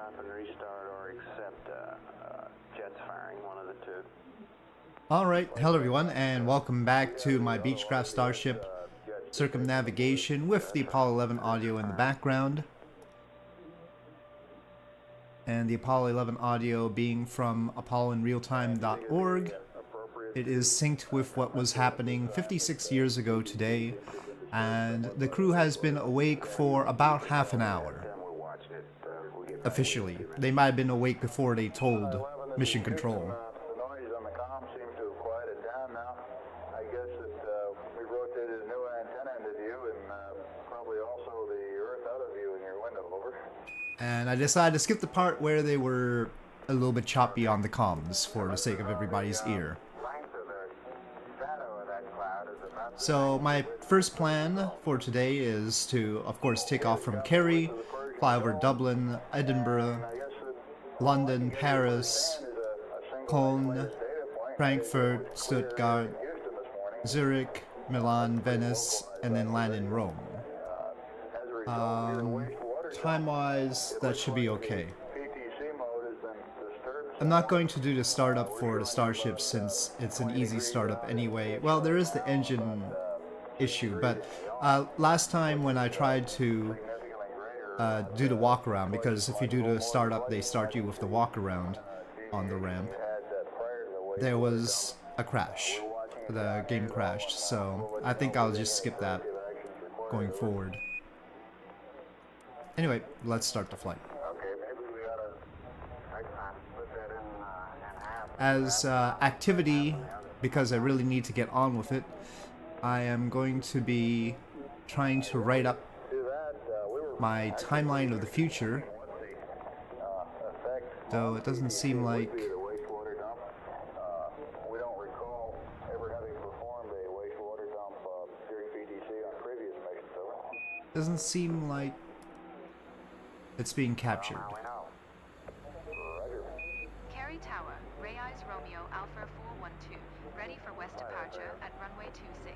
stop and restart or accept jets firing, one of the two. Alright, hello everyone, and welcome back to my Beechcraft Starship Circumnavigation with the Apollo 11 audio in the background. And the Apollo 11 audio being from apolloinrealtime.org. It is synced with what was happening 56 years ago today, and the crew has been awake for about half an hour. Officially. They might have been awake before they told Mission Control. The noise on the comm seems to have quieted down now. I guess that we rotated a new antenna into view and probably also the Earth out of view in your window, over. And I decided to skip the part where they were a little bit choppy on the comms for the sake of everybody's ear. So my first plan for today is to, of course, take off from Kerry, fly over Dublin, Edinburgh, London, Paris, Cologne, Frankfurt, Stuttgart, Zurich, Milan, Venice, and then land in Rome. Time-wise, that should be okay. I'm not going to do the startup for the Starship since it's an easy startup anyway. Well, there is the engine issue, but last time when I tried to do the walk around, because if you do the startup they start you with the walk around on the ramp, there was a crash. The game crashed, so I think I'll just skip that going forward. Anyway, let's start the flight. As activity, because I really need to get on with it, I am going to be trying to write up my timeline of the future, though it doesn't seem like it's being captured. Kerry Tower, Ray Eyes Romeo Alpha 412, ready for west departure at runway 26.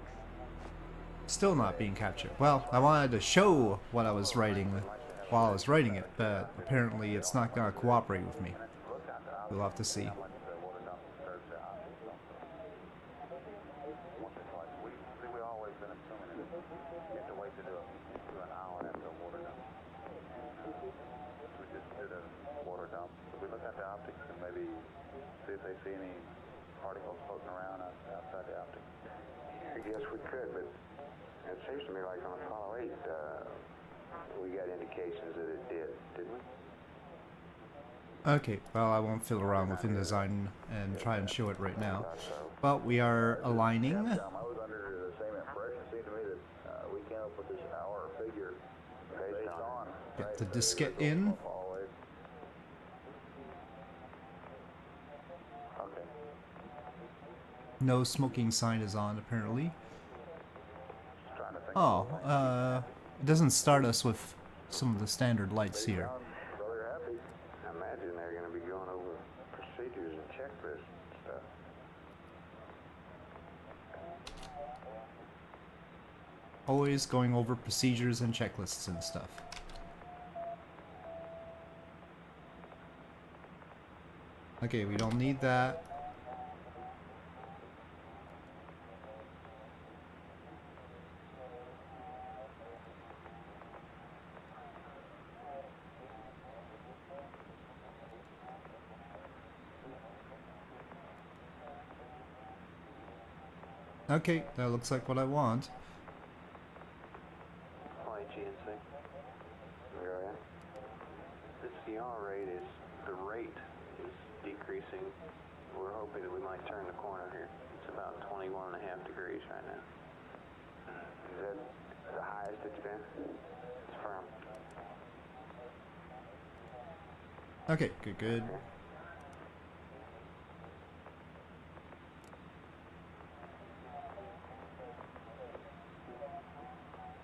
Still not being captured. Well, I wanted to show what I was writing while I was writing it, but apparently it's not going to cooperate with me. We'll have to see. See any particles floating around outside the optic? I guess we could, but it seems to me like on Apollo 8, we got indications that it did, didn't we? Okay, well I won't fiddle around with InDesign and try and show it right now. But we are aligning. I was under the same impression. It seemed to me that we came up with this hour figure based on. Get the diskette in. No smoking sign is on, apparently. Oh, it doesn't start us with some of the standard lights here. I imagine they're going to be going over procedures and checklists and stuff. Always going over procedures and checklists and stuff. Okay, we don't need that. Okay, that looks like what I want. Flight GNC. This VR rate is, the rate is decreasing. We're hoping that we might turn the corner here. It's about 21.5 degrees right now. Is that the highest it's been? It's firm. Okay, good.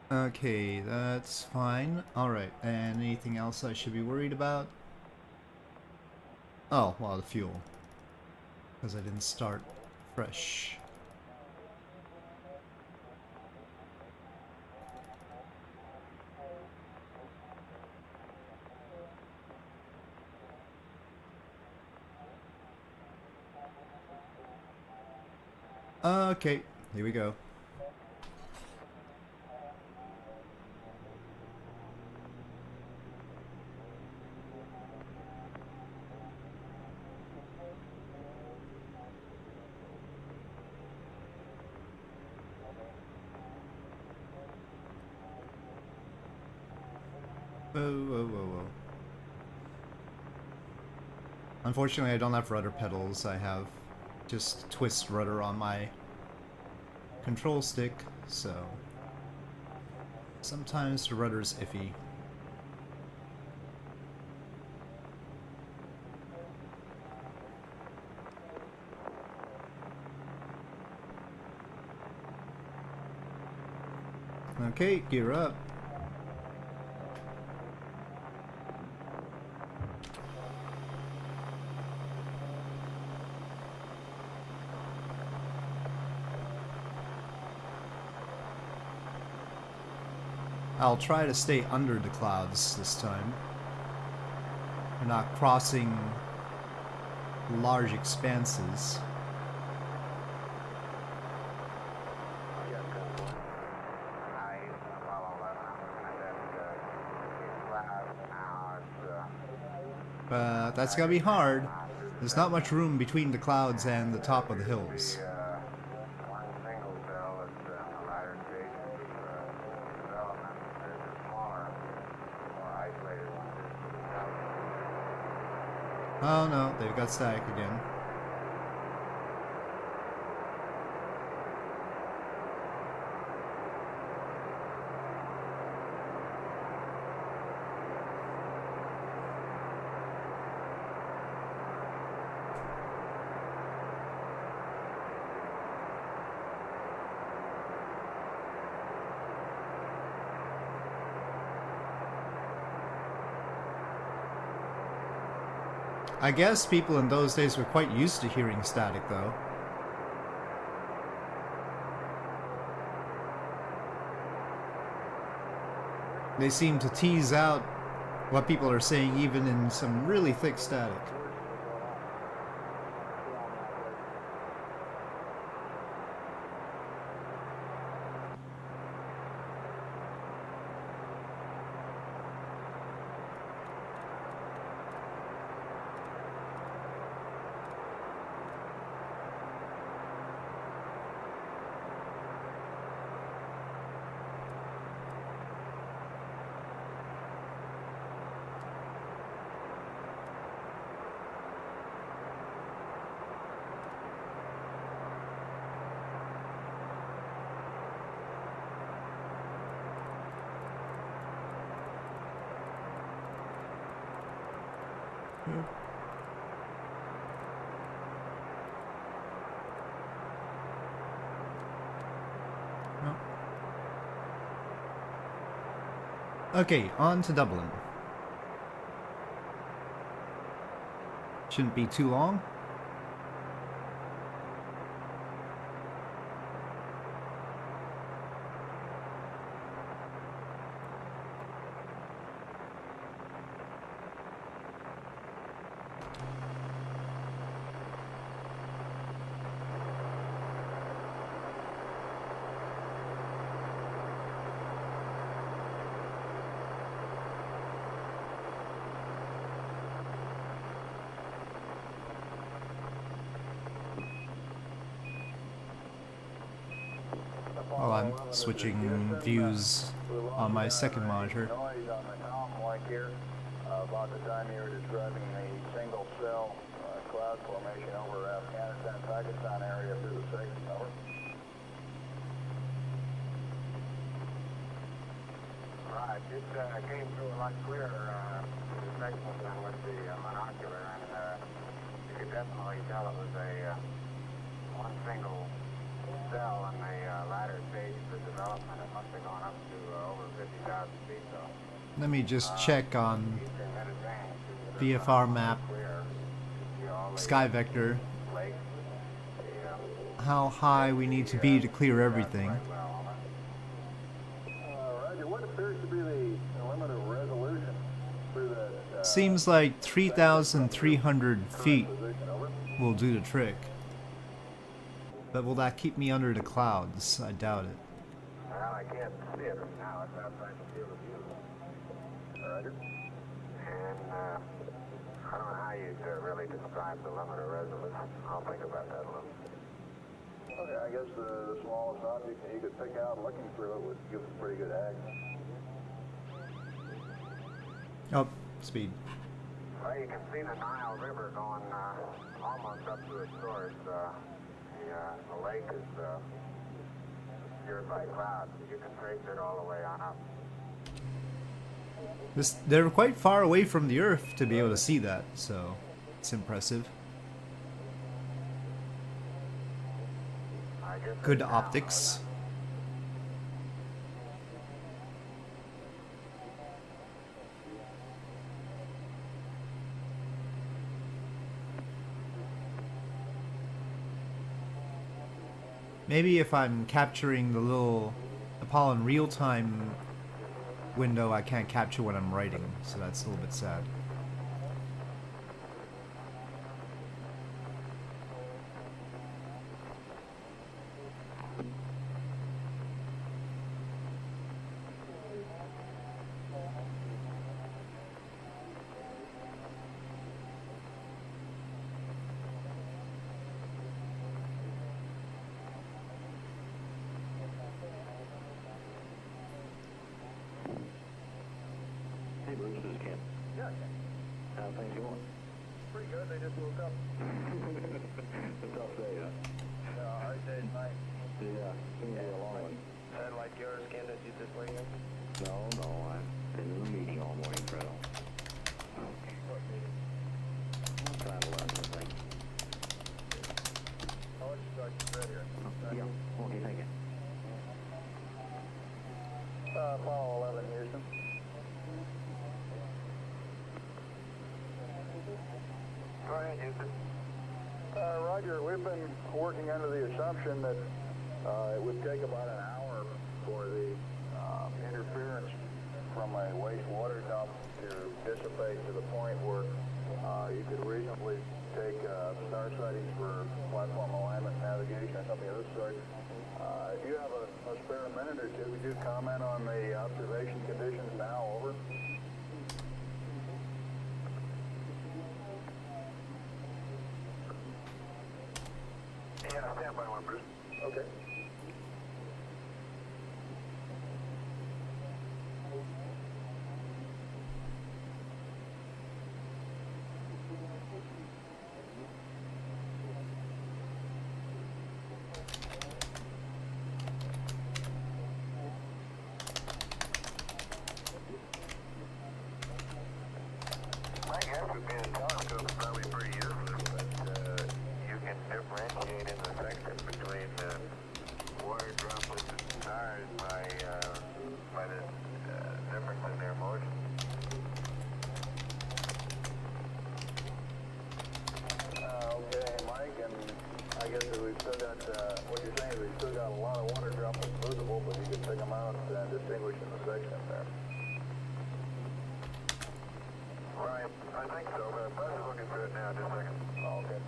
Okay, that's fine. Alright, and anything else I should be worried about? Oh, well, the fuel. Because I didn't start fresh. Okay, here we go. Whoa. Unfortunately, I don't have rudder pedals. I have just twist rudder on my control stick, so sometimes the rudder's iffy. Okay, gear up. I'll try to stay under the clouds this time. We're not crossing large expanses. But that's gonna be hard. There's not much room between the clouds and the top of the hills. Oh no, they've got static again. I guess people in those days were quite used to hearing static, though. They seem to tease out what people are saying even in some really thick static. Okay, on to Dublin. Shouldn't be too long. While I'm switching views on my second monitor. About the time you were describing the single cell cloud formation over Afghanistan, Pakistan area through the station, over. Right, it came through a lot clearer segment than with the monocular, and you could definitely tell it was a one single cell in the latter stage of the development. It must have gone up to over 50,000 feet, though. Let me just check on VFR map, sky vector, how high we need to be to clear everything. Seems like 3,300 feet will do the trick. But will that keep me under the clouds? I doubt it. Well, I can't see it from now. It's outside the field of view. Roger. And I don't know how you'd really describe the limit of resolution. I'll think about that a little. Okay, I guess the smallest object that you could pick out looking through it would give us a pretty good angle. Oh, speed. Well, you can see the Nile River going almost up to its source. The lake is obscured by clouds. You can trace it all the way on up. They're quite far away from the Earth to be able to see that, so it's impressive. Good optics. Maybe if I'm capturing the little Apollo in real-time window, I can't capture what I'm writing, so that's a little bit sad. Hey, Bruce, this is Ken. Yeah, Ken. How things going? Pretty good. They just woke up. It's a tough day, huh? Yeah, hard day tonight. Yeah, it's going to be a long one. Is that like yours, Ken, that you just wake up? No, I've been in a meeting all morning, Fredo. Okay. What meeting? I'm trying to learn something. I'll let you start your ready here. Yeah, okay, thank you. Apollo 11, Houston. Go ahead, Houston. Roger, we've been working under the assumption that it would take about an hour for the interference from a wastewater dump to dissipate to the point where you could reasonably take star sightings for platform alignment, navigation, or something of this sort. If you have a spare minute or two, could you comment on the observation conditions now? Over. Yeah, stand by one, Bruce. Okay. I guess we've been in telescope is probably pretty useless, but you can differentiate in the section between water droplets and stars by the difference in their motion. Okay, Mike, and I guess that we've still got, what you're saying is we've still got a lot of water droplets visible, but you can pick them out and distinguish in the section there. Right, I think so, but Buzz is looking through it now, just a second. Oh, okay.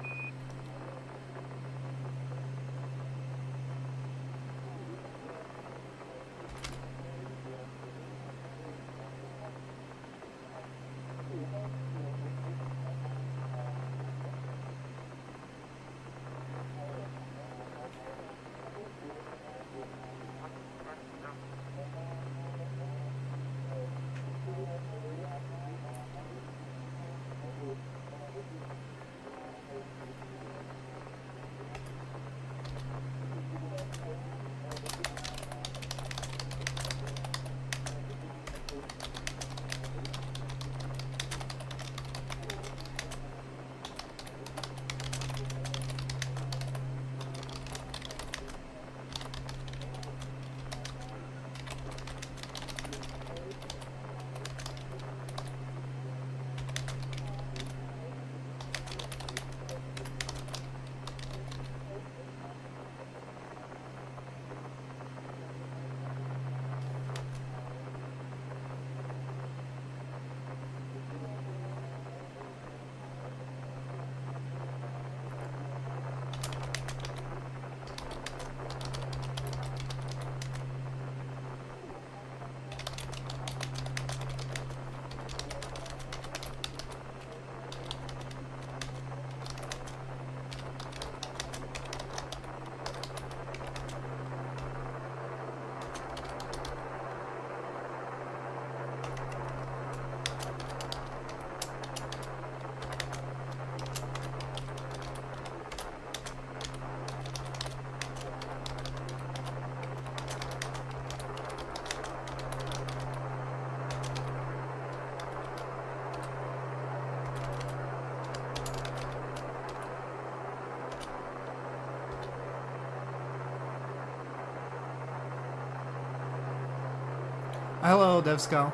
Hello, DevScal.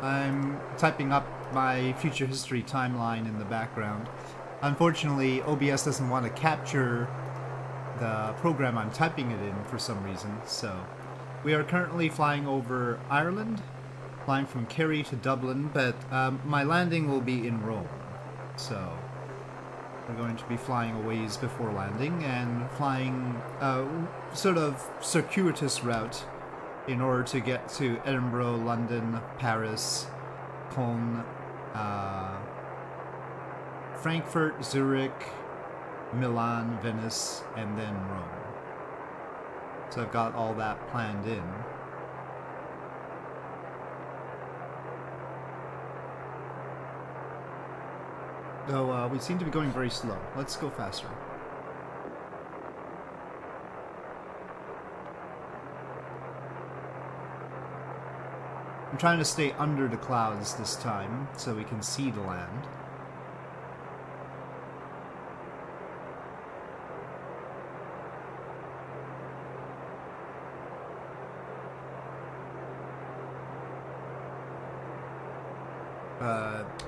I'm typing up my future history timeline in the background. Unfortunately, OBS doesn't want to capture the program I'm typing it in for some reason, so we are currently flying over Ireland, flying from Kerry to Dublin, but my landing will be in Rome, so we're going to be flying a ways before landing and flying a sort of circuitous route in order to get to Edinburgh, London, Paris, Cologne, Frankfurt, Zurich, Milan, Venice, and then Rome. So I've got all that planned in. Though we seem to be going very slow. Let's go faster. I'm trying to stay under the clouds this time so we can see the land.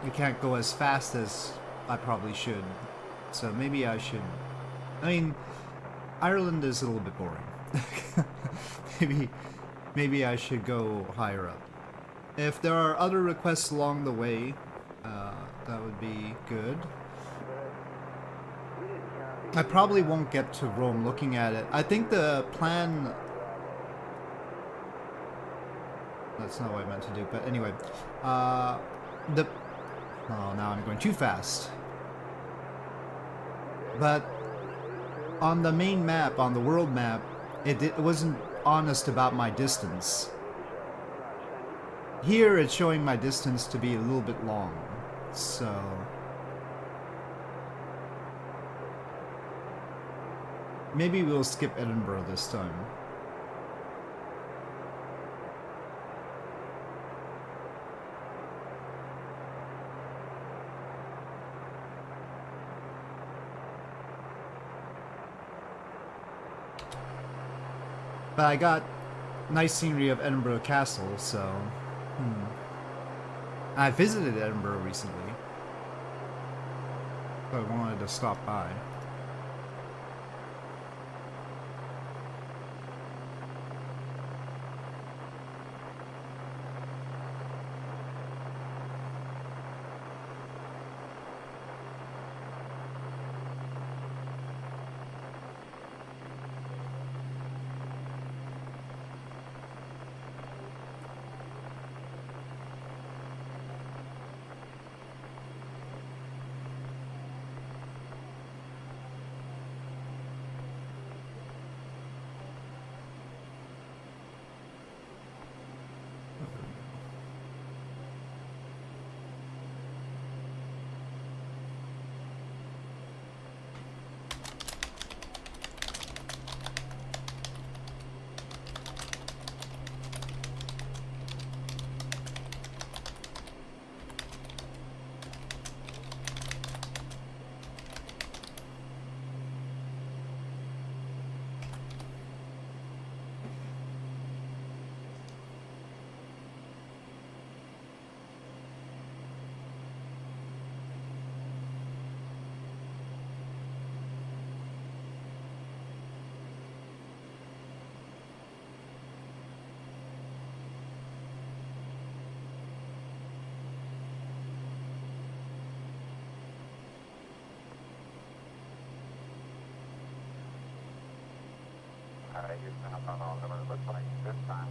We can't go as fast as I probably should, so maybe I should. I mean, Ireland is a little bit boring. maybe I should go higher up. If there are other requests along the way, that would be good. I probably won't get to Rome looking at it. I think the plan... That's not what I meant to do, but anyway. Oh, now I'm going too fast. But on the main map, on the world map, it wasn't honest about my distance. Here it's showing my distance to be a little bit long, so... Maybe we'll skip Edinburgh this time. But I got nice scenery of Edinburgh Castle, so... I visited Edinburgh recently, so I wanted to stop by. It looks like this time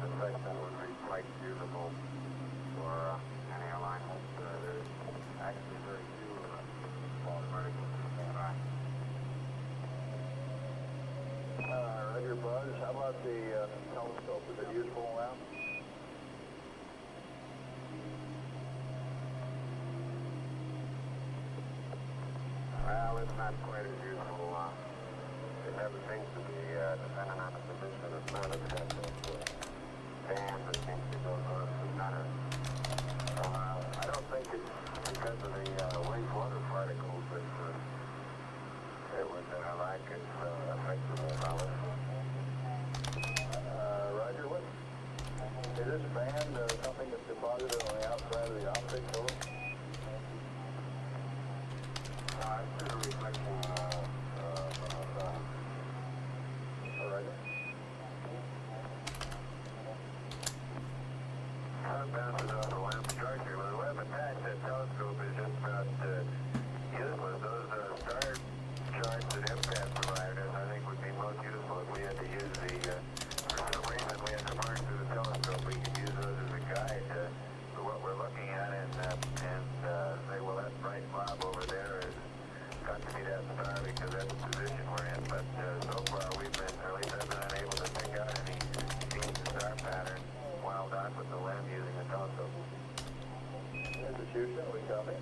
the section would be quite usable for any alignment. There's actually very few small verticals nearby. Roger, Buzz. How about the telescope? Is it useful now? Well, it's not quite as useful. It never seems to be dependent on the position of the sun. It's got those bands that seems to go north to center. I don't think it's because of the wastewater particles that it would lack its effective power. Roger, what? Is this band something that's deposited on the outside of the optic, over? It's just a reflection from the sun. All right. Sun bounces off the lamp structure, but the lamp attached to that telescope is just about useless. Those star charts that MPAS provided us, I think, would be most useful if we had to use for some reason we had to mark through the telescope. We could use those as a guide for what we're looking at and say, well, that bright blob over there has got to be that star because that's the position we're in. But so far we've been, or at least I've been unable to pick out any change in star pattern while not with the lens using the telescope. This is Houston, we copy.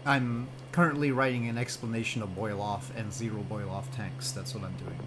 I'm currently writing an explanation of boil-off and zero boil-off tanks. That's what I'm doing.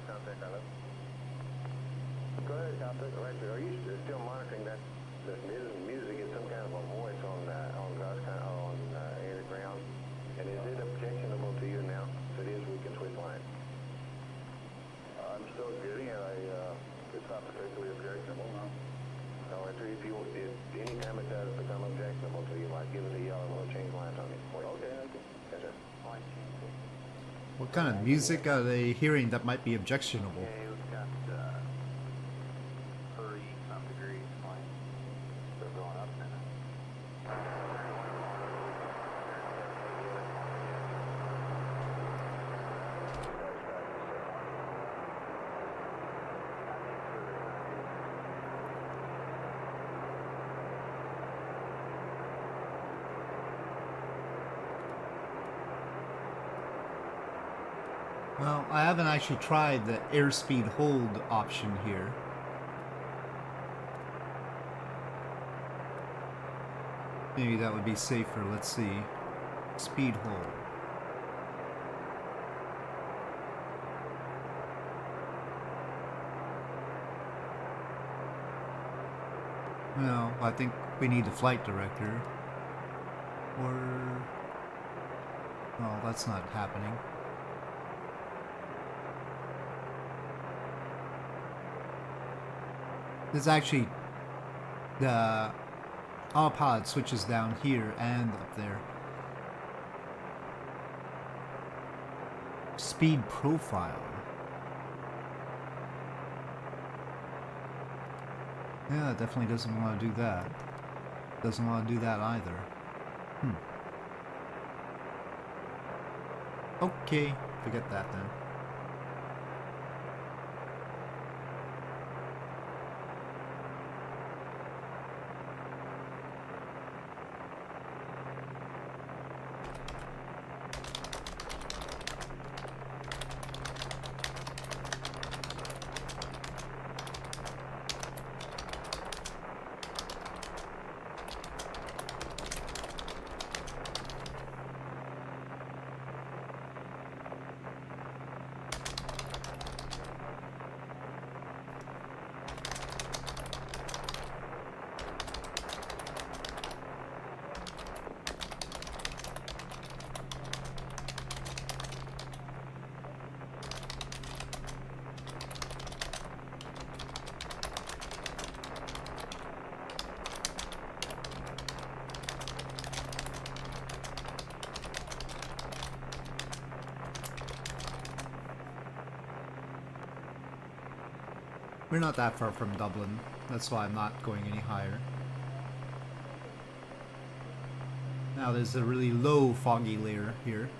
Contact, hello. Go ahead, contact. Electric. Are you still monitoring that music is some kind of a voice on air to ground? And is it objectionable to you now? If it is, we can switch lines. I'm still getting it. It's not particularly objectionable, no. No, if anytime it does become objectionable to you, like give it a yell and we'll change lines on it. Okay. Yes, sir. What kind of music are they hearing that might be objectionable? Okay, we've got 30-some degrees, like, still going up now. Well, I haven't actually tried the airspeed hold option here. Maybe that would be safer. Let's see. Speed hold. No, I think we need the flight director. Or... oh, that's not happening. There's actually... the autopilot switches down here and up there. Speed profile. Yeah, it definitely doesn't want to do that. Doesn't want to do that either. Okay, forget that then. We're not that far from Dublin. That's why I'm not going any higher. Now there's a really low foggy layer here.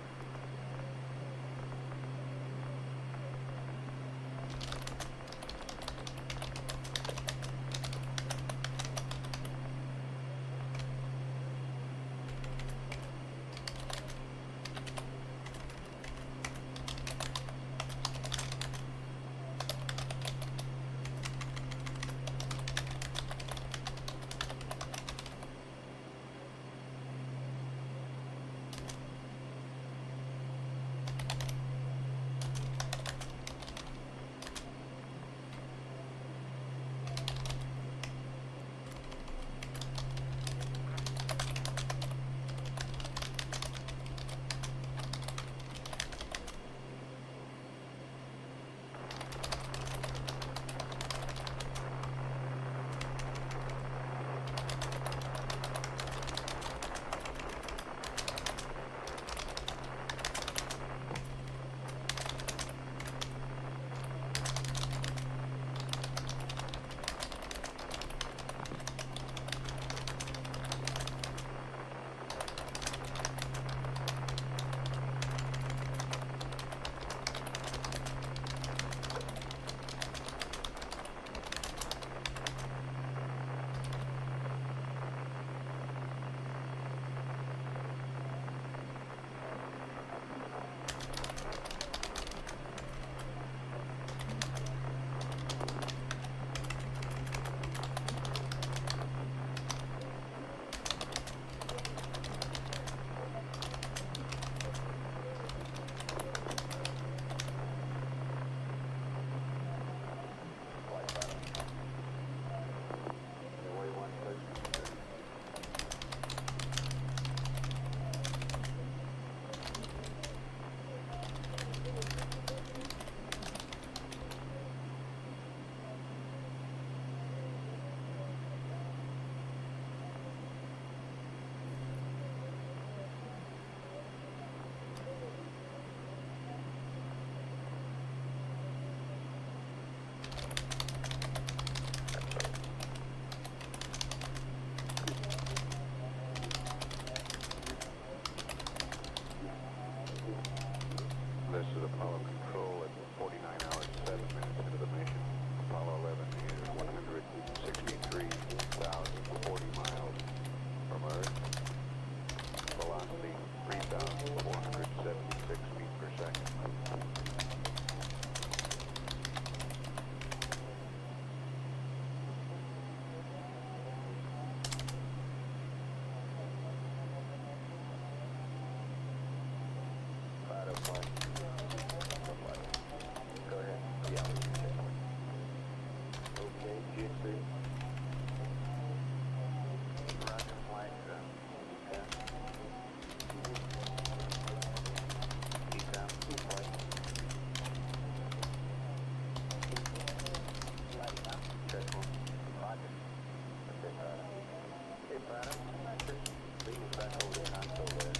Leading back over there, and I told her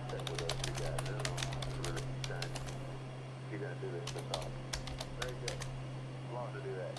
check with those two guys. I don't know. I'm really concerned. You're gonna do this, that's all. Very good. As long as I do that.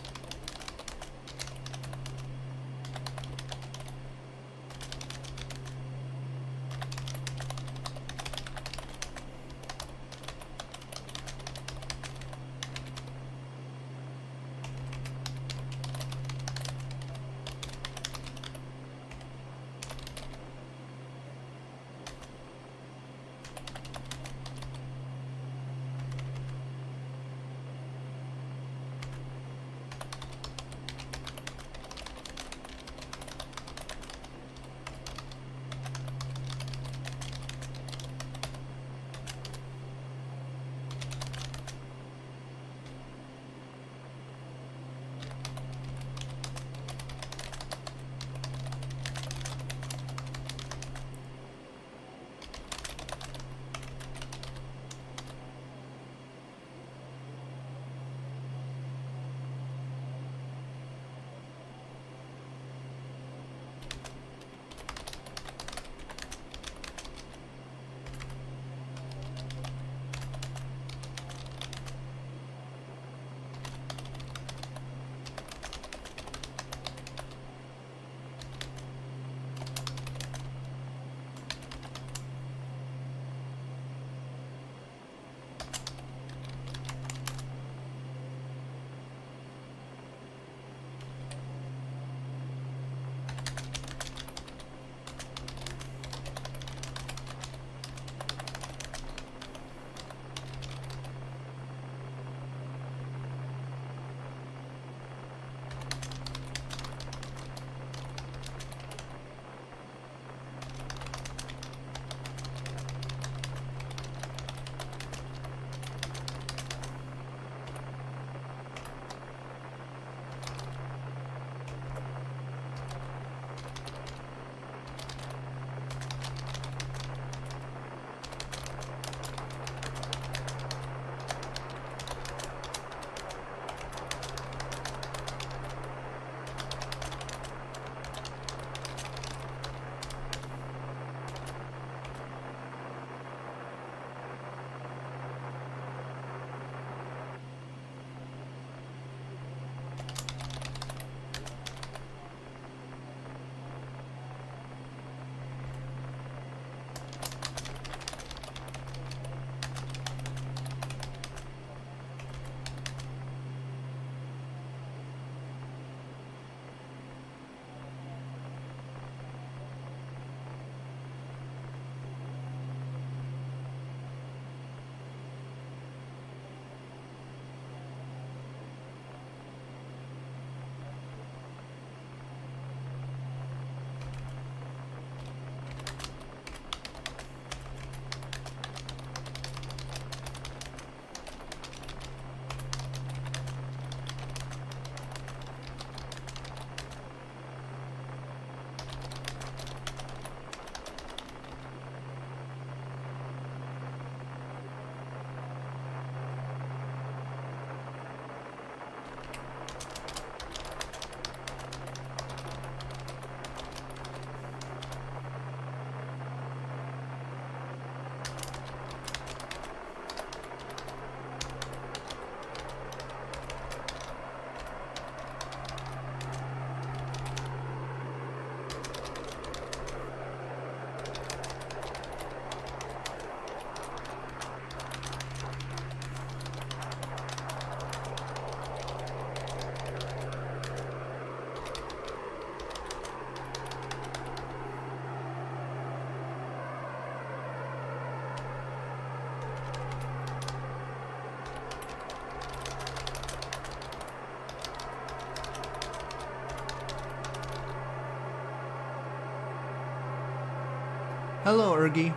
Hello, Ergie.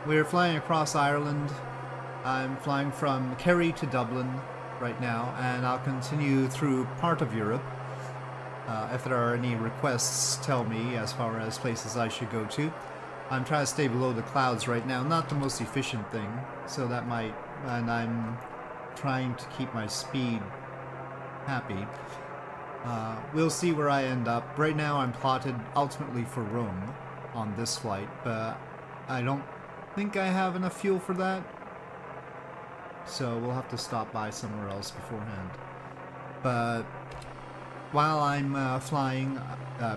We're flying across Ireland. I'm flying from Kerry to Dublin right now, and I'll continue through part of Europe. If there are any requests, tell me as far as places I should go to. I'm trying to stay below the clouds right now, not the most efficient thing, so that might, and I'm trying to keep my speed happy. We'll see where I end up. Right now I'm plotted ultimately for Rome on this flight, but I don't think I have enough fuel for that. So we'll have to stop by somewhere else beforehand. But while I'm flying,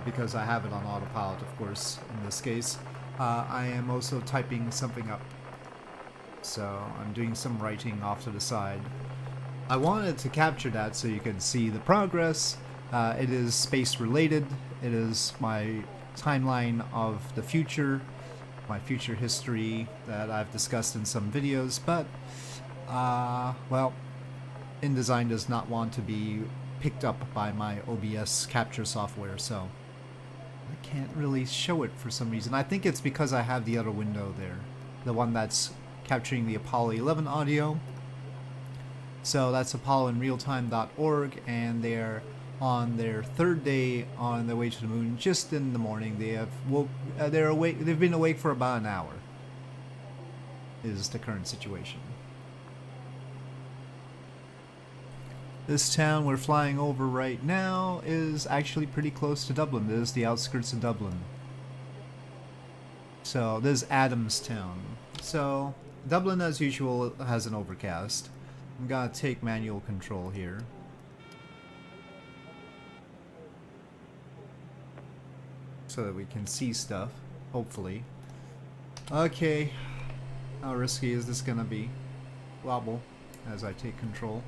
because I have it on autopilot, of course, in this case, I am also typing something up. So I'm doing some writing off to the side. I wanted to capture that so you can see the progress. It is space related. It is my timeline of the future, my future history that I've discussed in some videos, but well, InDesign does not want to be picked up by my OBS capture software, so I can't really show it for some reason. I think it's because I have the other window there, the one that's capturing the Apollo 11 audio. So that's apolloinrealtime.org, and they're on their third day on their way to the moon. Just in the morning, they have they're awake. They've been awake for about an hour. Is the current situation. This town we're flying over right now is actually pretty close to Dublin. This is the outskirts of Dublin. So this is Adamstown. So Dublin, as usual, has an overcast. I'm gonna take manual control here. So that we can see stuff, hopefully. Okay, how risky is this gonna be? Wobble as I take control.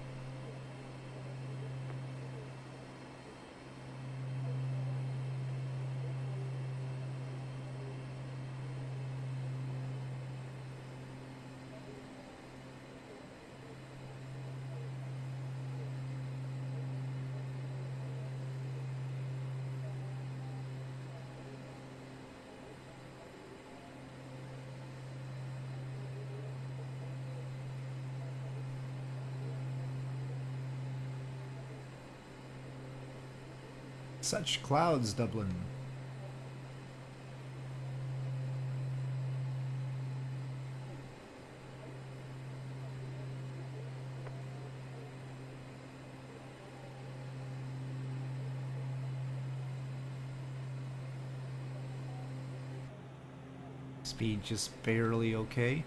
Such clouds, Dublin. Speed just barely okay.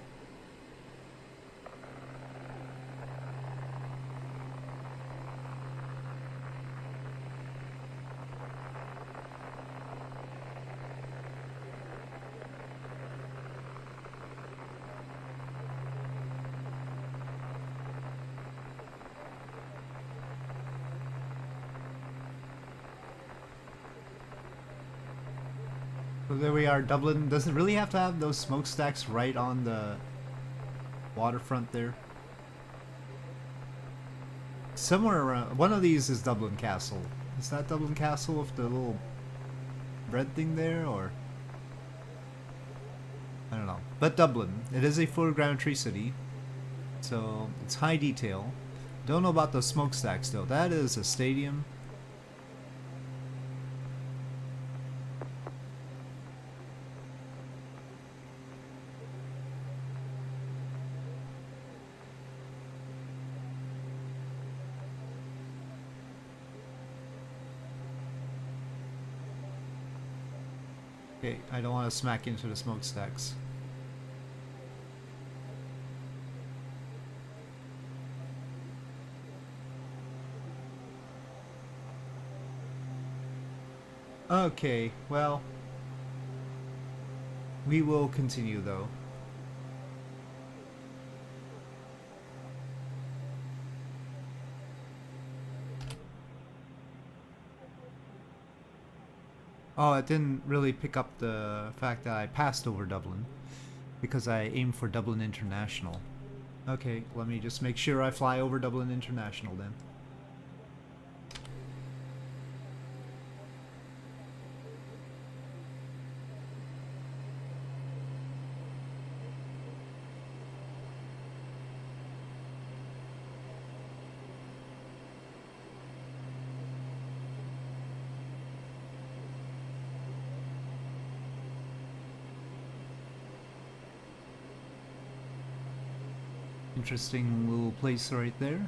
So there we are, Dublin. Does it really have to have those smokestacks right on the waterfront there? Somewhere around, one of these is Dublin Castle. Is that Dublin Castle with the little bread thing there, or? I don't know. But Dublin, it is a photogrammetry city, so it's high detail. Don't know about those smokestacks though. That is a stadium. Okay, I don't want to smack into the smokestacks. Okay, well, we will continue though. Oh, it didn't really pick up the fact that I passed over Dublin because I aimed for Dublin International. Okay, let me just make sure I fly over Dublin International then. Interesting little place right there.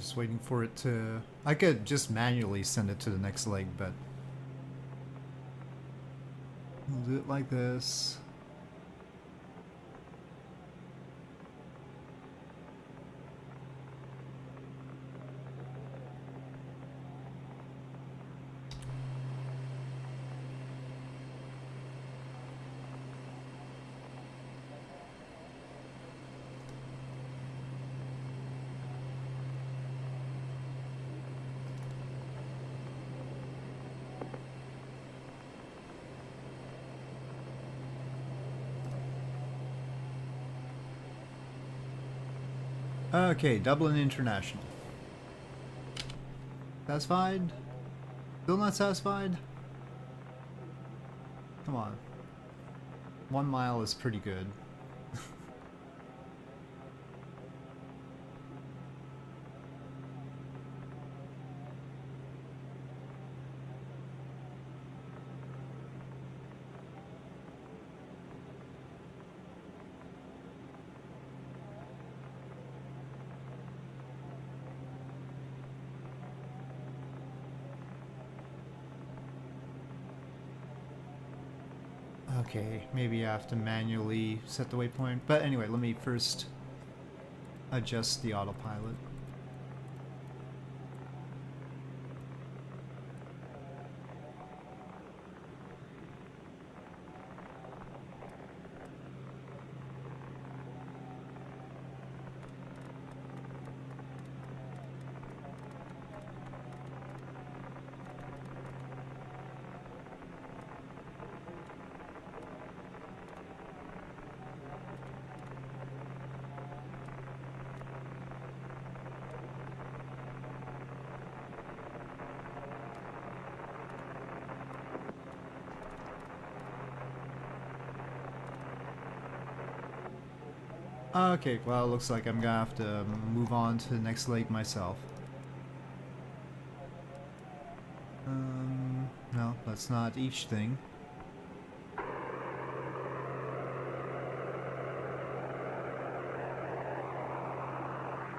just waiting for it to... I could just manually send it to the next leg, but... We'll do it like this. Okay, Dublin International. Satisfied? Still not satisfied? Come on. 1 mile is pretty good. Okay, maybe I have to manually set the waypoint. But anyway, let me first adjust the autopilot. Okay, well, it looks like I'm gonna have to move on to the next lake myself. No, that's not each thing.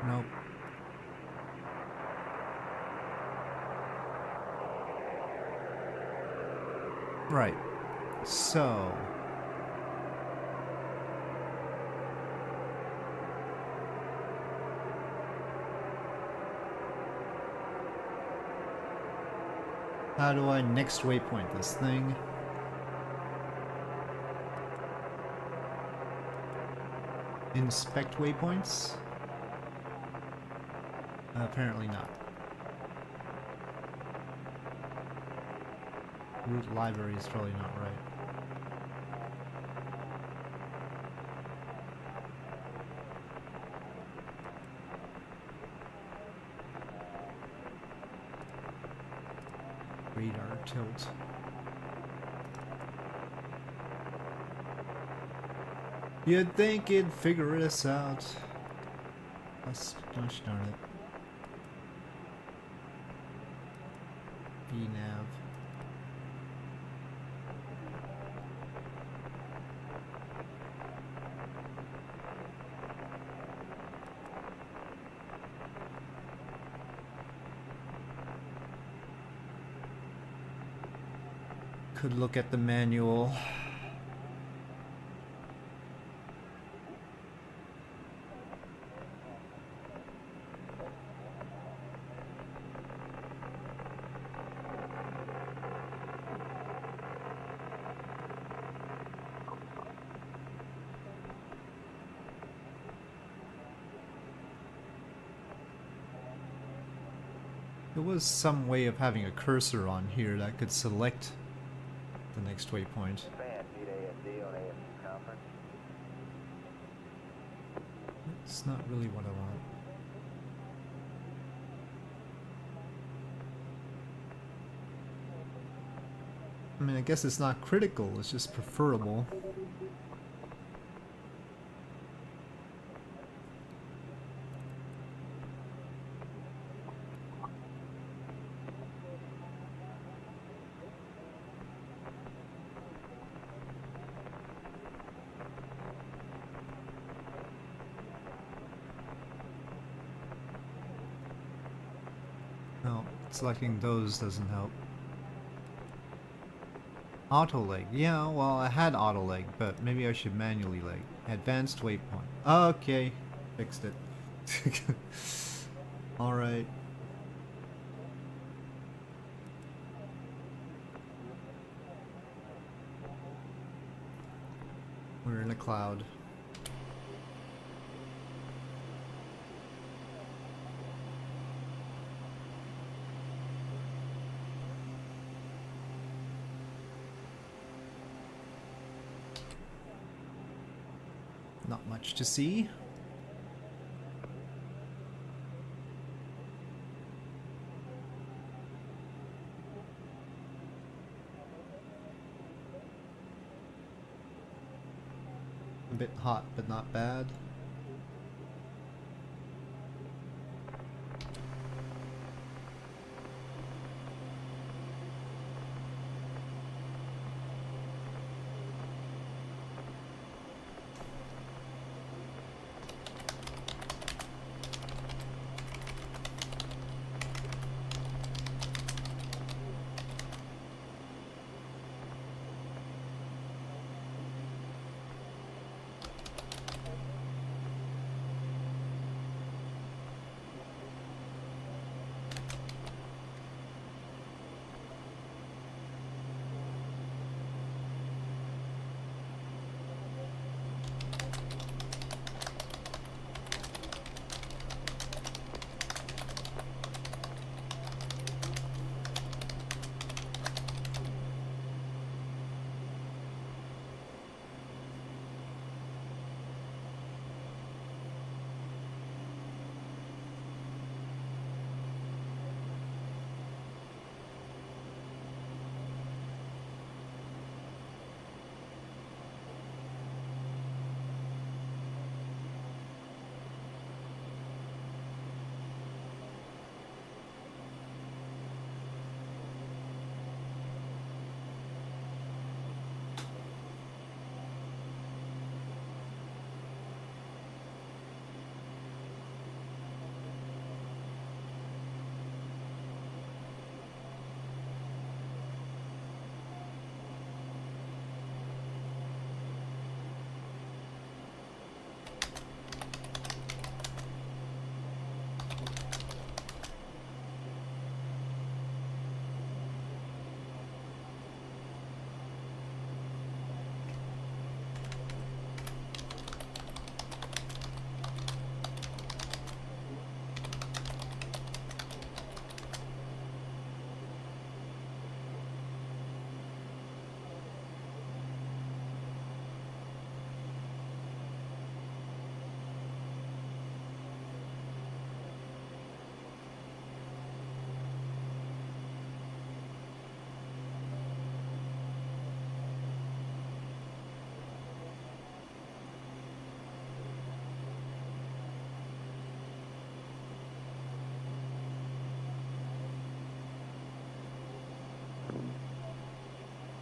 Nope. Right. So... how do I next waypoint this thing? Inspect waypoints? Apparently not. Route library is probably not right. Radar tilt. You'd think it'd figure this out. Gosh darn it. B-nav. Could look at the manual. There was some way of having a cursor on here that could select the next waypoint. It's not really what I want. I mean, I guess it's not critical, it's just preferable. Selecting those doesn't help. Auto leg. Yeah, well, I had auto leg, but maybe I should manually leg. Advanced waypoint. Okay, fixed it. Alright. We're in a cloud. Not much to see. A bit hot, but not bad.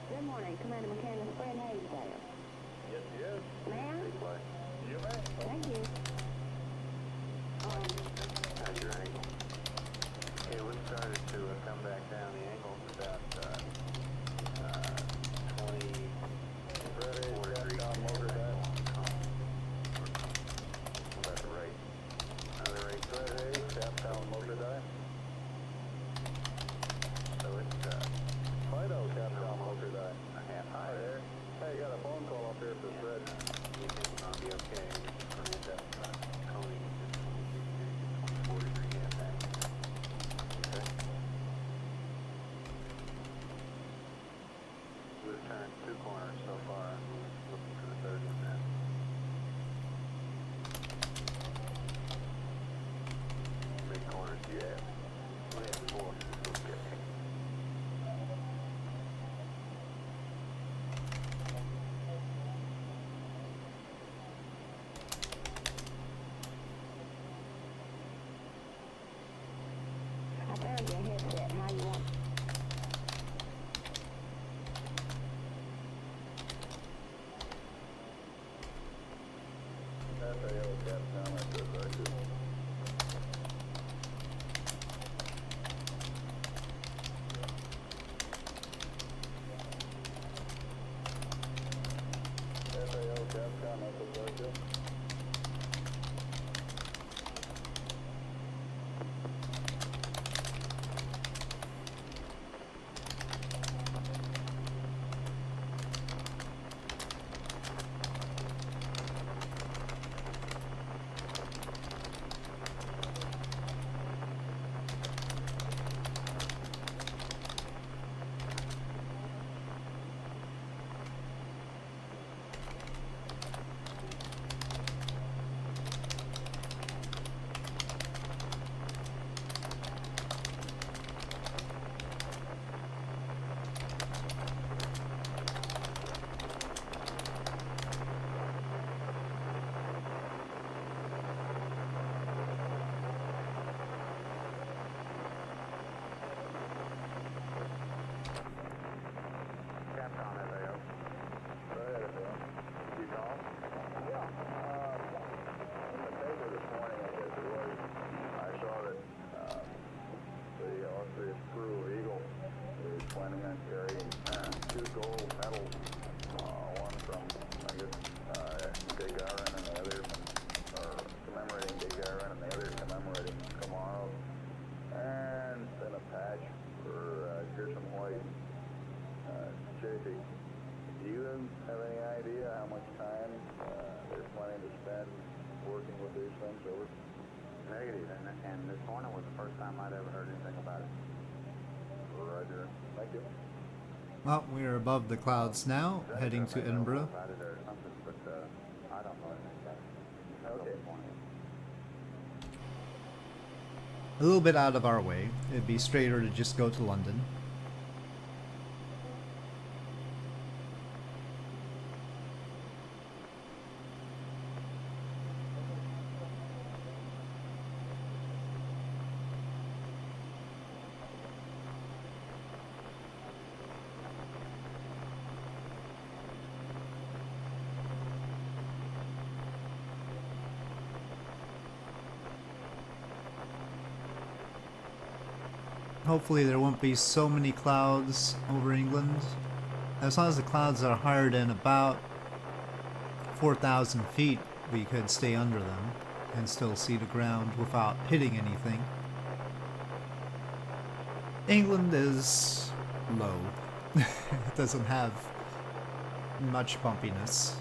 Good morning, Commander Mechanic Fred Hayes there. Yes, yes. Ma'am? You may. Thank you. How's your angle? Yeah, we started to come back down. The angle's about 24 degrees. About the rate. Another rate. Southbound motor dive. So it's Fido, southbound motor dive. a half high. Negative, and this morning was the first time I'd ever heard anything about it. Roger. Thank you. Well, we're above the clouds now, heading to Edinburgh. About it or something, but I don't know anything about it. Okay. A little bit out of our way. It'd be straighter to just go to London. Hopefully there won't be so many clouds over England. As long as the clouds are higher than about 4,000 feet, we could stay under them and still see the ground without hitting anything. England is low. It doesn't have much bumpiness.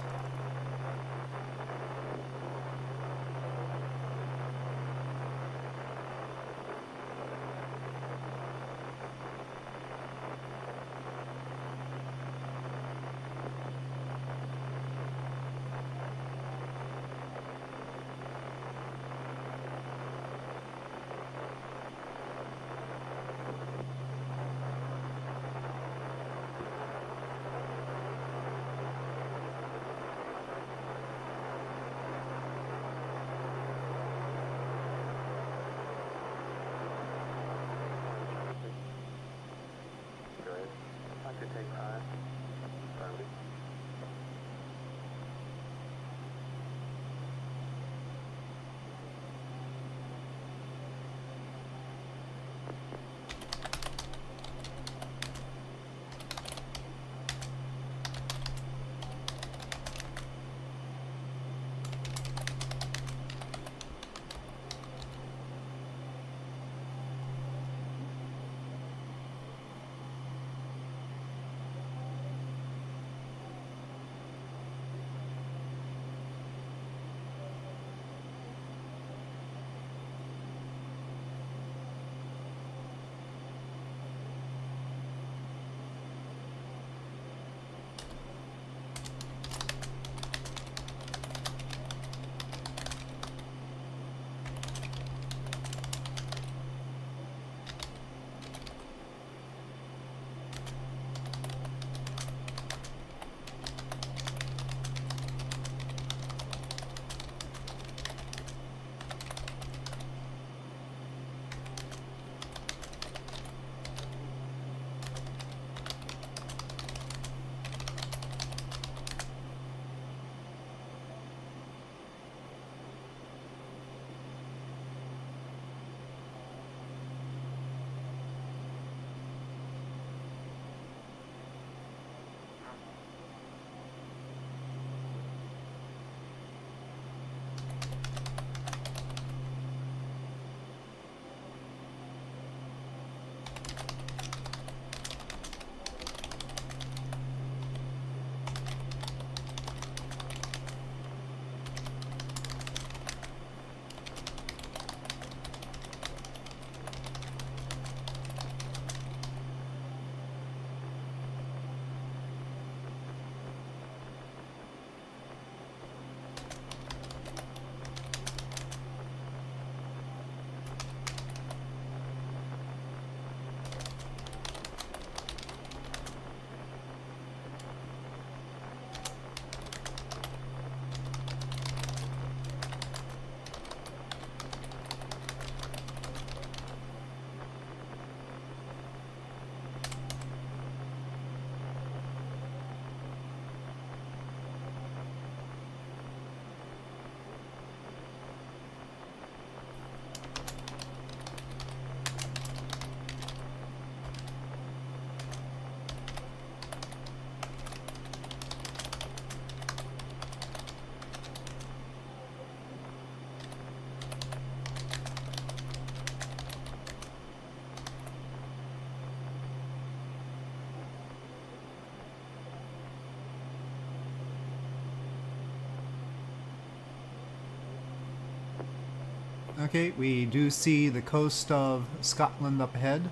Okay, we do see the coast of Scotland up ahead.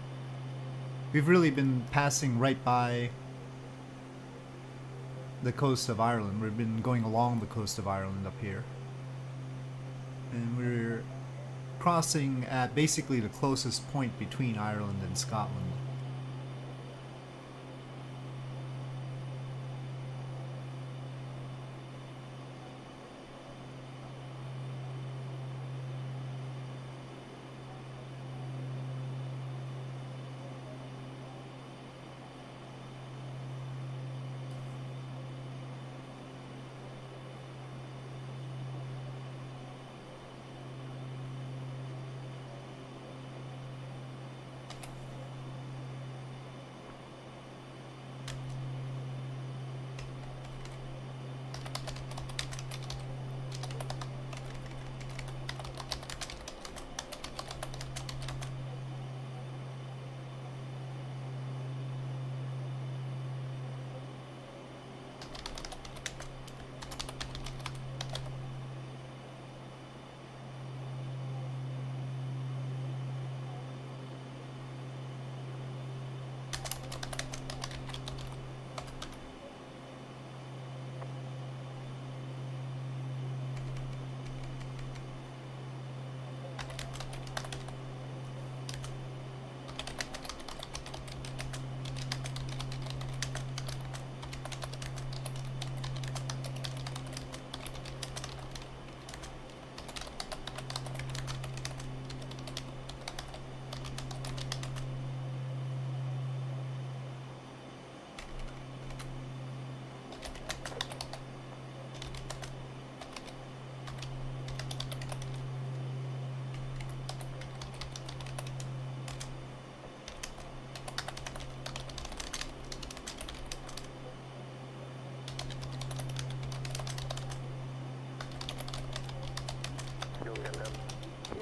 We've really been passing right by the coast of Ireland. We've been going along the coast of Ireland up here. And we're crossing at basically the closest point between Ireland and Scotland.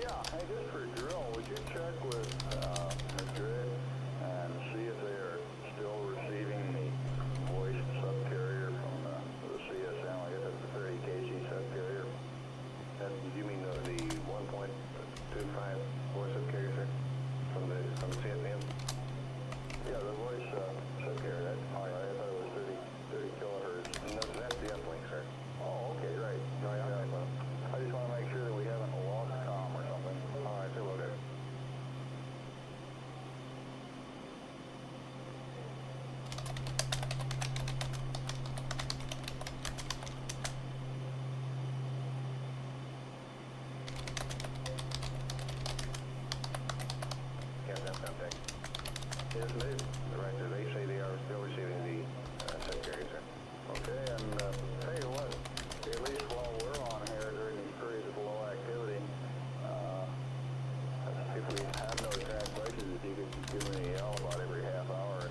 Yeah, hey, just for a drill, would you check with Madrid and see if they are still receiving the voice subcarrier from the CSM? I guess that's the 30 kg subcarrier. And you mean the 1.25 voice subcarrier, sir? From the CSM? Yeah, the voice subcarrier. That's I thought it was 30 kilohertz. No, that's the uplink, sir. Oh, okay, right. No, I just want to make sure that we haven't lost comm or something. All right, so okay. Can't have contact. Yes, indeed. Right, they say they are still receiving the subcarrier, sir. Okay, and tell you what, at least while we're on here during these periods of low activity, if we have no translations, if you could give me a yell about every half hour,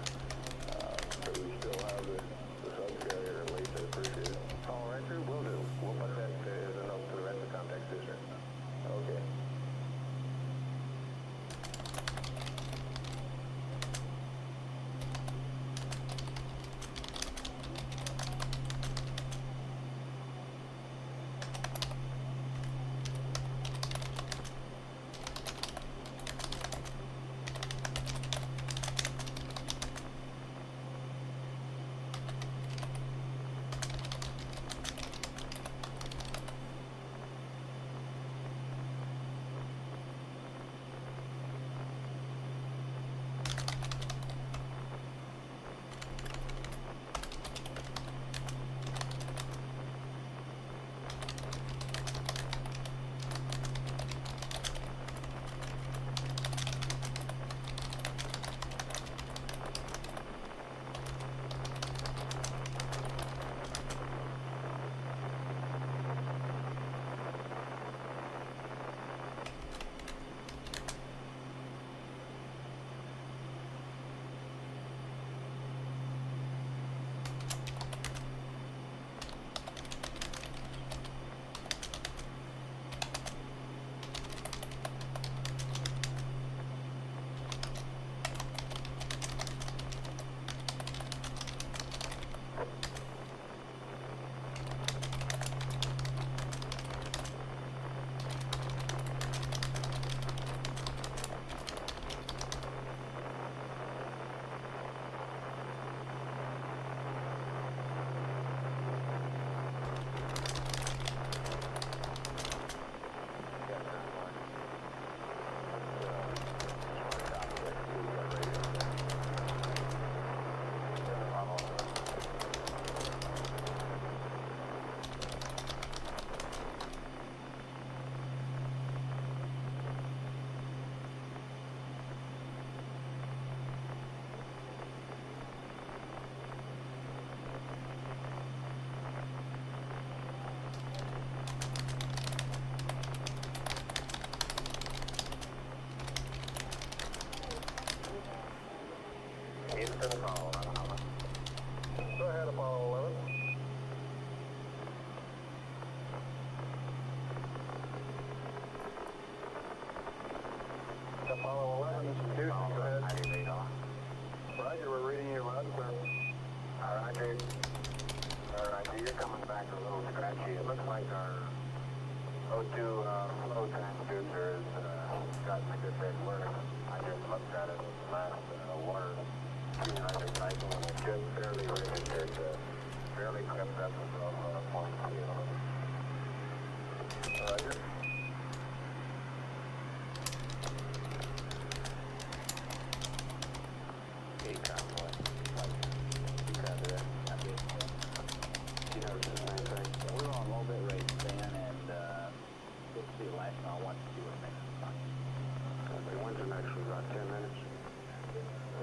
so we still have the subcarrier at least, I'd appreciate it. All right, sir, will do. We'll put that as a note to the rest of the contacts, too, sir. Okay. like our O2 flow transducer has gotten a good bit worse. I just looked at it last water 300 cycle and it's just fairly registered, fairly crept up above point zero. Roger. Hey, convoy. You copy that? You know, it's the same thing. We were on low bit rate then and good to see last night. I want to see what makes it fun. Okay, when's the next one? About 10 minutes?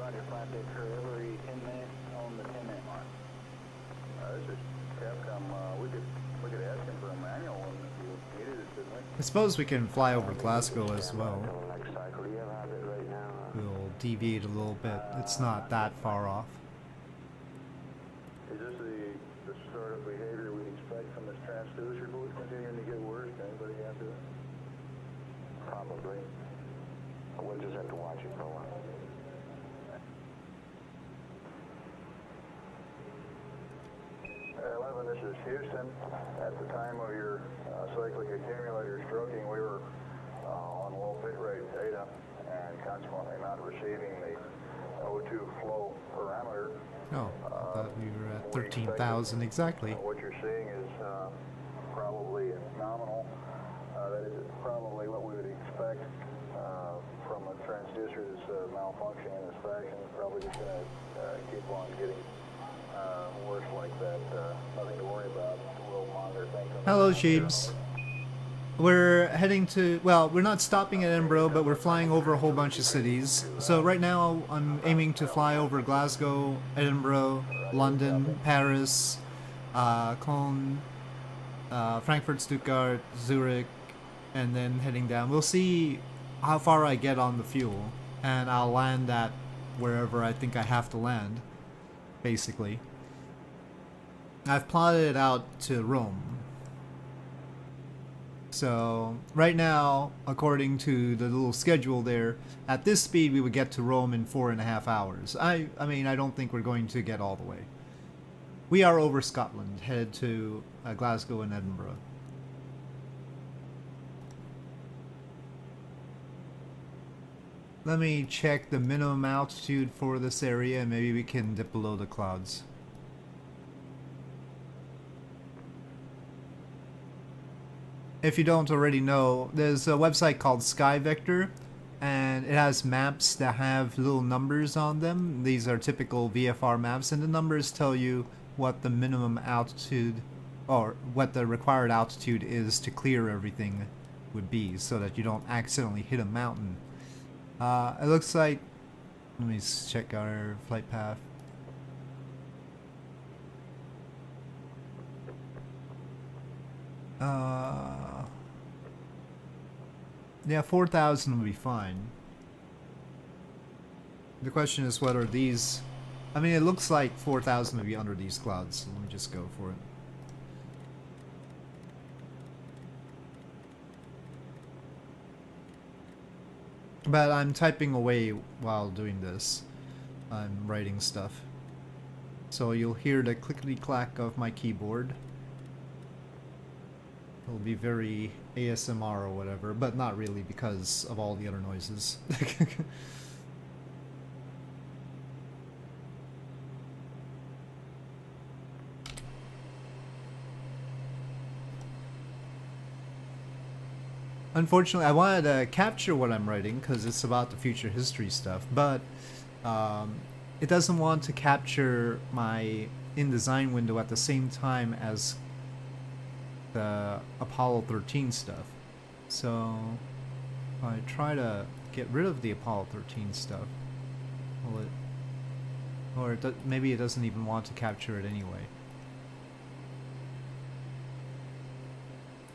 Roger, flat day crew every 10 minutes on the 10-minute mark. This is Capcom. We could ask him for a manual one if you needed it, couldn't we? I suppose we can fly over Glasgow as well. Until the next cycle. Do you have it right now? We'll deviate a little bit. It's not that far off. Is this the sort of behavior we'd expect from this transducer booth continuing to get worse? Anybody after that? Probably. We'll just have to watch it for a while. 11, this is Houston. At the time of your cyclic accumulator stroking, we were on low bit rate data and consequently not receiving the O2 flow parameter. Oh, I thought we were at 13,000 exactly. What you're seeing is probably nominal. That is probably what we would expect from a transducer that's malfunctioning in this fashion. It's probably just going to keep on getting worse like that. Nothing to worry about. We'll monitor things. Hello, Sheebs. We're heading to, well, we're not stopping at Edinburgh, but we're flying over a whole bunch of cities. So right now I'm aiming to fly over Glasgow, Edinburgh, London, Paris, Cologne, Frankfurt, Stuttgart, Zurich, and then heading down. We'll see how far I get on the fuel, and I'll land at wherever I think I have to land, basically. I've plotted it out to Rome. So right now, according to the little schedule there, at this speed we would get to Rome in 4.5 hours. I mean, I don't think we're going to get all the way. We are over Scotland, headed to Glasgow and Edinburgh. Let me check the minimum altitude for this area and maybe we can dip below the clouds. If you don't already know, there's a website called SkyVector, and it has maps that have little numbers on them. These are typical VFR maps, and the numbers tell you what the minimum altitude, or what the required altitude is to clear everything would be, so that you don't accidentally hit a mountain. It looks like, let me check our flight path. Yeah, 4,000 would be fine. The question is whether these... I mean, it looks like 4,000 would be under these clouds, so let me just go for it. But I'm typing away while doing this. I'm writing stuff. So you'll hear the clickety-clack of my keyboard. It'll be very ASMR or whatever, but not really because of all the other noises. Unfortunately, I wanted to capture what I'm writing because it's about the future history stuff, but it doesn't want to capture my InDesign window at the same time as the Apollo 13 stuff. So I try to get rid of the Apollo 13 stuff. Will it, or maybe it doesn't even want to capture it anyway.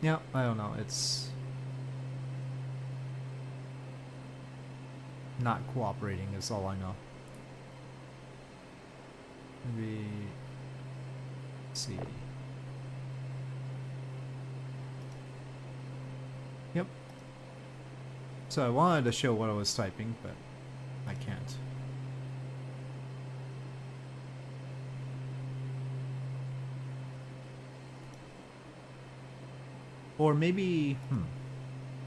Yeah, I don't know. It's not cooperating is all I know. Maybe, let's see. Yep. So I wanted to show what I was typing, but I can't. Or maybe,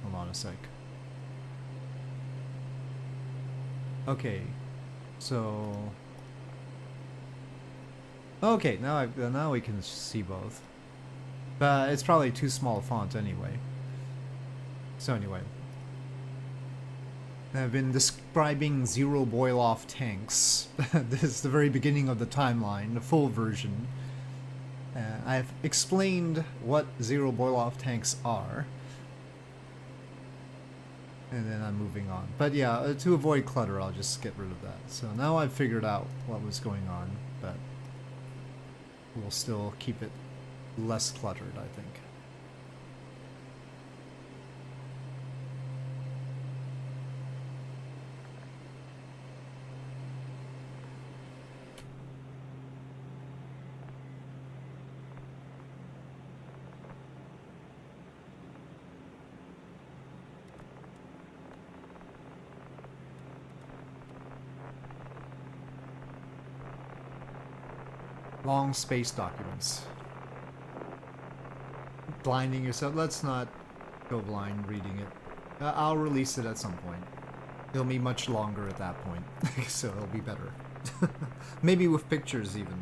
hold on a sec. Okay, so okay, now we can see both, but it's probably too small font anyway. So anyway, I've been describing zero boil-off tanks. This is the very beginning of the timeline, the full version. I've explained what zero boil-off tanks are. And then I'm moving on. But yeah, to avoid clutter, I'll just get rid of that. So now I've figured out what was going on, but we'll still keep it less cluttered, I think. Long space documents. Blinding yourself. Let's not go blind reading it. I'll release it at some point. It'll be much longer at that point, so it'll be better. Maybe with pictures even.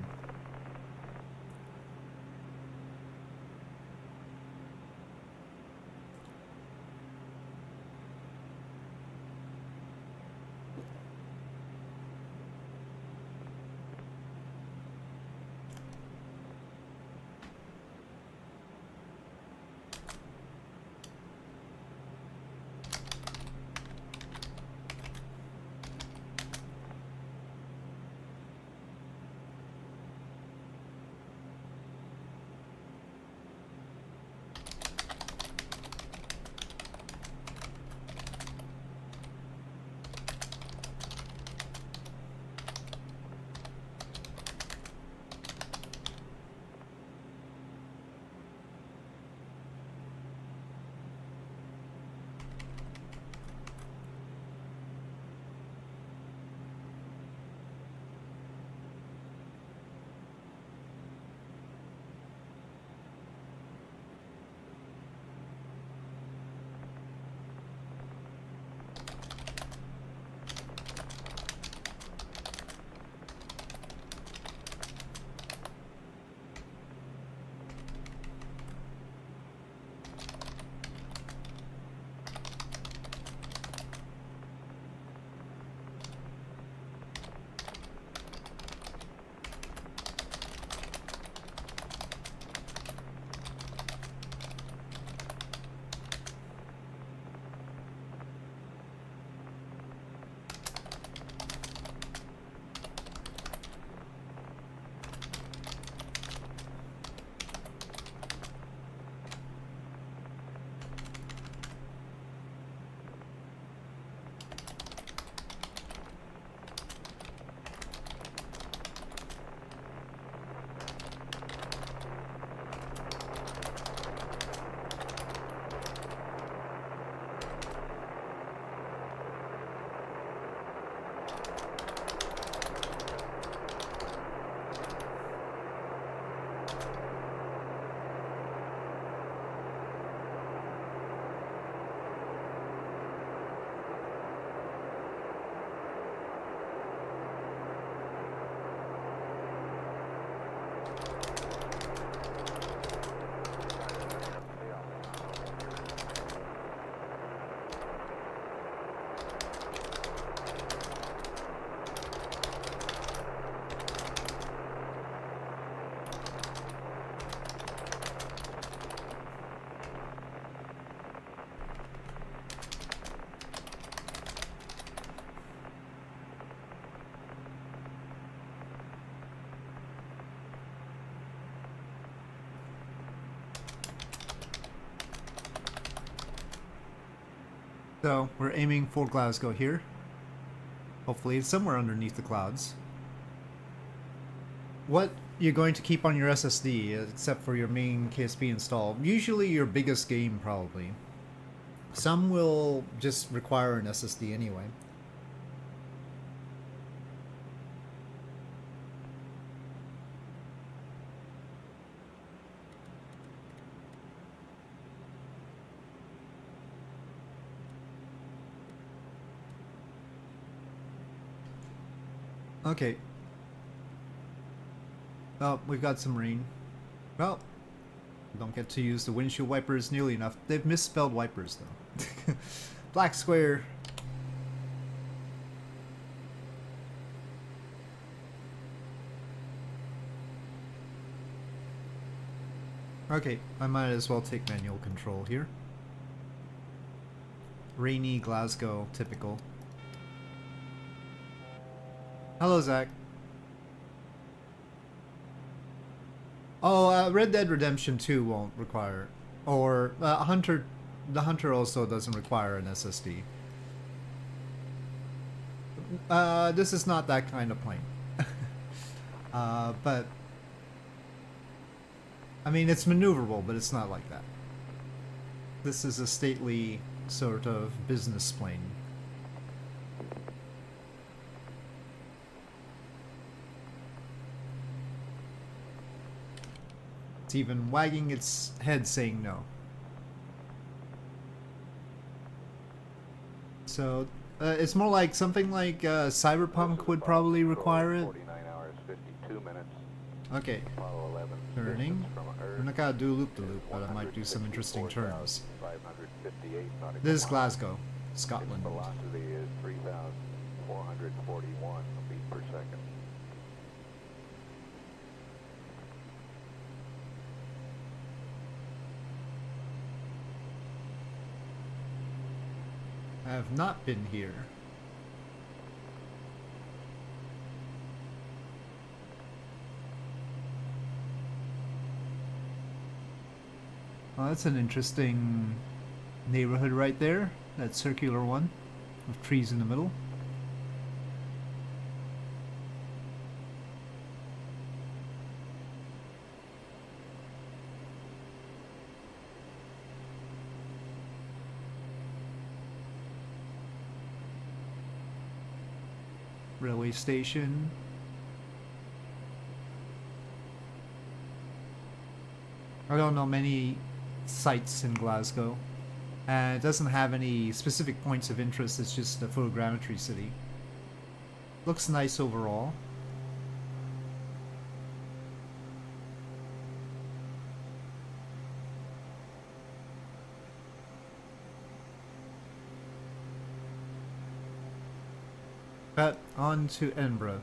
So we're aiming for Glasgow here. Hopefully it's somewhere underneath the clouds. What you're going to keep on your SSD, except for your main KSP install? Usually your biggest game, probably. Some will just require an SSD anyway. Okay. Oh, we've got some rain. Well, don't get to use the windshield wipers nearly enough. They've misspelled wipers, though. Black square. Okay, I might as well take manual control here. Rainy Glasgow, typical. Hello, Zach. Oh, Red Dead Redemption 2 won't require, or Hunter. The Hunter also doesn't require an SSD. This is not that kind of plane. But I mean, it's maneuverable, but it's not like that. This is a stately sort of business plane. It's even wagging its head saying no. So, it's more like something like Cyberpunk would probably require it. 49 hours, 52 minutes. Okay. Apollo 11. Turning. Distance from Earth I'm not gonna do loop-de-loop, but I might do some interesting turns. 558 nautical This is miles. Glasgow, Its Scotland. velocity is 3,441 feet per second. I have not been here. Well, that's an interesting neighborhood right there. That circular one with trees in the middle. Railway station. I don't know many sites in Glasgow, and it doesn't have any specific points of interest. It's just a photogrammetry city. Looks nice overall. But on to Edinburgh.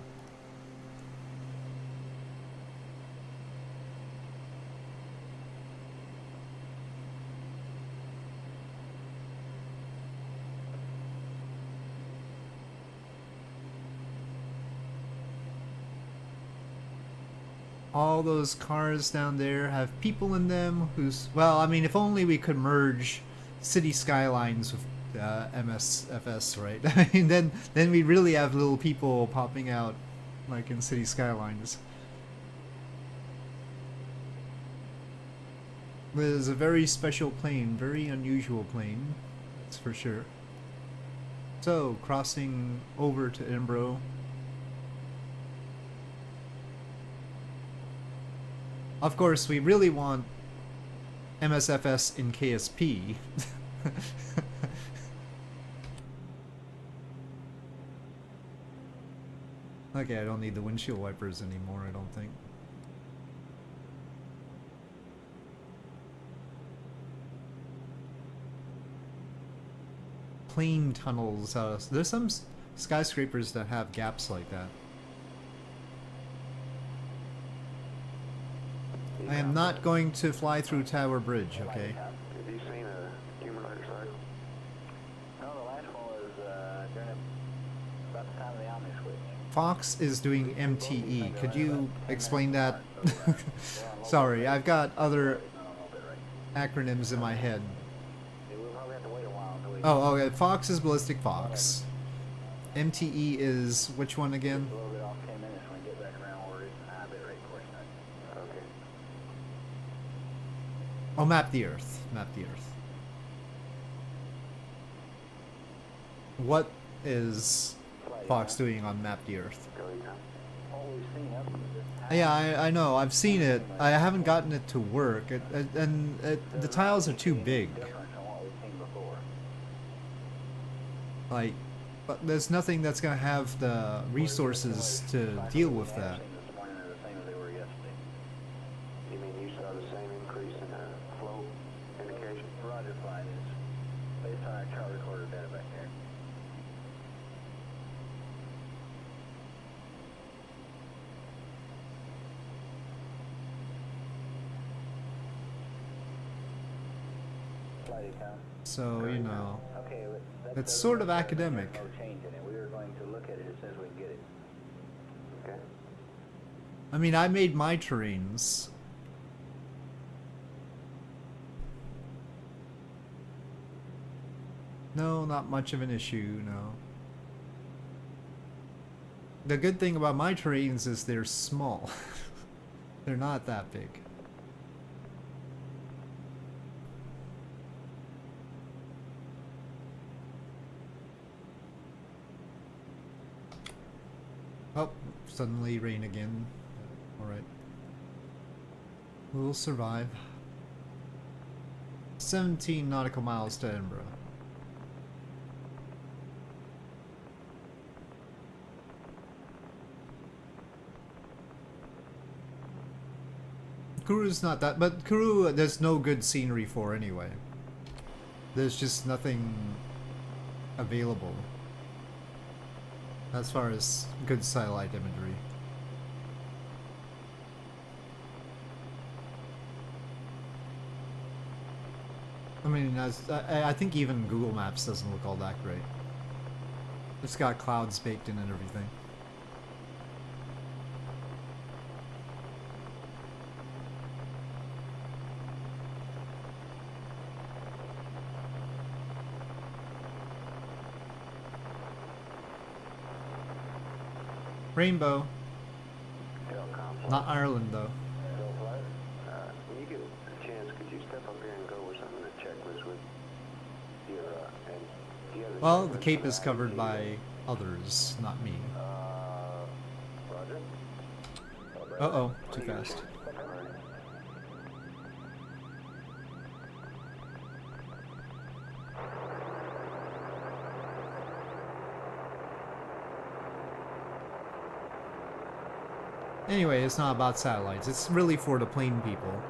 All those cars down there have people in them who's, well, I mean, if only we could merge city skylines with MSFS, right? I mean, then we really have little people popping out, like in city skylines. It is a very special plane, very unusual plane, that's for sure. So, crossing over to Edinburgh. Of course, we really want MSFS in KSP. Okay, I don't need the windshield wipers anymore, I don't think. Plane tunnels. There's some skyscrapers that have gaps like that. I am not going to fly through Tower Bridge, okay? Have you seen a human motorcycle? No, the last one was during about the time of the Omni switch. Fox is doing MTE. Could you explain that? Sorry, I've got other acronyms in my head. We'll probably have to wait a while until we Oh, okay. Fox is Ballistic Fox. MTE is which one again? a little bit off 10 minutes when we get back around where it's a high bit rate course. Okay. Oh, Map the Earth. Map the Earth. What is Fox doing on Map the Earth? All we've seen up to this time. Yeah, I know. I've seen it. I haven't gotten it to work. The tiles are too big. Different from what we've seen before. Like, But there's nothing that's gonna have the resources to deal with that. This morning are the same as they were yesterday. You mean you saw the same increase in the flow indication? Roger, flight is based on our chart recorder data back there. Flight account. So, you know, Okay, that's it's sort of academic. no change in it. We are going to look at it as soon as we can get it. Okay. I mean, I made my terrains. No, not much of an issue, no. The good thing about my terrains is they're small. They're not that big. Oh, suddenly rain again. Alright. We'll survive. 17 nautical miles to Edinburgh. Kuru's not that, but Kuru there's no good scenery for anyway. There's just nothing available as far as good satellite imagery. I mean, I think even Google Maps doesn't look all that great. It's got clouds baked in and everything. Rainbow. Not Ireland, though. When you get a chance, could you step up here and go over some of the checklists with your, and do you have Well, the Cape is covered by others, not me. Roger. Uh-oh, too fast. Anyway, it's not about satellites. It's really for the plain people.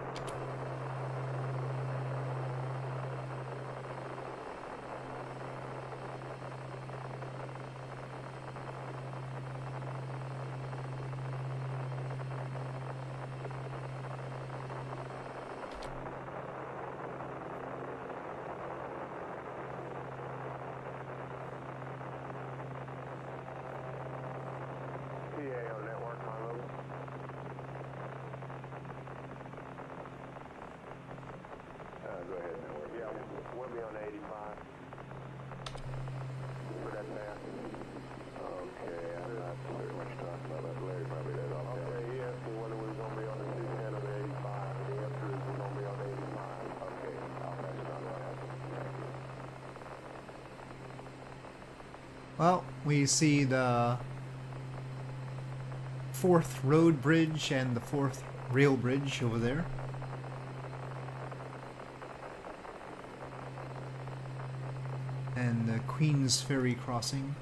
PA on network, on level. Go ahead, network. Yeah, we'll be on 85. Put that there. Okay, I'm not very much talking about that. Larry probably does all that. Okay, he asked me whether we was going to be on the 210 or the 85. The answer is we're going to be on the 85. Okay, I'll pass it on to him. Thank you. Well, we see the 4th road bridge and the 4th rail bridge over there. And the Queen's Ferry crossing.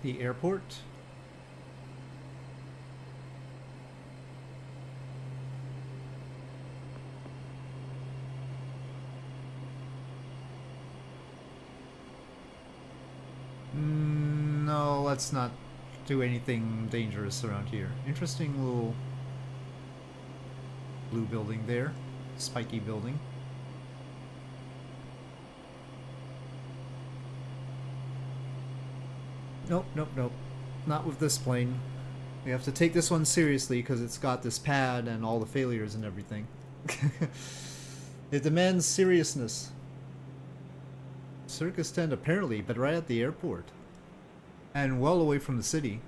The airport. No, let's not do anything dangerous around here. Interesting little blue building there. Spiky building. Nope, nope, nope. Not with this plane. We have to take this one seriously because it's got this pad and all the failures and everything. It demands seriousness. Circus tent apparently, but right at the airport. And well away from the city.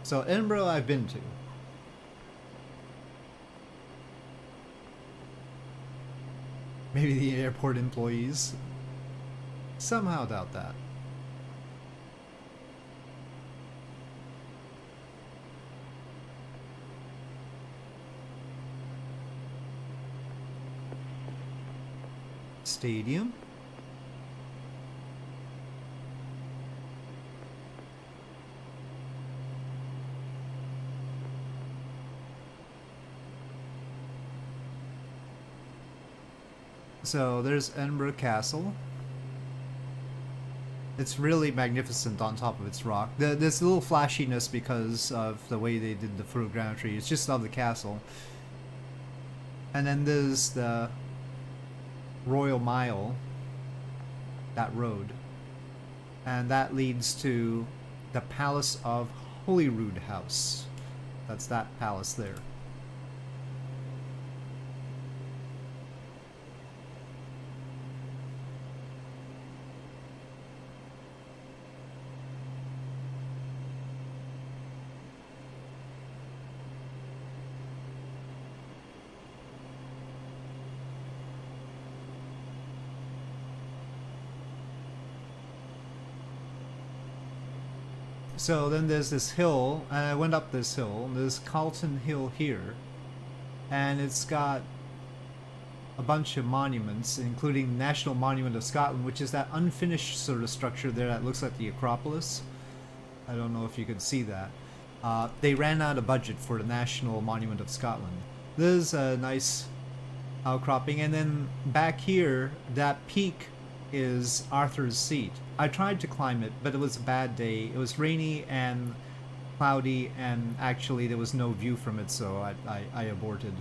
So Edinburgh I've been to. Maybe the airport employees. Somehow doubt that. Stadium. So there's Edinburgh Castle. It's really magnificent on top of its rock. There's a little flashiness because of the way they did the photogrammetry. It's just of the castle. And then there's the Royal Mile, that road. And that leads to the Palace of Holyrood House. That's that palace there. So then there's this hill, and I went up this hill, and there's Carlton Hill here, and it's got a bunch of monuments, including National Monument of Scotland, which is that unfinished sort of structure there that looks like the Acropolis. I don't know if you could see that. They ran out of budget for the National Monument of Scotland. There's a nice outcropping, and then back here, that peak is Arthur's Seat. I tried to climb it, but it was a bad day. It was rainy and cloudy, and actually there was no view from it, so I aborted.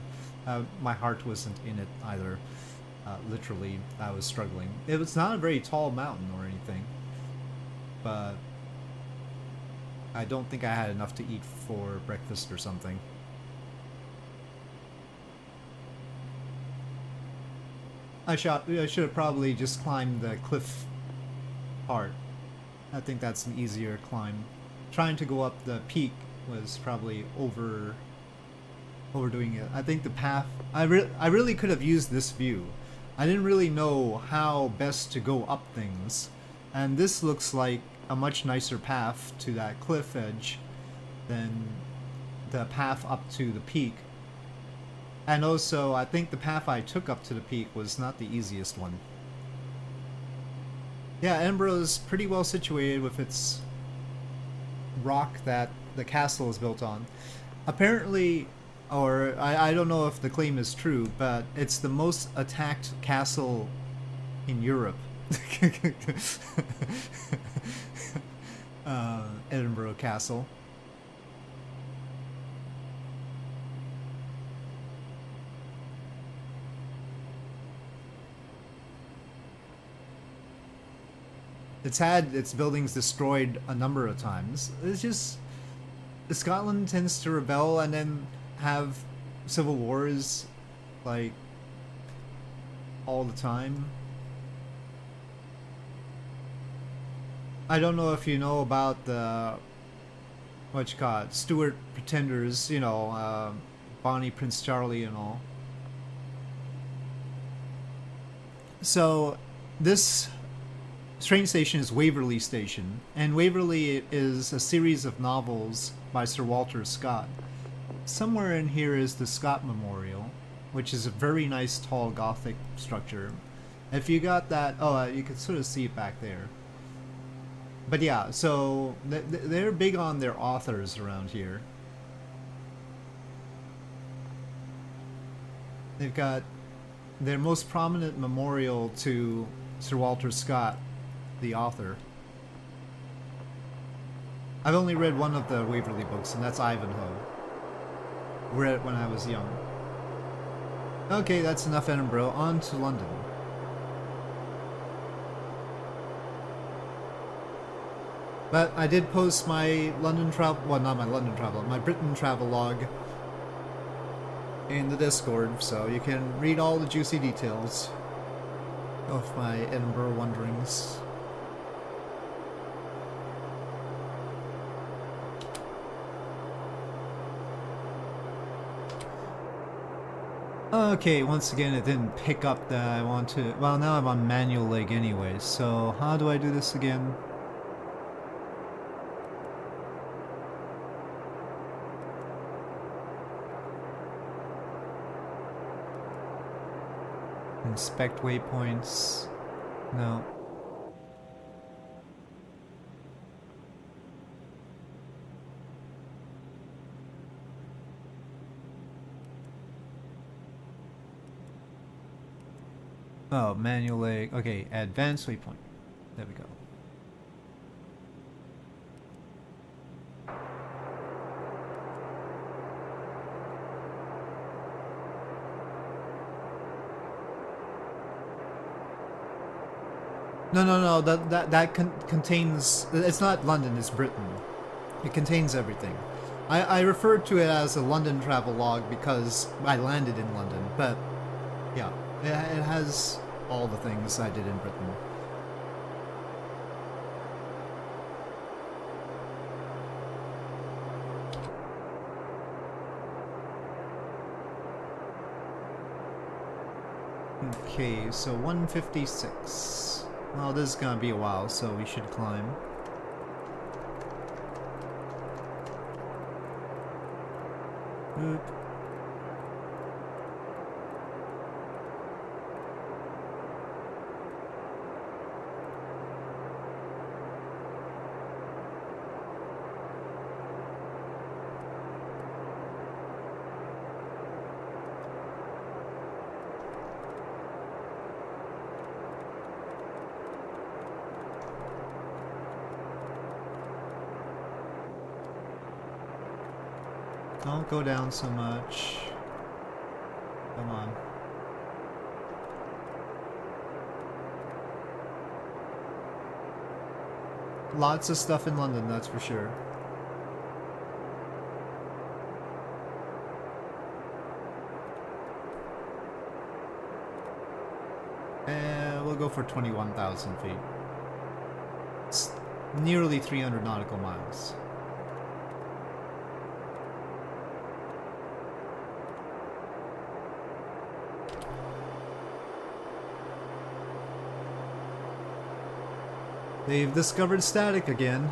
My heart wasn't in it either. Literally, I was struggling. It was not a very tall mountain or anything, but I don't think I had enough to eat for breakfast or something. I should have probably just climbed the cliff part. I think that's an easier climb. Trying to go up the peak was probably overdoing it. I think the path, I really could have used this view. I didn't really know how best to go up things, and this looks like a much nicer path to that cliff edge than the path up to the peak. And also, I think the path I took up to the peak was not the easiest one. Yeah, Edinburgh is pretty well situated with its rock that the castle is built on. Apparently, or I don't know if the claim is true, but it's the most attacked castle in Europe. Edinburgh Castle. It's had its buildings destroyed a number of times. It's just, Scotland tends to rebel and then have civil wars, like, all the time. I don't know if you know about the, what you call it, Stuart pretenders, you know, Bonnie, Prince Charlie and all. So, this train station is Waverley Station, and Waverley is a series of novels by Sir Walter Scott. Somewhere in here is the Scott Memorial, which is a very nice tall Gothic structure. If you got that, oh, you can sort of see it back there. But yeah, so they're big on their authors around here. They've got their most prominent memorial to Sir Walter Scott, the author. I've only read one of the Waverley books, and that's Ivanhoe. Read it when I was young. Okay, that's enough Edinburgh. On to London. But I did post my London travel, well, not my London travel, my Britain travel log in the Discord, so you can read all the juicy details of my Edinburgh wanderings. Okay, once again it didn't pick up that I want to, well now I'm on manual leg anyway, so how do I do this again? Inspect waypoints. No. Oh, manual leg. Okay, advanced waypoint. There we go. No. That contains. It's not London. It's Britain. It contains everything. I referred to it as a London travel log because I landed in London. But yeah, it has all the things I did in Britain. Okay, so 156. Well, this is gonna be a while, so we should climb. Oop. Don't go down so much. Come on. Lots of stuff in London, that's for sure. We'll go for 21,000 feet. It's nearly 300 nautical miles. They've discovered static again.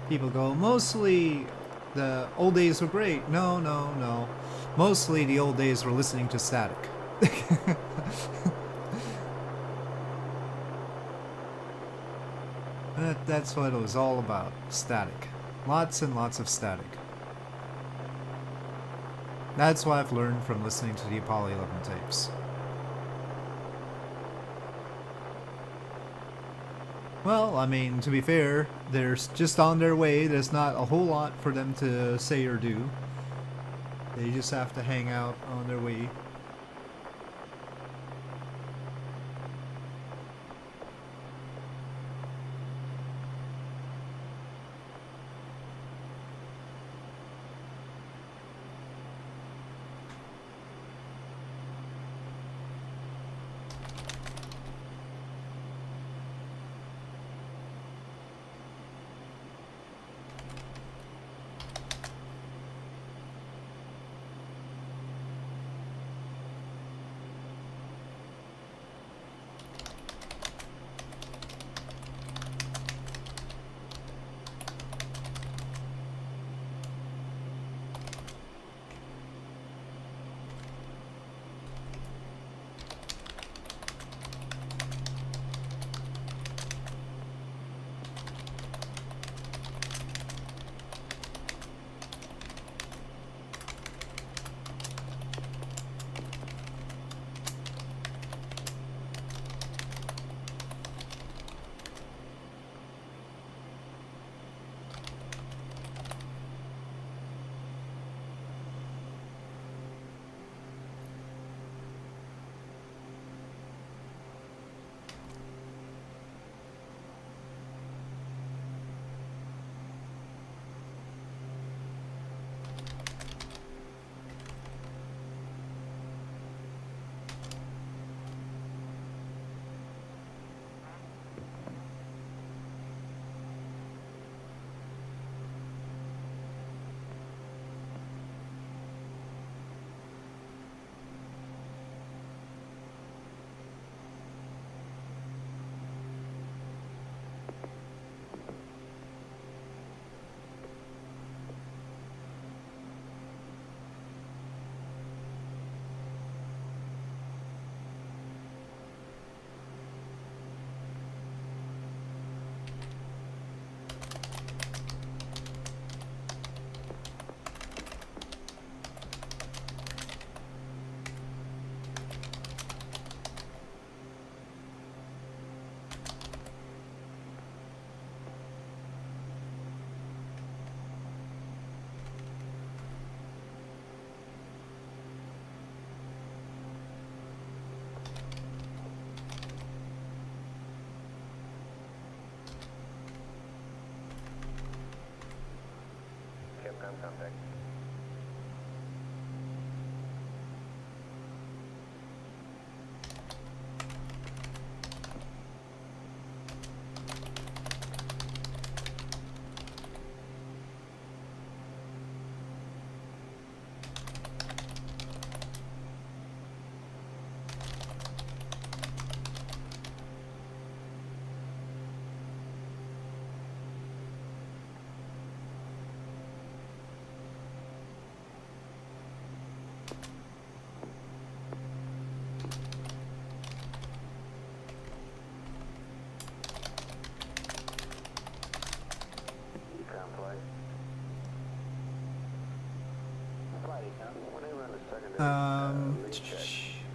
People go, mostly the old days were great. No. Mostly the old days were listening to static. That's what it was all about. Static. Lots and lots of static. That's what I've learned from listening to the Apollo 11 tapes. Well, I mean, to be fair, they're just on their way. There's not a whole lot for them to say or do. They just have to hang out on their way.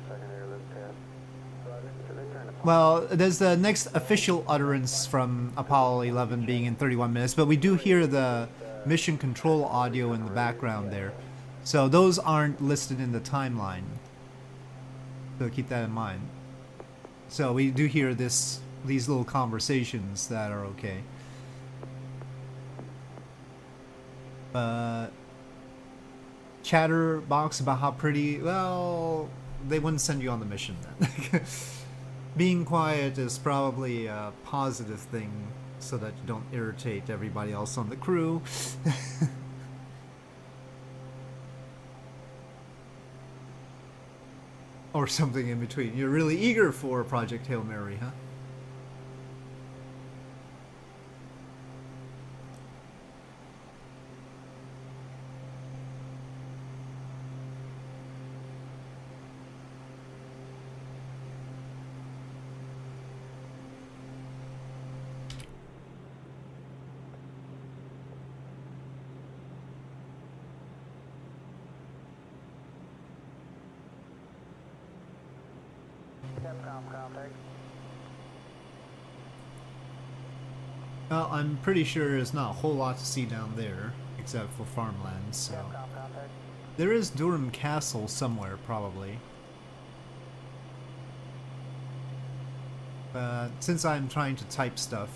Secondary lift test. So they turn the Well, there's the next official utterance from Apollo 11 being in 31 minutes, but we do hear the mission control audio in the background there. So those aren't listed in the timeline. So keep that in mind. So we do hear these little conversations that are okay. Chatterbox about how pretty, well, they wouldn't send you on the mission then. Being quiet is probably a positive thing so that you don't irritate everybody else on the crew. Or something in between. You're really eager for Project Hail Mary, huh? Capcom contact. Well, I'm pretty sure there's not a whole lot to see down there, except for farmland, so... Capcom contact. There is Durham Castle somewhere, probably. But since I'm trying to type stuff,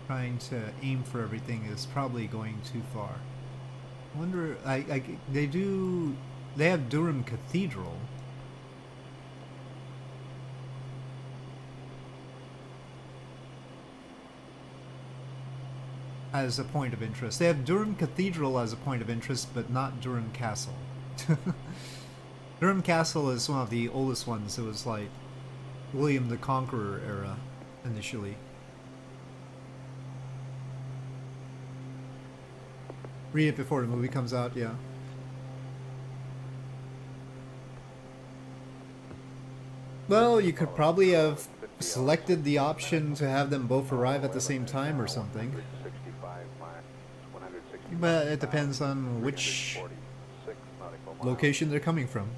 trying to aim for everything is probably going too far. I wonder, they have Durham Cathedral. As a point of interest. They have Durham Cathedral as a point of interest, but not Durham Castle. Durham Castle is one of the oldest ones. It was like William the Conqueror era, initially. Read it before the movie comes out, yeah. Well, you could probably have selected the option to have them both arrive at the same time or something. But it depends on which location they're coming from.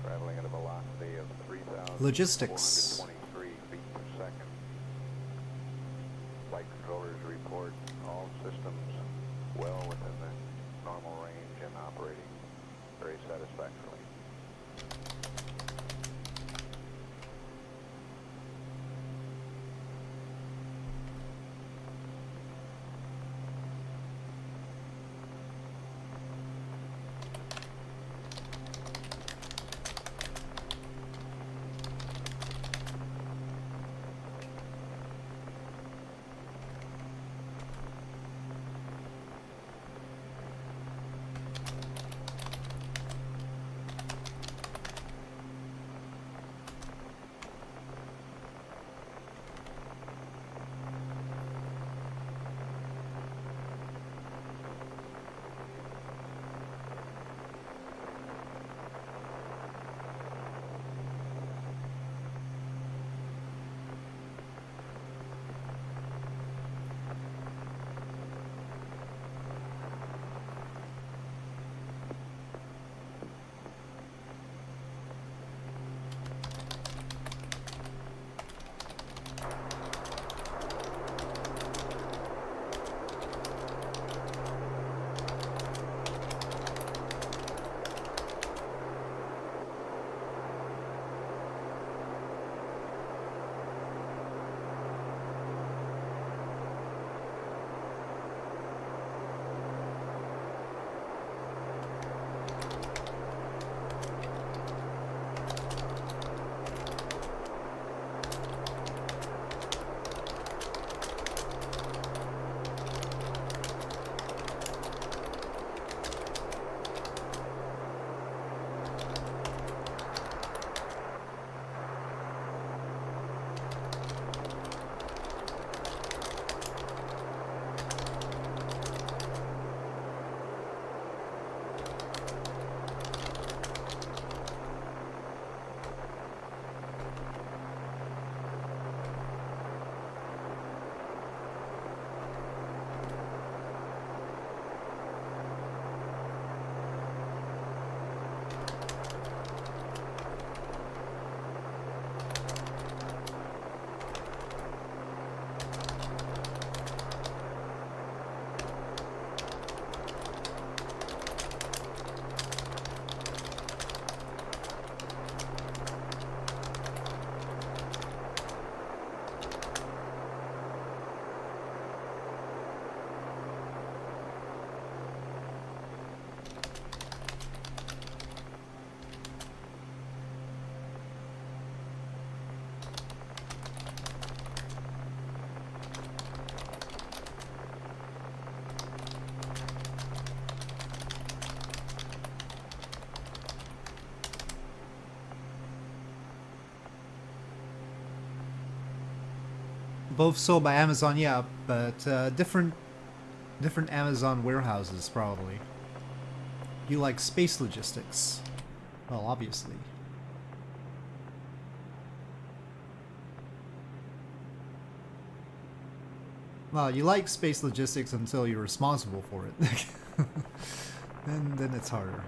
Traveling at a velocity of 3,423 Logistics. feet per second. Flight controllers report all systems well within the normal range and operating very satisfactorily. Both sold by Amazon, yeah, but different Amazon warehouses probably. You like space logistics? Well, obviously. Well, you like space logistics until you're responsible for it. then it's harder.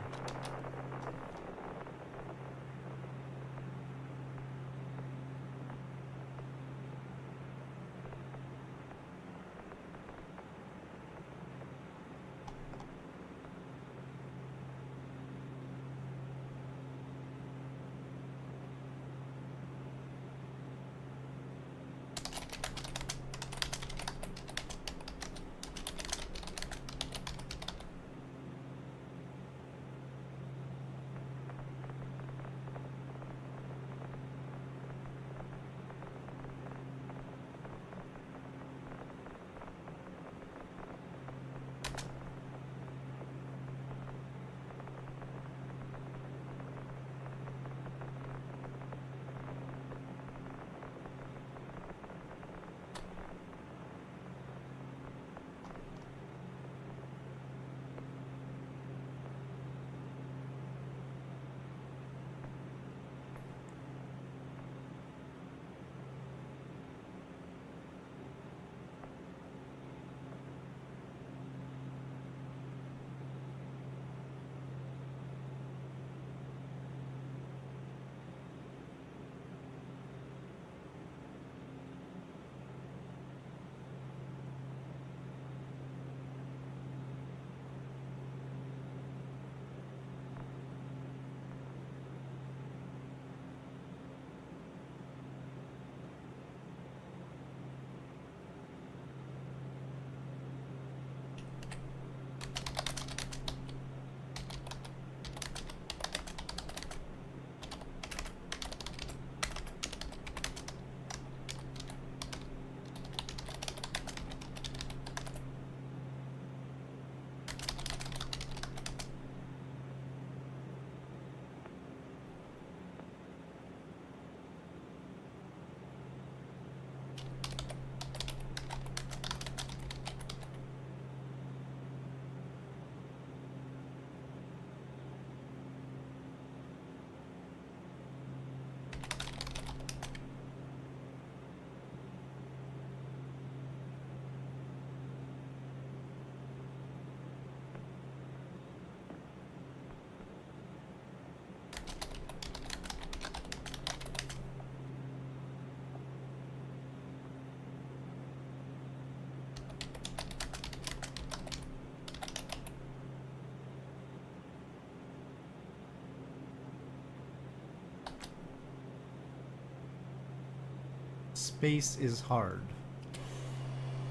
Space is hard.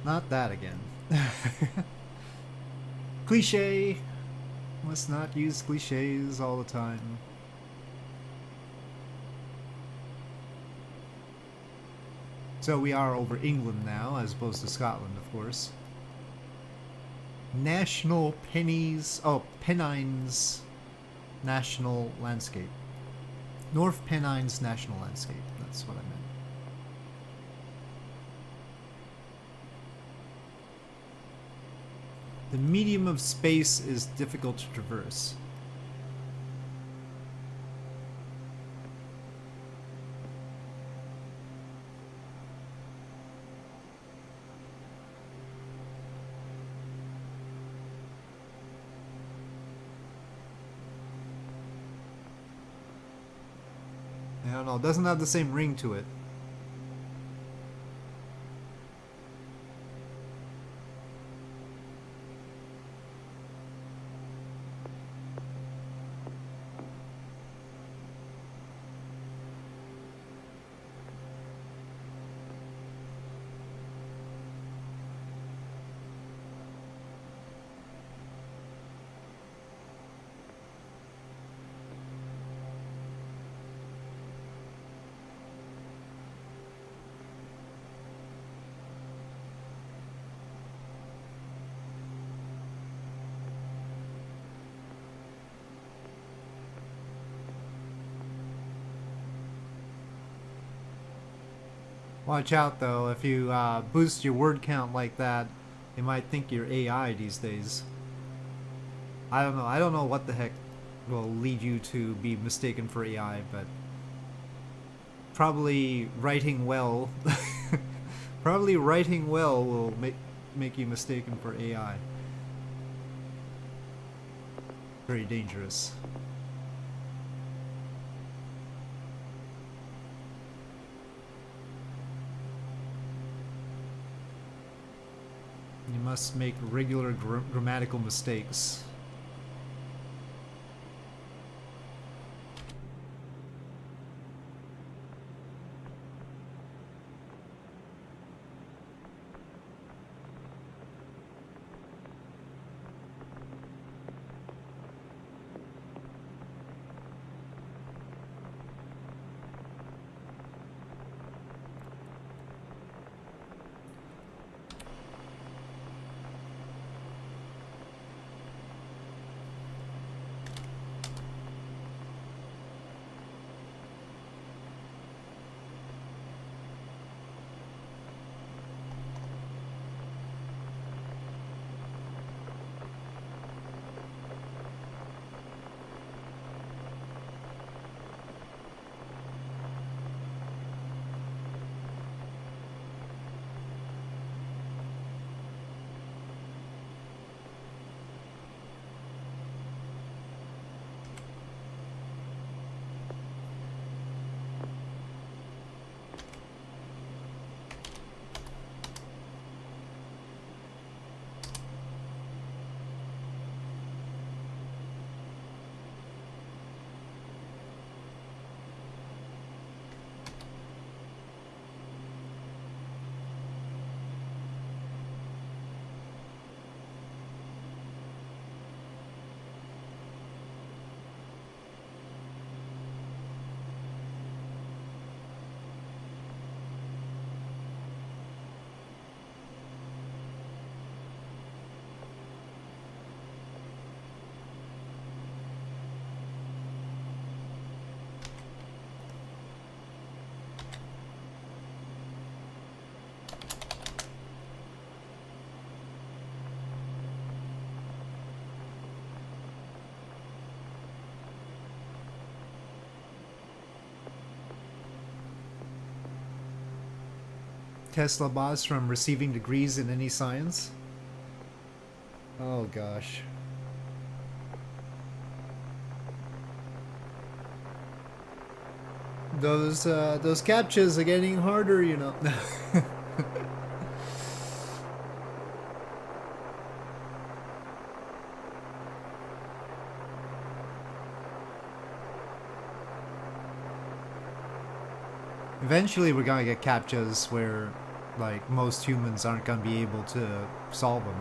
Not that again. Cliche! Let's not use cliches all the time. So we are over England now, as opposed to Scotland, of course. National Pennies... Oh, Pennines National Landscape. North Pennines National Landscape. That's what I meant. The medium of space is difficult to traverse. I don't know, it doesn't have the same ring to it. Watch out though, if you boost your word count like that, they might think you're AI these days. I don't know. I don't know what the heck will lead you to be mistaken for AI, but probably writing well, probably writing well will make you mistaken for AI. Very dangerous. You must make regular grammatical mistakes. Tesla boss from receiving degrees in any science? Oh gosh. Those captchas are getting harder, you know. Eventually we're gonna get captchas where like most humans aren't gonna be able to solve them.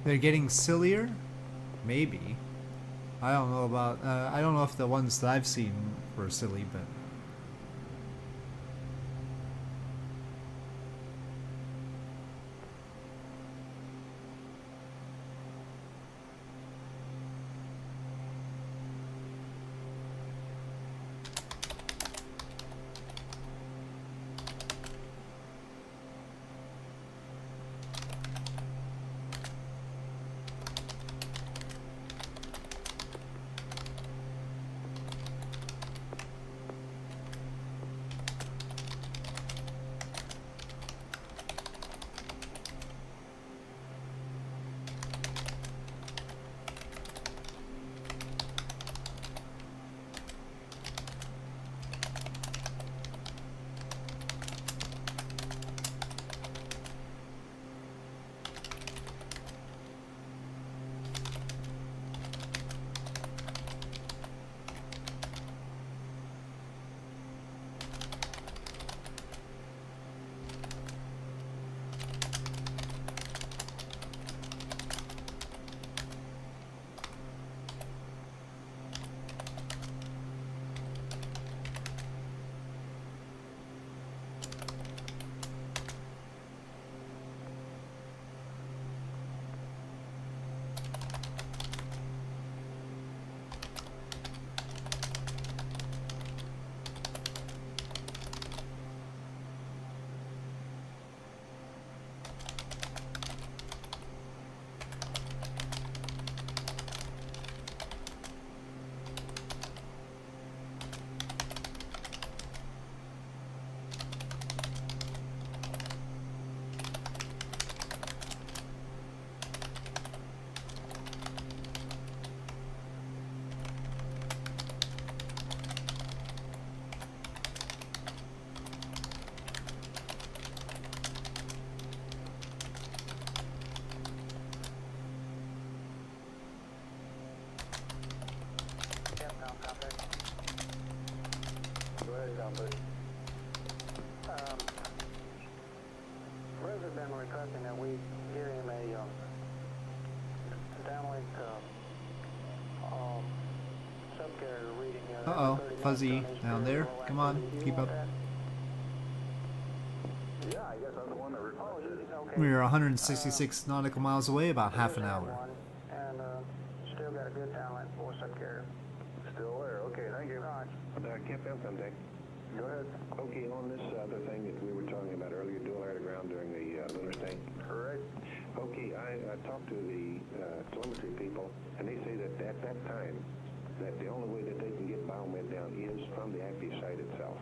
They're getting sillier? Maybe. I don't know about, I don't know if the ones that I've seen were silly, but... Rose has been requesting that we give him a downlink subcarrier reading. Uh-oh, fuzzy down there. Come on, keep up. Yeah, I guess I'm the one that requested it. Okay. We're 166 nautical miles away, about half an hour. And still got a good downlink for subcarrier. Still there. Okay, thank you. All right. Camp Contact. Go ahead. Okay, on this other thing that we were talking about earlier, dual air to ground during the lunar stay. Correct. Okay, I talked to the telemetry people, and they say that at that time, that the only way that they can get biomed down is from the active site itself.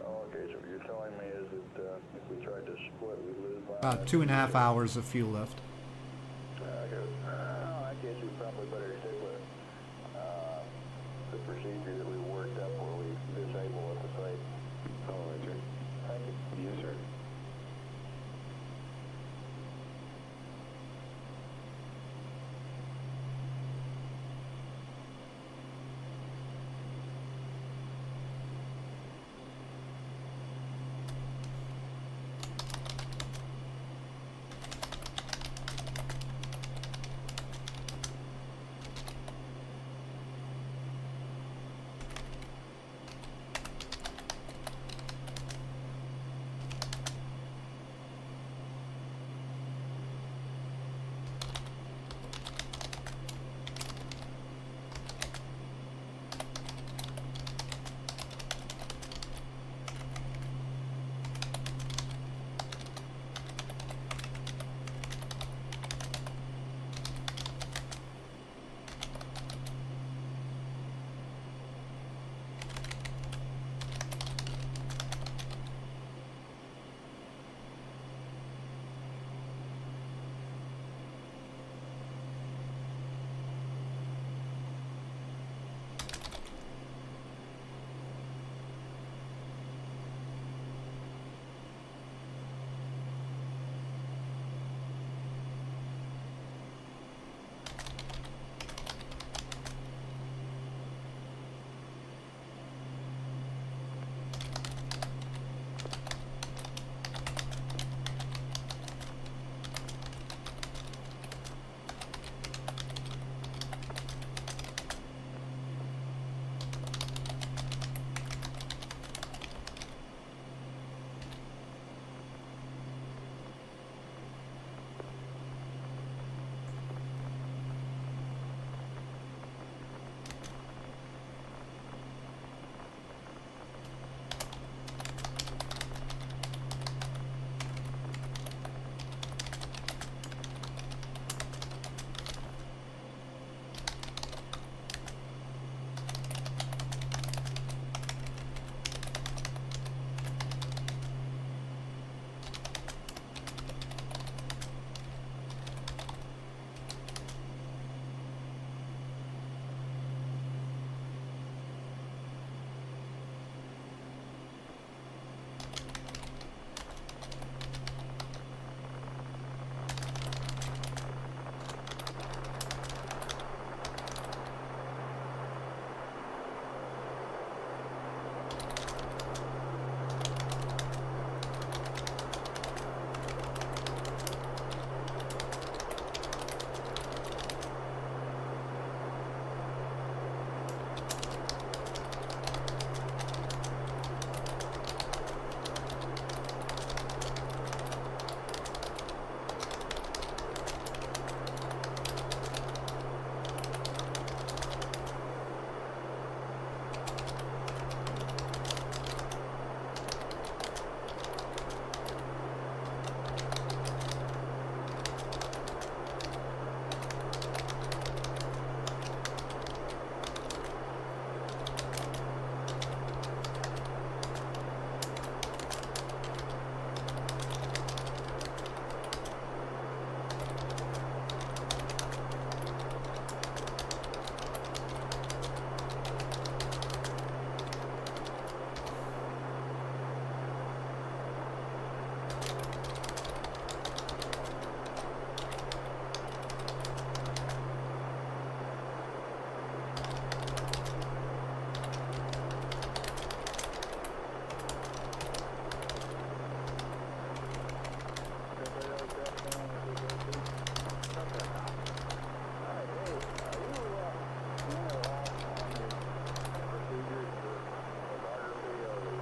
Oh, okay, so what you're telling me is that if we tried to split, we'd lose biomed. About 2.5 hours of fuel left. I guess you probably better stick with the procedure that we worked up where we disable at the site. Oh, right, sir. Thank you. Yes, sir.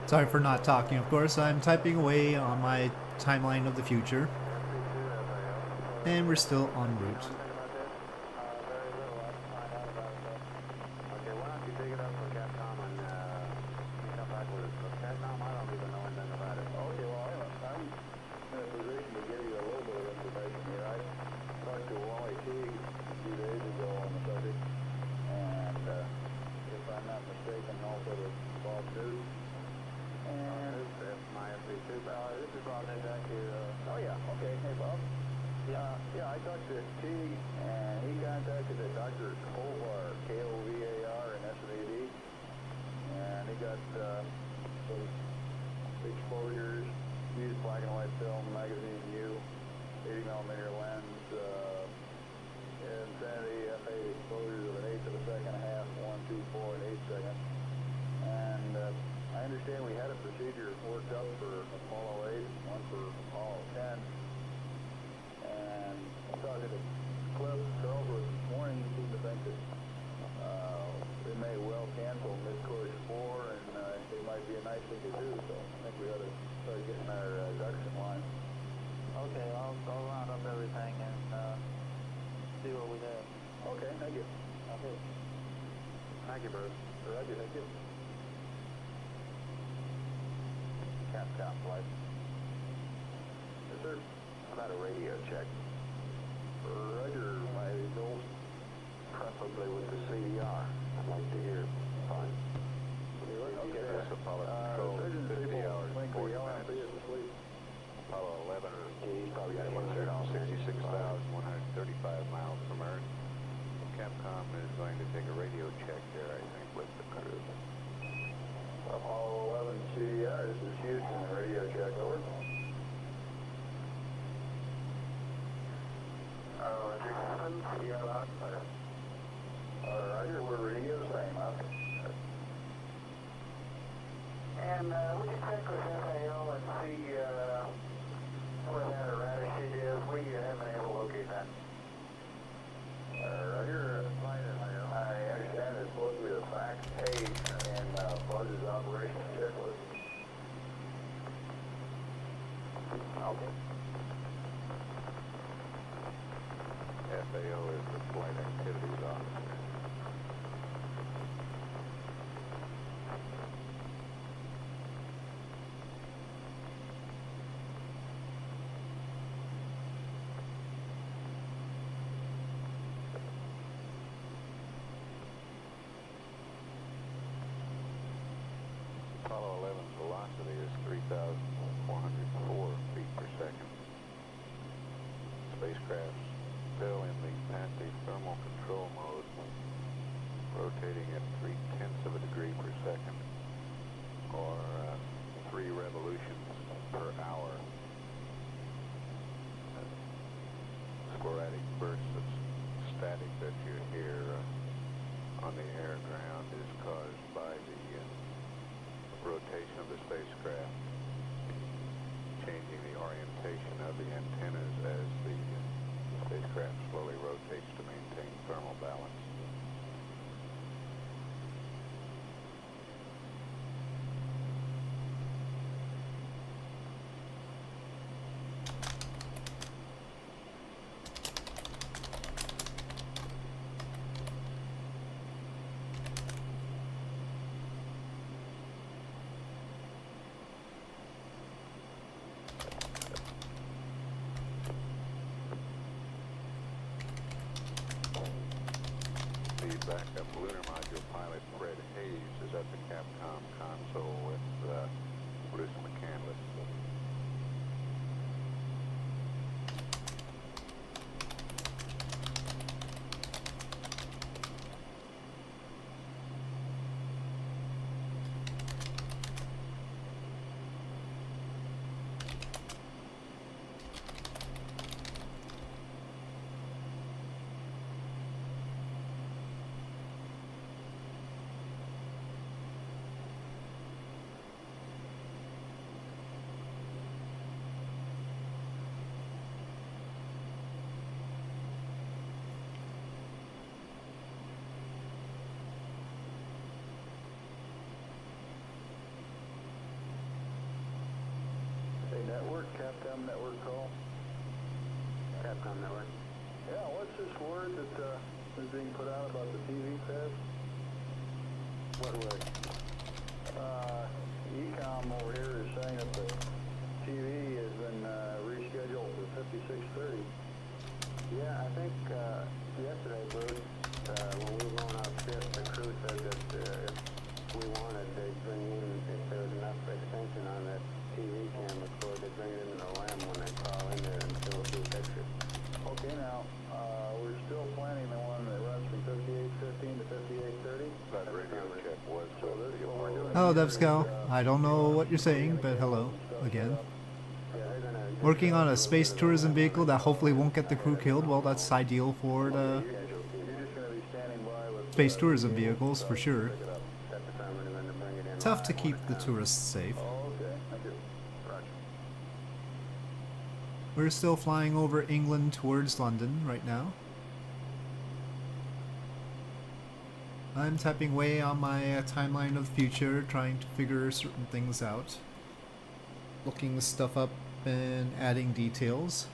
Sorry for not talking, of course. I'm typing away on my timeline of the future. And we're still en route. Okay, why don't you dig it up for Capcom and you come back with it. For Capcom, I don't even know anything about it. Okay, well, I'm in a position to give you a little bit of information here. I talked to Wally Teague a few days ago on the subject, and if I'm not mistaken, also to Bob News. And that's my FB2. This is Bob News here. Oh, yeah, okay. Hey, Bob. Yeah, I talked to Teague, and he contacted a Dr. Kovar, Kovar in SNAD, and he got some exposures, used black and white film, magazine view, 80mm lens, Infinity F8 exposures of an eighth of a second, a half, 1, 2, 4, and 8 seconds. And I understand we had a procedure worked up for Apollo 8, one for Apollo 10. And I'm talking to Cliff Charlesworth this morning. He seemed to think that they may well cancel mid-course 4, and it might be a nice thing to do. So I think we ought to start getting our ducks in line. Okay, I'll round up everything and see what we have. Okay, thank you. Okay. Thank you, Bruce. Roger, thank you. Capcom flight. Yes, sir. How about a radio check? Roger, my goals, preferably with the CDR. I'd like to hear. Fine. Okay. Yes, Apollo Control, 50 hours, 40 minutes. Apollo 11, He's probably got 166,135 miles from Earth. Capcom is going to take a radio check there, I think, with the crew. Apollo 11 CDR, this is Houston, radio check, over. CDR loud. Roger, we're radio, same up. And would you check with FAO and see where that erratic sheet is? We haven't been able to locate that. Roger, I understand it's supposed to be the fact page in Buzz's operation checklist. Okay. FAO is the Flight Activities Officer. Apollo 11's velocity is 3,404 feet per second. Spacecraft's still in the passive thermal control mode. Capcom network call? Capcom network. Yeah, what's this word that is being put out about the TV test? What would? Ecom over here is saying that the TV has been rescheduled for 56:30. Yeah, I think yesterday, Bruce, when we were going off shift, the crew said that if we wanted, they'd bring in, if there was enough extension on that TV camera cord, they'd bring it into the LAM when they crawl in there and fill it with pictures. Okay, now, we're still planning the one that runs from 58:15 to 58:30. That radio check was So this is what we're doing. Hello, Devscow. I don't know what you're saying, but hello again. Yeah, they're gonna... Working on a space tourism vehicle that hopefully won't get the crew killed. Well, that's ideal for the You're just going to be standing by with... space tourism vehicles, for sure. That's affirmative, and to bring it in. Tough to keep the tourists safe. Oh, okay. Thank you. Roger. We're still flying over England towards London right now. I'm tapping away on my timeline of the future, trying to figure certain things out. Looking stuff up and adding details.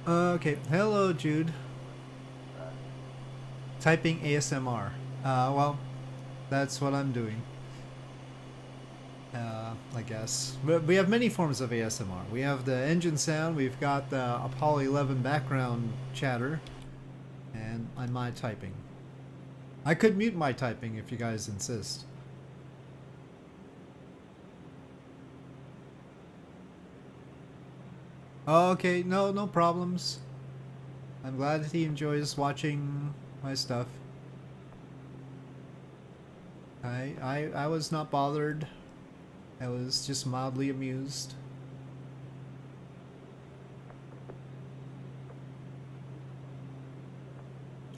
Okay, hello Jude. Typing ASMR. Well, that's what I'm doing. I guess. But we have many forms of ASMR. We have the engine sound, we've got the Apollo 11 background chatter, and my typing. I could mute my typing if you guys insist. Okay, no problems. I'm glad that he enjoys watching my stuff. I was not bothered. I was just mildly amused.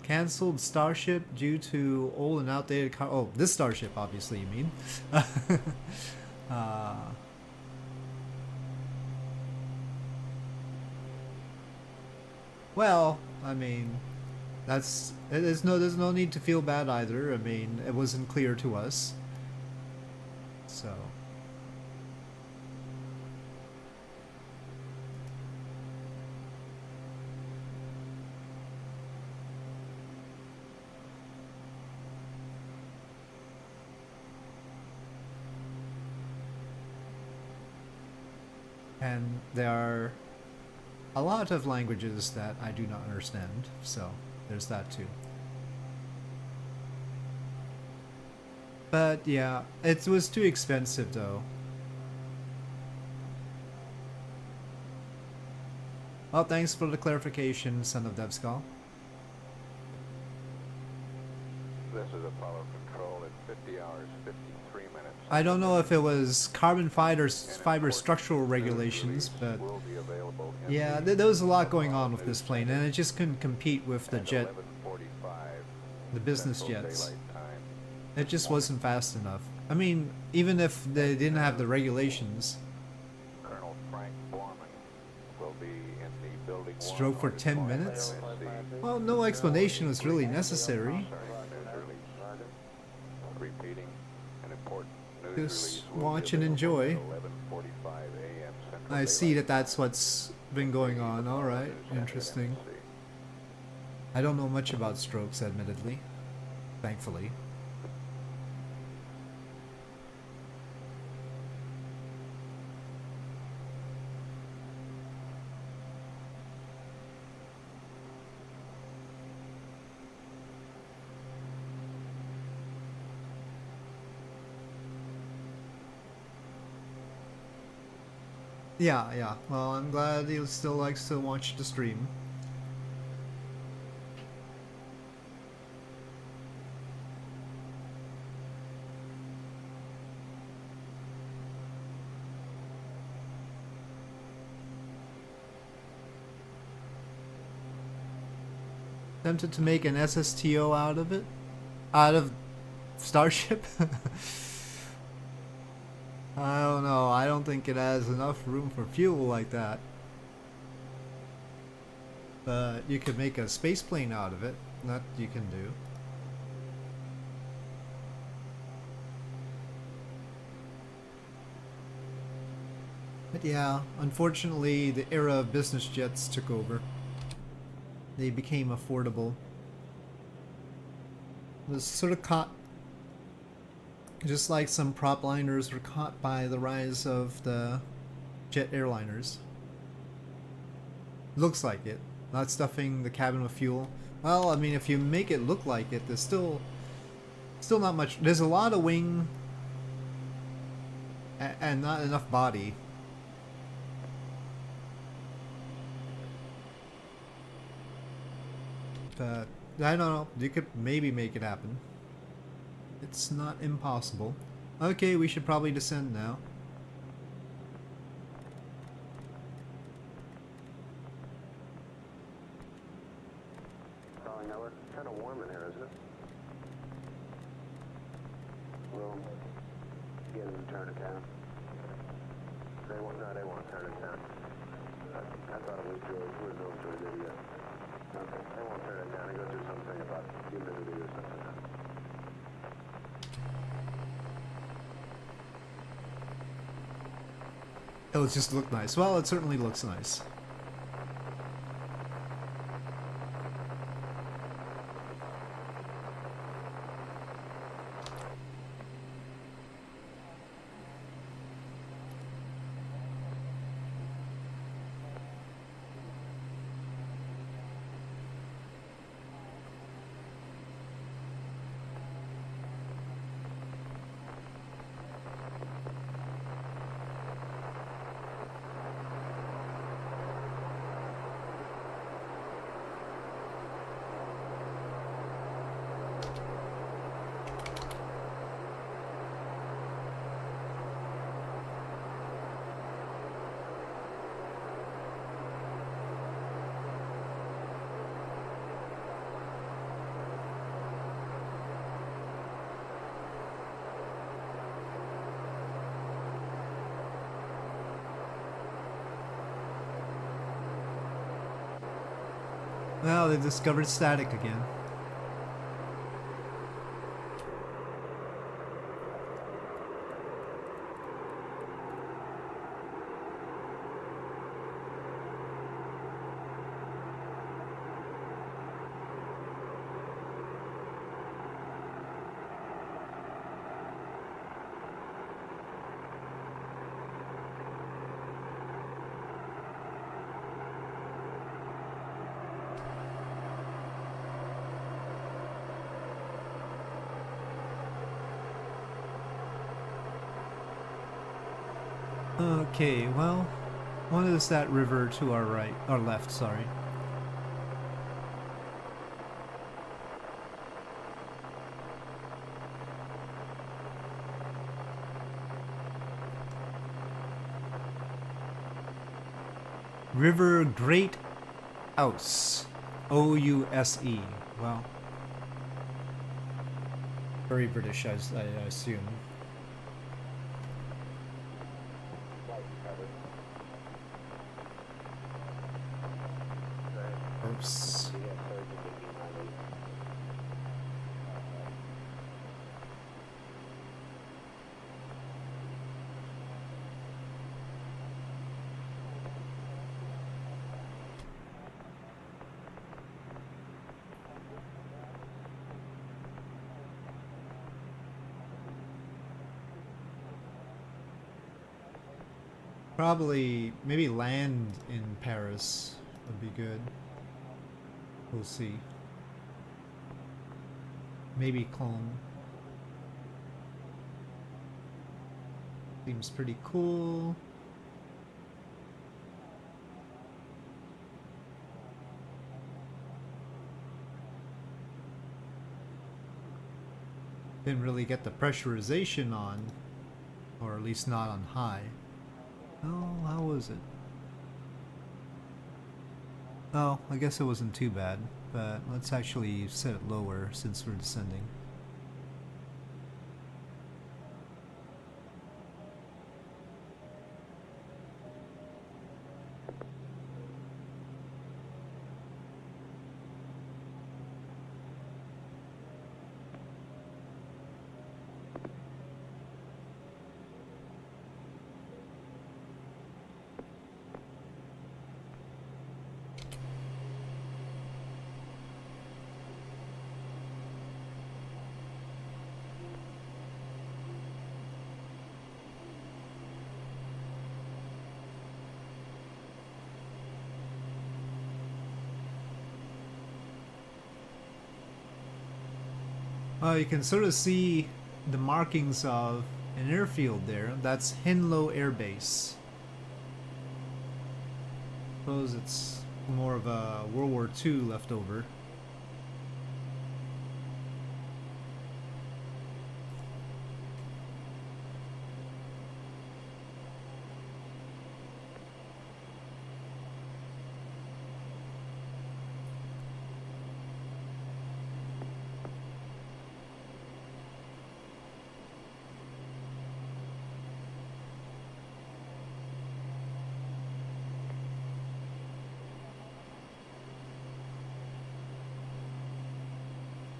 Cancelled Starship due to old and outdated car. Oh, this Starship, obviously, you mean? Well, I mean, there's no need to feel bad either. I mean, it wasn't clear to us, so. And there are a lot of languages that I do not understand, so there's that too. But yeah, it was too expensive though. Well, thanks for the clarification, son of Devskull. This is Apollo Control at 50 hours, 53 minutes. I don't know if it was carbon fiber structural regulations, but yeah, there was a lot going on with this plane, and it just couldn't compete with the business jets. It just wasn't fast enough. I mean, even if they didn't have the regulations. Colonel Frank Borman will be in the building. Stroke for 10 minutes? Well, no explanation was really necessary. Repeating an important Just watch and enjoy. I see that that's what's been going on. Alright, interesting. I don't know much about strokes, admittedly. Thankfully. Yeah. Well, I'm glad he still likes to watch the stream. Tempted to make an SSTO out of it? Out of Starship? I don't know. I don't think it has enough room for fuel like that. But you could make a space plane out of it. That you can do. But yeah, unfortunately the era of business jets took over. They became affordable. It was sort of caught, just like some prop liners were caught by the rise of the jet airliners. Looks like it. Not stuffing the cabin with fuel. Well, I mean, if you make it look like it, there's still not much. There's a lot of wing and not enough body. But I don't know. You could maybe make it happen. It's not impossible. Okay, we should probably descend now. Calling Network. Kind of warm in here, isn't it? We'll get them to turn it down. They won't turn it down. I thought it was George who did it. Okay, they won't turn it down. They go through something about humidity or something. It'll just look nice. Well, it certainly looks nice. Well, they discovered static again. Okay, well, what is that river to our right, or left, sorry. River Great Ouse. O-U-S-E. Well, very British, I assume. Oops. Probably, maybe land in Paris would be good. We'll see. Maybe Cologne. Seems pretty cool. Didn't really get the pressurization on, or at least not on high. Oh, how was it? Oh, I guess it wasn't too bad, but let's actually set it lower since we're descending. You can sort of see the markings of an airfield there. That's Hinlow Air Base. Suppose it's more of a World War II leftover.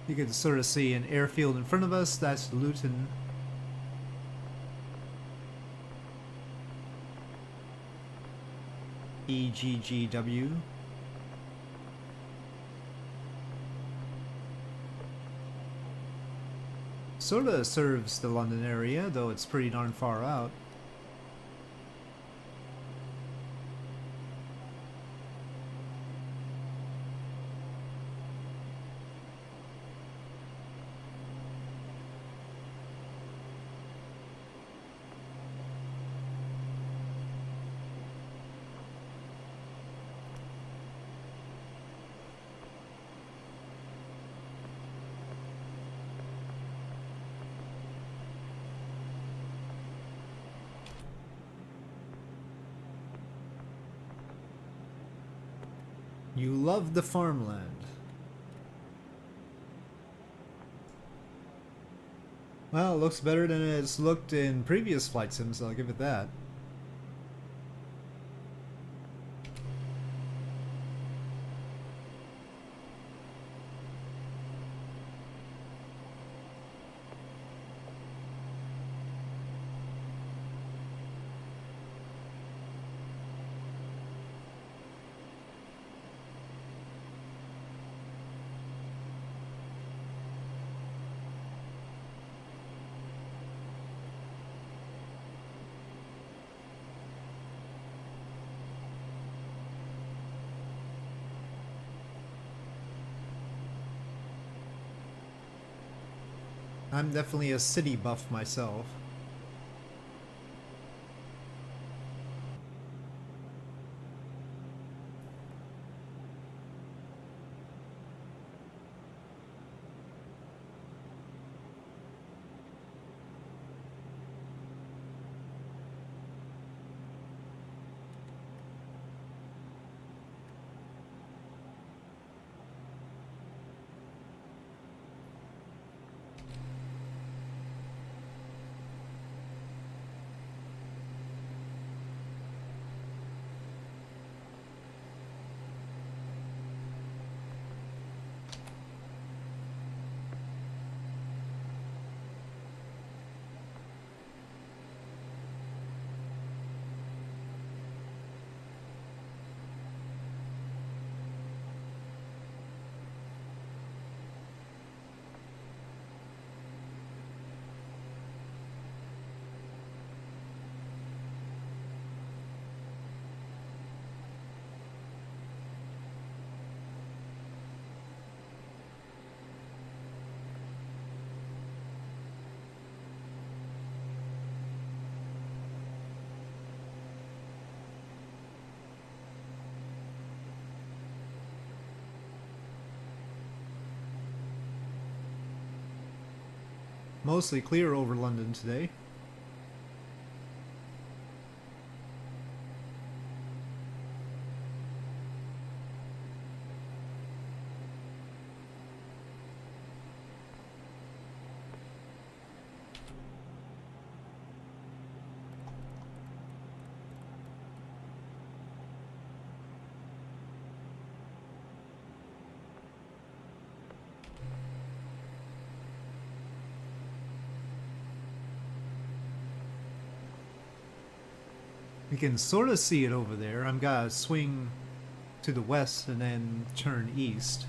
You can sort of see an airfield in front of us. That's Luton. EGGW. Sort of serves the London area, though it's pretty darn far out. You love the farmland. Well, it looks better than it's looked in previous flight sims, I'll give it that. I'm definitely a city buff myself. Mostly clear over London today. You can sort of see it over there. I'm gonna swing to the west and then turn east.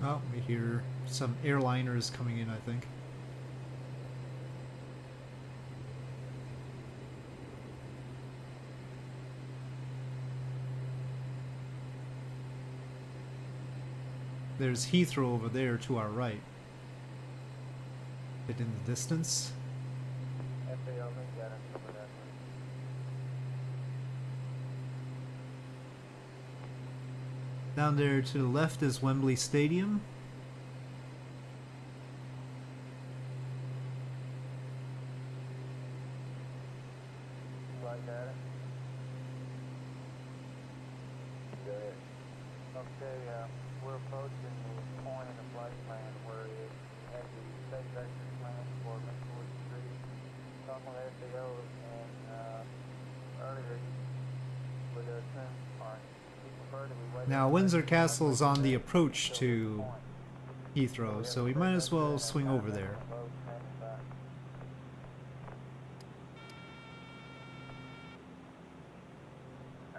Oh, we hear some airliners coming in, I think. There's Heathrow over there to our right. Bit in the distance. Down there to the left is Wembley Stadium. We're approaching the point in the flight plan where it has the state vector plan for McCoy Street. Talking with FAO and earlier with a trim part. Now Windsor Castle's on the approach to Heathrow, so we might as well swing over there.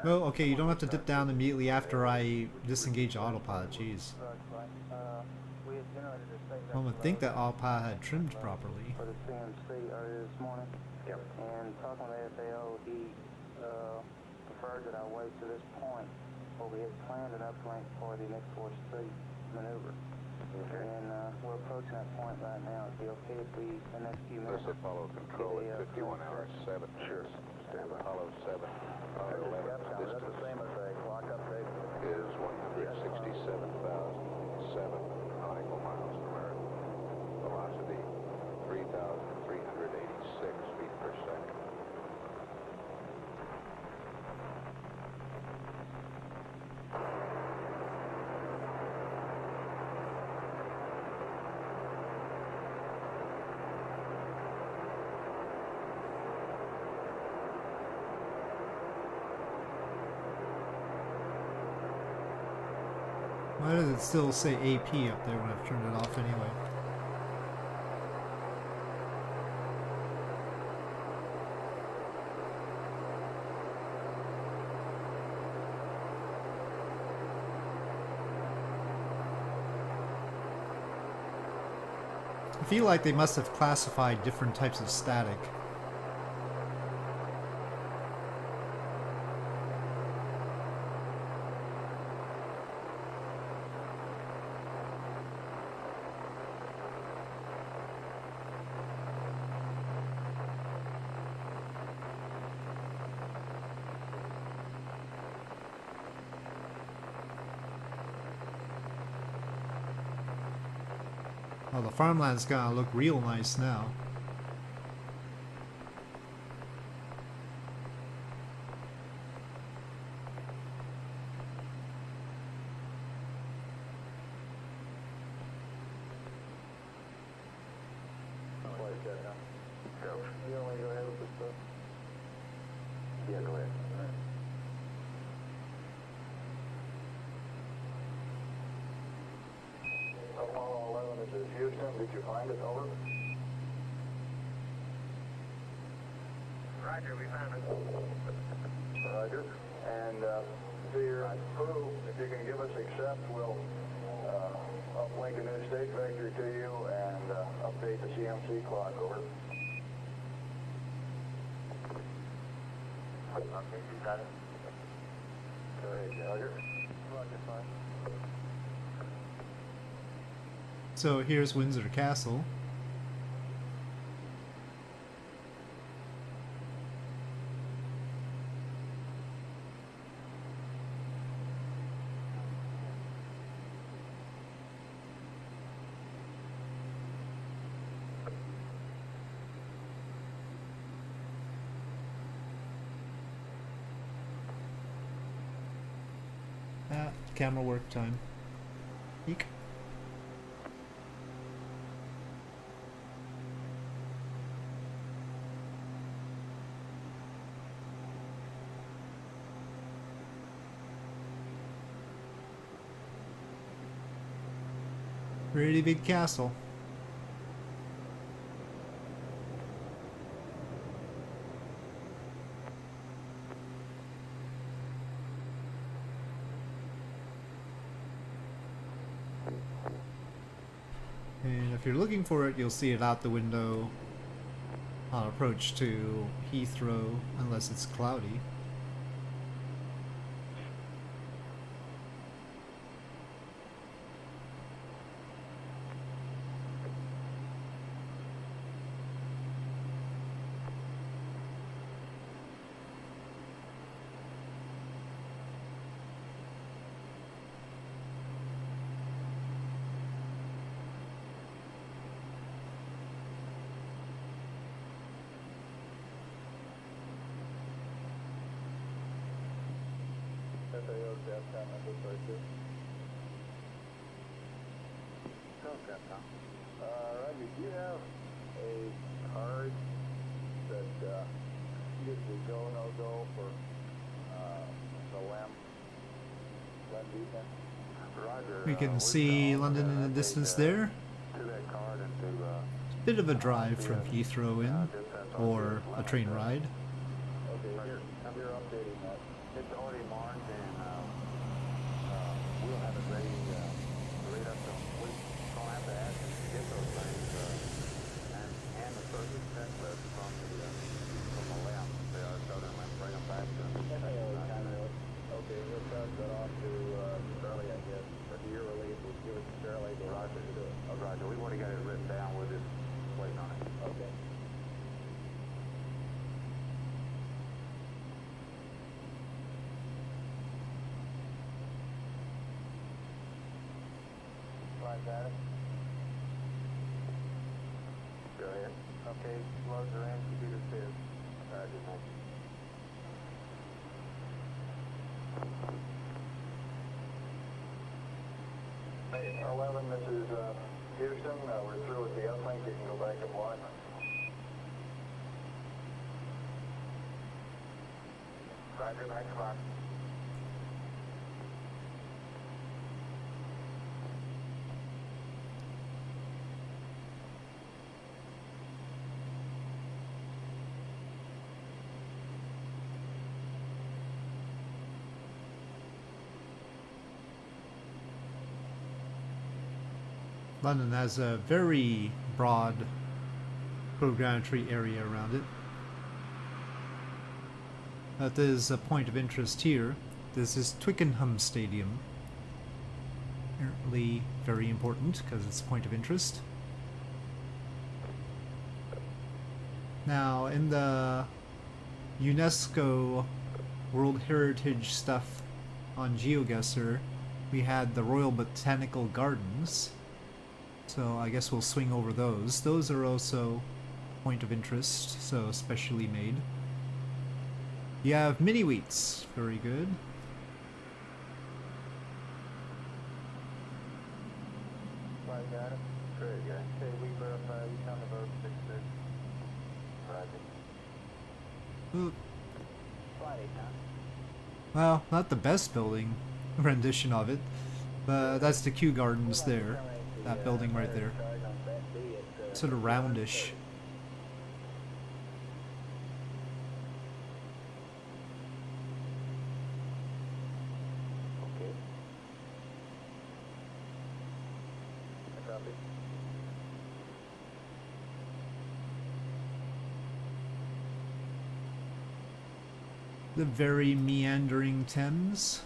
Well, okay, you don't have to dip down immediately after I disengage autopilot, jeez. One would think that autopilot had trimmed properly. For the CMC earlier this morning. Yep. And talking with the FAO, he preferred that I wait to this point where we had planned an uplink for the next force 3 maneuver. Okay. And we're approaching that point right now. It'd be okay if we, in the next few minutes... This Apollo control at 51 hours 7. Sure. Stand by. Apollo 7. Apollo 11. Distance that's the same as a clock update. Is 167,007 nautical miles from Earth. Velocity 3,386 feet per second. Why does it still say AP up there when I've turned it off anyway? I feel like they must have classified different types of static. Well, the farmland's gonna look real nice now. You want me to go ahead with this stuff? Yeah, go ahead. Apollo 11, this is Houston. Did you find it? Over. Roger, we found it. Roger. And to your crew, if you can give us accept, we'll uplink a new state vector to you and update the CMC clock. Over. Okay, you got it. Go ahead, Roger. Roger, fine. So here's Windsor Castle. Camera work time. Eek. Pretty big castle. And if you're looking for it, you'll see it out the window on approach to Heathrow, unless it's cloudy. Roger, do you have a card that gives the go, no-go for the LEM beacon? Roger. We can see London in the distance there. To that card and to Bit of a drive from Heathrow in, or a train ride. okay, you're updating that. It's already marked and we'll have it ready up to we don't have to ask them to get those things and the service checklist from the LEM, the southern LEM, bring them back to them. Okay, we'll pass that off to Charlie, I guess. Or to your release, we'll give it to Charlie. Roger to do it. Oh, Roger, we've already got it written down with this waiting on it. Okay. Got it. Go ahead. Okay, loads are in, computer says. Roger, thank you. Hey, 11, this is Houston. We're through with the uplink. You can go back and watch. Roger, 9 o'clock. London has a very broad programmetry area around it. There's a point of interest here. This is Twickenham Stadium. Apparently very important because it's a point of interest. Now, in the UNESCO World Heritage stuff on Geoguessr, we had the Royal Botanical Gardens. So I guess we'll swing over those. Those are also point of interest, so specially made. You have mini wheats, very good. Right, got it. Good, yeah. Okay, we verify you on the verb 66. Roger. Ooh. Friday, huh? Well, not the best building rendition of it, but that's the Kew Gardens there. That building right there. Sort of roundish. Okay. Copy. The very meandering Thames.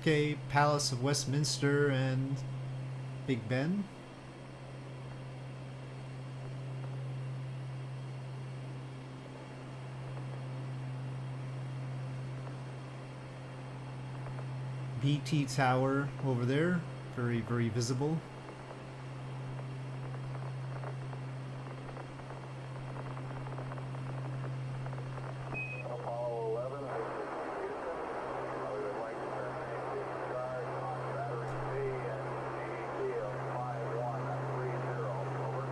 Okay, Palace of Westminster and Big Ben. BT Tower over there, very, very visible. Apollo 11, this is Houston. We would like to terminate the charge on battery C and EET of 5130. Over.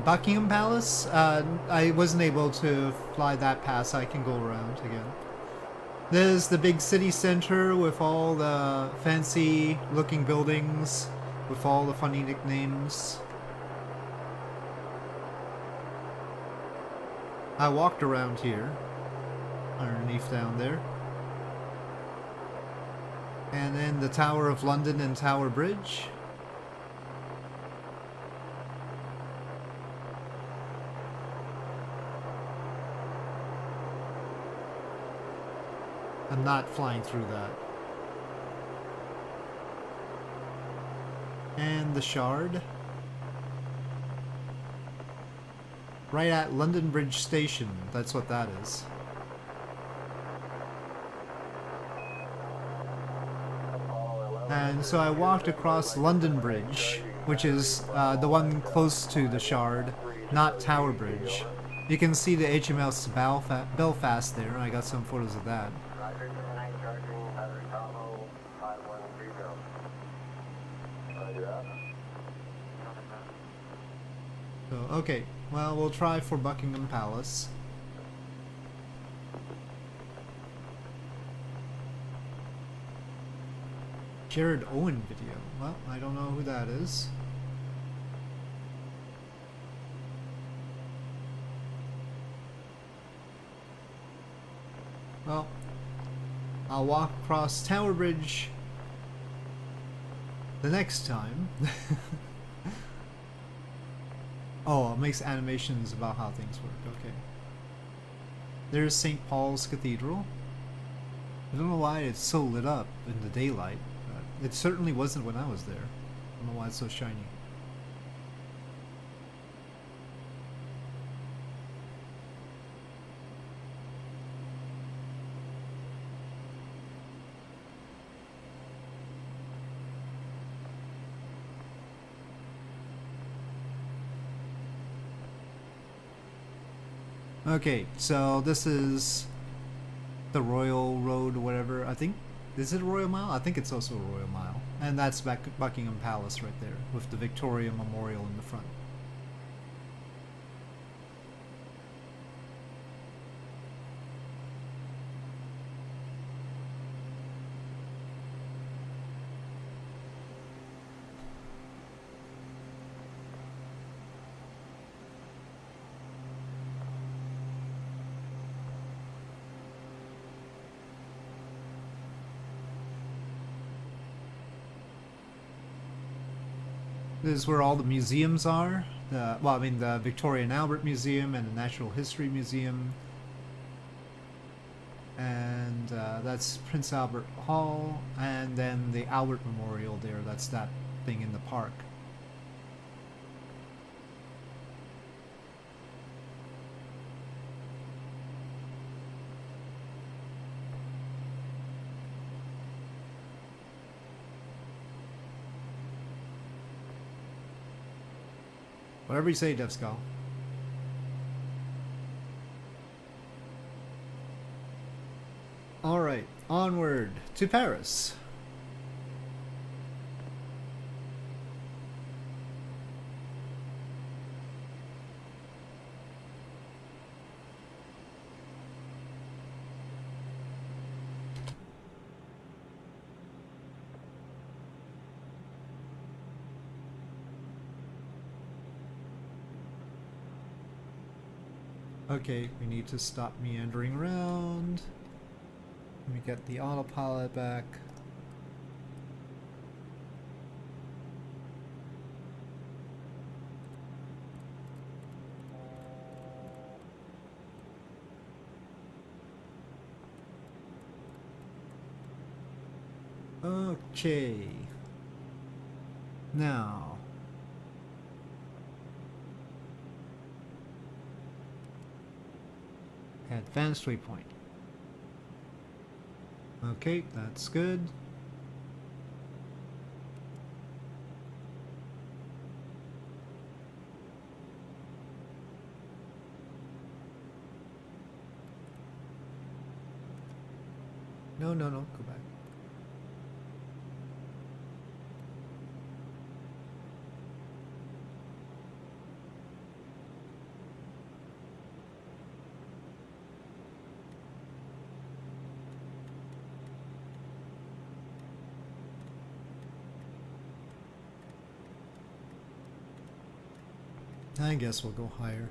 Buckingham Palace? I wasn't able to fly that past. I can go around again. There's the big city center with all the fancy looking buildings with all the funny nicknames. I walked around here, underneath down there. And then the Tower of London and Tower Bridge. I'm not flying through that. And the Shard. Right at London Bridge Station, that's what that is. And so I walked across London Bridge, which is the one close to the Shard, not Tower Bridge. You can see the HMS Belfast there. I got some photos of that. Roger, 29 charging, Harvard Tahoe, 5130. Roger that. So, okay. Well, we'll try for Buckingham Palace. Jared Owen video. Well, I don't know who that is. Well, I'll walk across Tower Bridge the next time. Oh, it makes animations about how things work. Okay. There's St. Paul's Cathedral. I don't know why it's so lit up in the daylight. It certainly wasn't when I was there. I don't know why it's so shiny. Okay, so this is the Royal Road or whatever. I think, is it a Royal Mile? I think it's also a Royal Mile. And that's Buckingham Palace right there with the Victoria Memorial in the front. This is where all the museums are. Well, I mean the Victoria and Albert Museum and the Natural History Museum. And that's Prince Albert Hall. And then the Albert Memorial there. That's that thing in the park. Whatever you say, DevSkull. Alright, onward to Paris. Okay, we need to stop meandering around. Let me get the autopilot back. Okay. Now. Advanced waypoint. Okay, that's good. No, go back. I guess we'll go higher.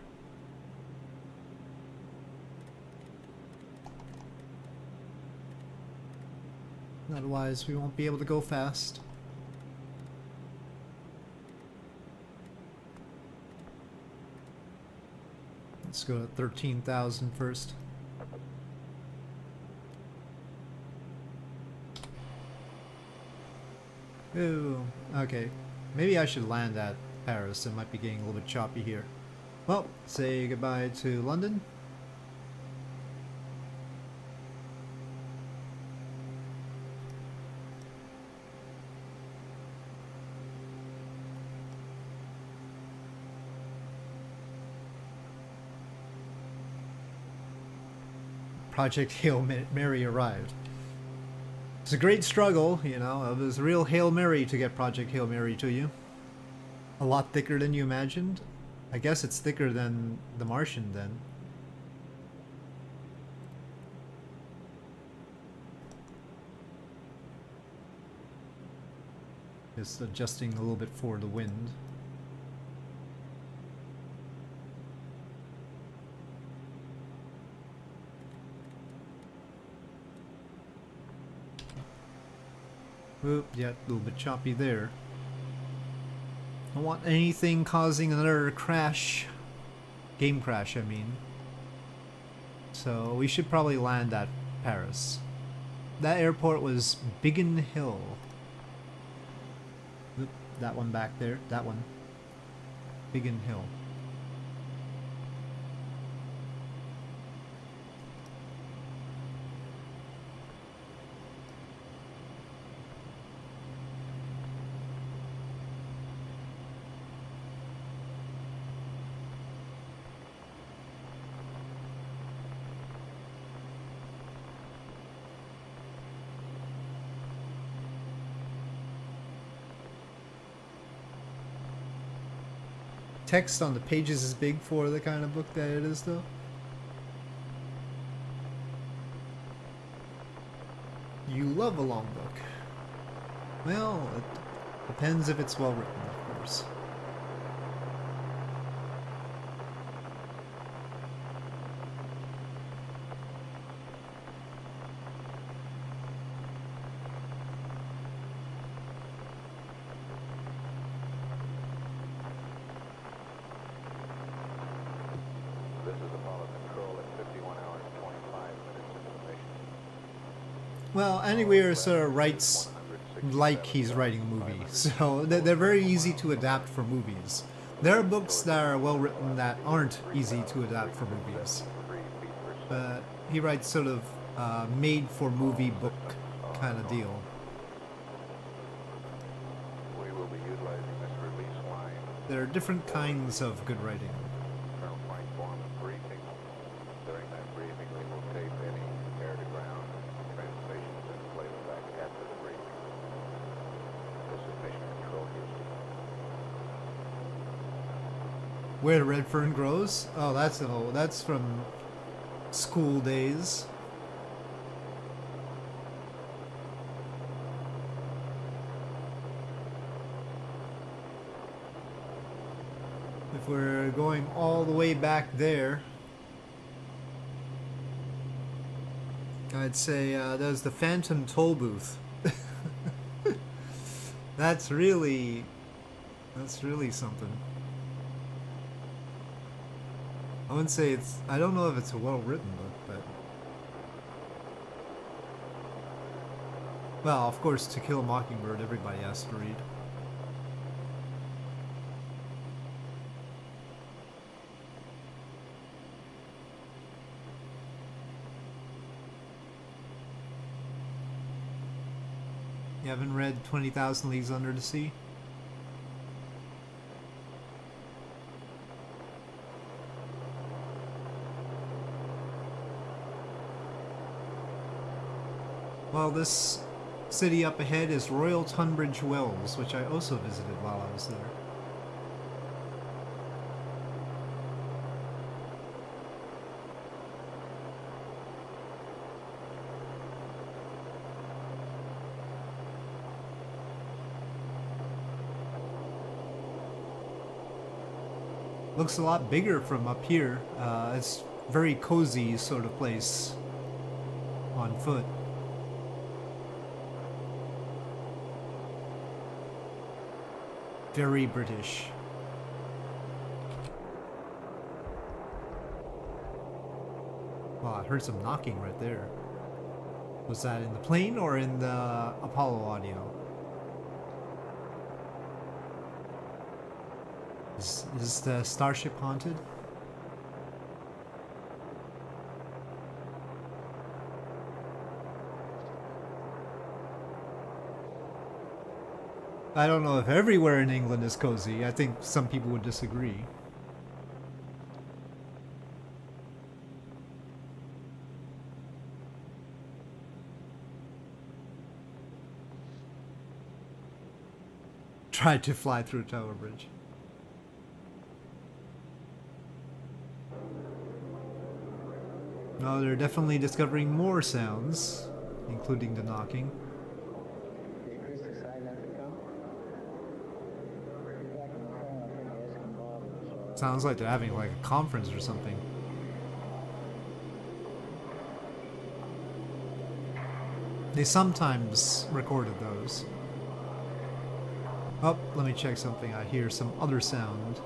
Otherwise, we won't be able to go fast. Let's go to 13,000 first. Ooh, okay. Maybe I should land at Paris. It might be getting a little bit choppy here. Well, say goodbye to London. Project Hail Mary arrived. It's a great struggle, you know. It was a real Hail Mary to get Project Hail Mary to you. A lot thicker than you imagined. I guess it's thicker than The Martian then. Just adjusting a little bit for the wind. Oop, yeah, a little bit choppy there. Don't want anything causing another crash. Game crash, I mean. So we should probably land at Paris. That airport was Biggin Hill. Oop, that one back there. That one. Biggin Hill. Text on the pages is big for the kind of book that it is, though. You love a long book. Well, it depends if it's well written, of course. Well, Anywhere sort of writes like he's writing a movie, so they're very easy to adapt for movies. There are books that are well written that aren't easy to adapt for movies, but he writes sort of made for movie book kind of deal. There are different kinds of good writing. Where the red fern grows? Oh, that's from school days. If we're going all the way back there, I'd say there's the Phantom Toll Booth. That's really something. I wouldn't say it's... I don't know if it's a well-written book, but... Well, of course, To Kill a Mockingbird, everybody has to read. You haven't read 20,000 Leagues Under the Sea? Well, this city up ahead is Royal Tunbridge Wells, which I also visited while I was there. Looks a lot bigger from up here. It's very cozy sort of place on foot. Very British. Wow, I heard some knocking right there. Was that in the plane or in the Apollo audio? Is the Starship haunted? I don't know if everywhere in England is cozy. I think some people would disagree. tried to fly through Tower Bridge. No, they're definitely discovering more sounds, including the knocking. The acoustic side has to come. Back on the phone, I think asking Bob. Sounds like they're having like a conference or something. They sometimes recorded those. Oh, let me check something. I hear some other sound.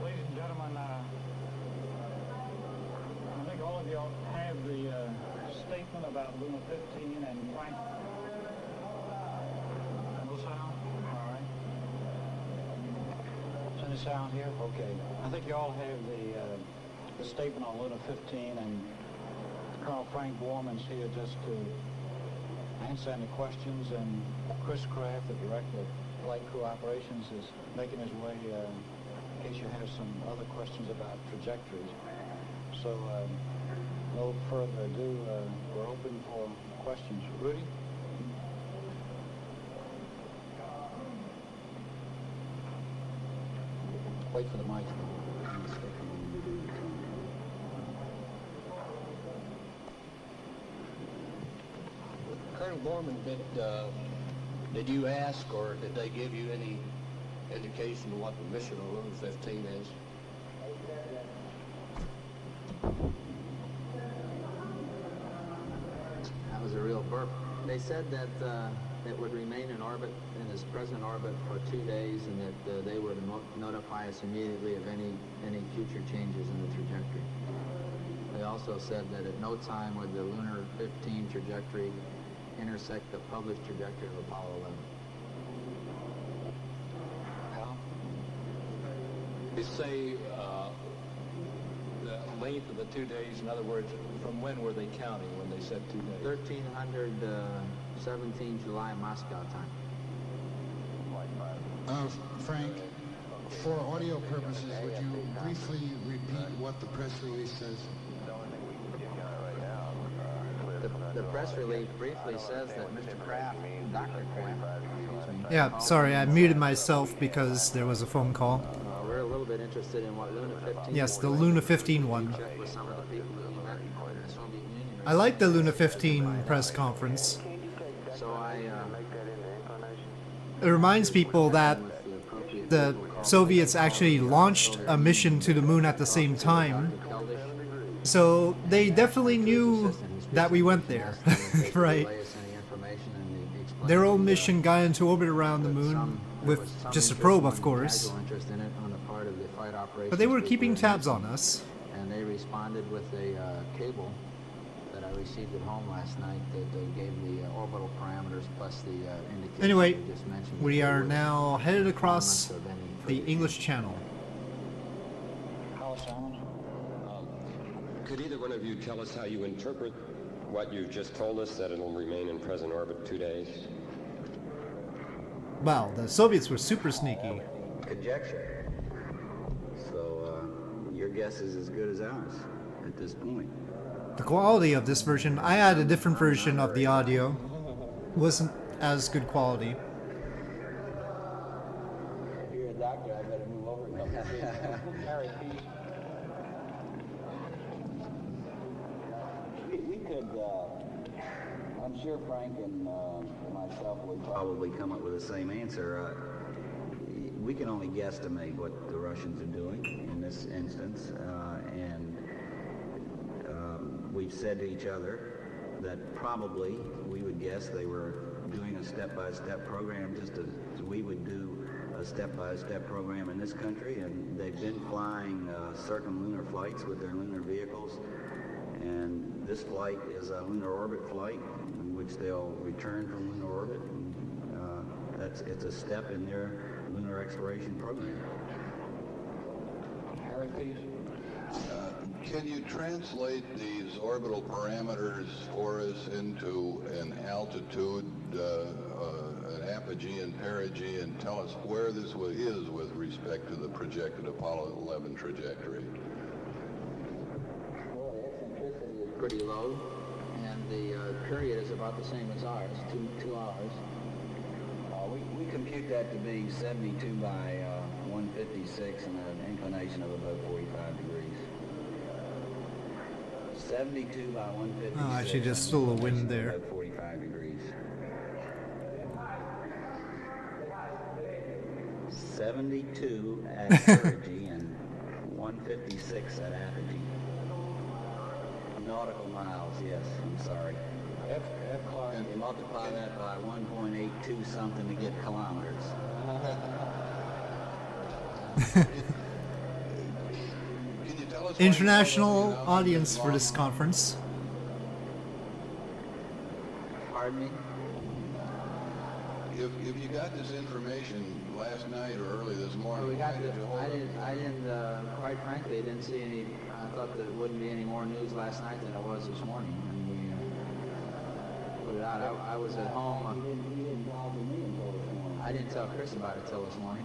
Ladies and gentlemen, I think all of y'all have the statement about Luna 15 and Frank. No sound? All right. Is any sound here? Okay. I think you all have the statement on Luna 15, and Colonel Frank Borman's here just to answer any questions, and Chris Kraft, the director of Flight Crew Operations, is making his way in case you have some other questions about trajectories. So, no further ado, we're open for questions. Rudy? Wait for the mic. Colonel Borman, did you ask, or did they give you any indication of what the mission of Luna 15 is? That was a real burp. They said that it would remain in orbit, in its present orbit, for 2 days, and that they would notify us immediately of any future changes in the trajectory. They also said that at no time would the Lunar 15 trajectory intersect the published trajectory of Apollo 11. How? They say the length of the 2 days, in other words, from when were they counting when they said 2 days? 1317 July Moscow time. Frank, for audio purposes, would you briefly repeat what the press release says? The press release briefly says that Mr. Kraft, Dr. Kraft, Yeah, sorry, I muted myself because there was a phone call. we're a little bit interested in what Luna 15. Yes, the Luna 15 one. Check with some of the people that you met in the Soviet Union. I like the Luna 15 press conference. So It reminds people that the Soviets actually launched a mission to the moon at the same time. So they definitely knew that we went there, right? Their own mission got into orbit around the moon with just a probe, of course. But they were keeping tabs on us. And they responded with a cable that I received at home last night that gave the orbital parameters plus the indication Anyway, we just mentioned. we are now headed across the English Channel. How, Simon? Could either one of you tell us how you interpret what you've just told us, that it'll remain in present orbit 2 days? Well, the Soviets were super sneaky. Conjecture. So, your guess is as good as ours at this point. The quality of this version, I had a different version of the audio. Wasn't as good quality. If you're a doctor, I better move over a couple feet. Harry, we could, I'm sure Frank and myself would probably come up with the same answer. We can only guesstimate what the Russians are doing in this instance, and we've said to each other that probably we would guess they were doing a step-by-step program just as we would do a step-by-step program in this country, and they've been flying circumlunar flights with their lunar vehicles And this flight is a lunar orbit flight in which they'll return from lunar orbit. And, it's a step in their lunar exploration program. Harry, please. Can you translate these orbital parameters for us into an altitude, an apogee and perigee, and tell us where this is with respect to the projected Apollo 11 trajectory? Well, the eccentricity is pretty low, and the period is about the same as ours, 2 hours. We compute that to be 72 by 156 and an inclination of about 45 degrees. 72 by 156. Oh, actually, there's still a wind there. About 45 degrees. 72 at perigee and 156 at apogee. Nautical miles, yes, I'm sorry. And you multiply that by 1.82 something to get kilometers. Can you tell us International audience for this conference. Pardon me? If you got this information last night or early this morning, Well, we got why did you hold it? I didn't, quite frankly, I didn't see any, I thought there wouldn't be any more news last night than there was this morning. And we put it out. I was at home. You didn't talk to me until this morning. I didn't tell Chris about it till this morning.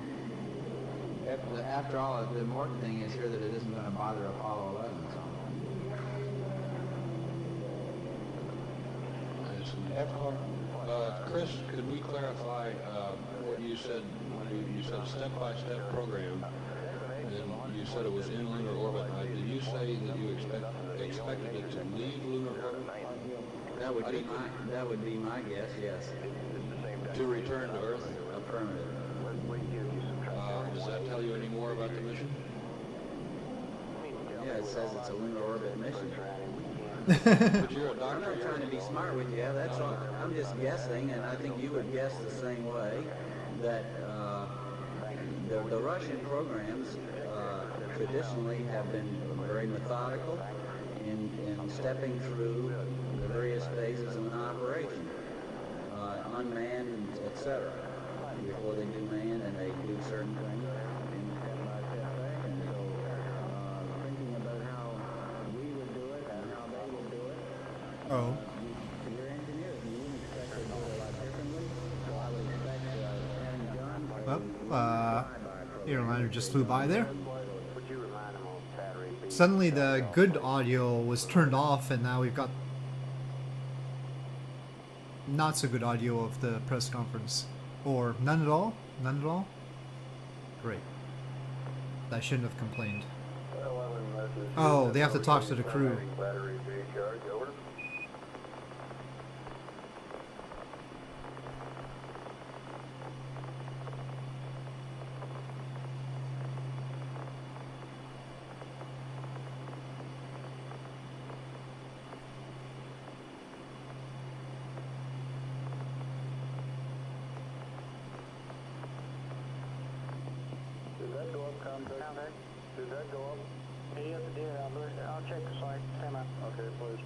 After all, the important thing is here that it isn't going to bother Apollo 11. So. Chris, could we clarify what you said when you said step-by-step program, and you said it was in lunar orbit? Did you say that you expected it to leave lunar orbit? That would be my guess, yes. To return to Earth? Affirmative. Does that tell you any more about the mission? Yeah, it says it's a lunar orbit mission. But you're a doctor. I'm not trying to be smart with you. That's all. I'm just guessing, and I think you would guess the same way, that the Russian programs traditionally have been very methodical in stepping through the various phases of an operation, unmanned, and etc. Before they do manned, and they do certain things. Thinking about how we would do it and how they would do it. Oh. You're engineers, and you wouldn't expect to do it a lot differently. So I would expect having John Well, airliner just flew by there. Suddenly the good audio was turned off, and now we've got not so good audio of the press conference. Or none at all? None at all? Great. I shouldn't have complained. Oh, they have to talk to the crew. Did that go up? Yes, it did. I'll check the site. Stand by. Okay, please.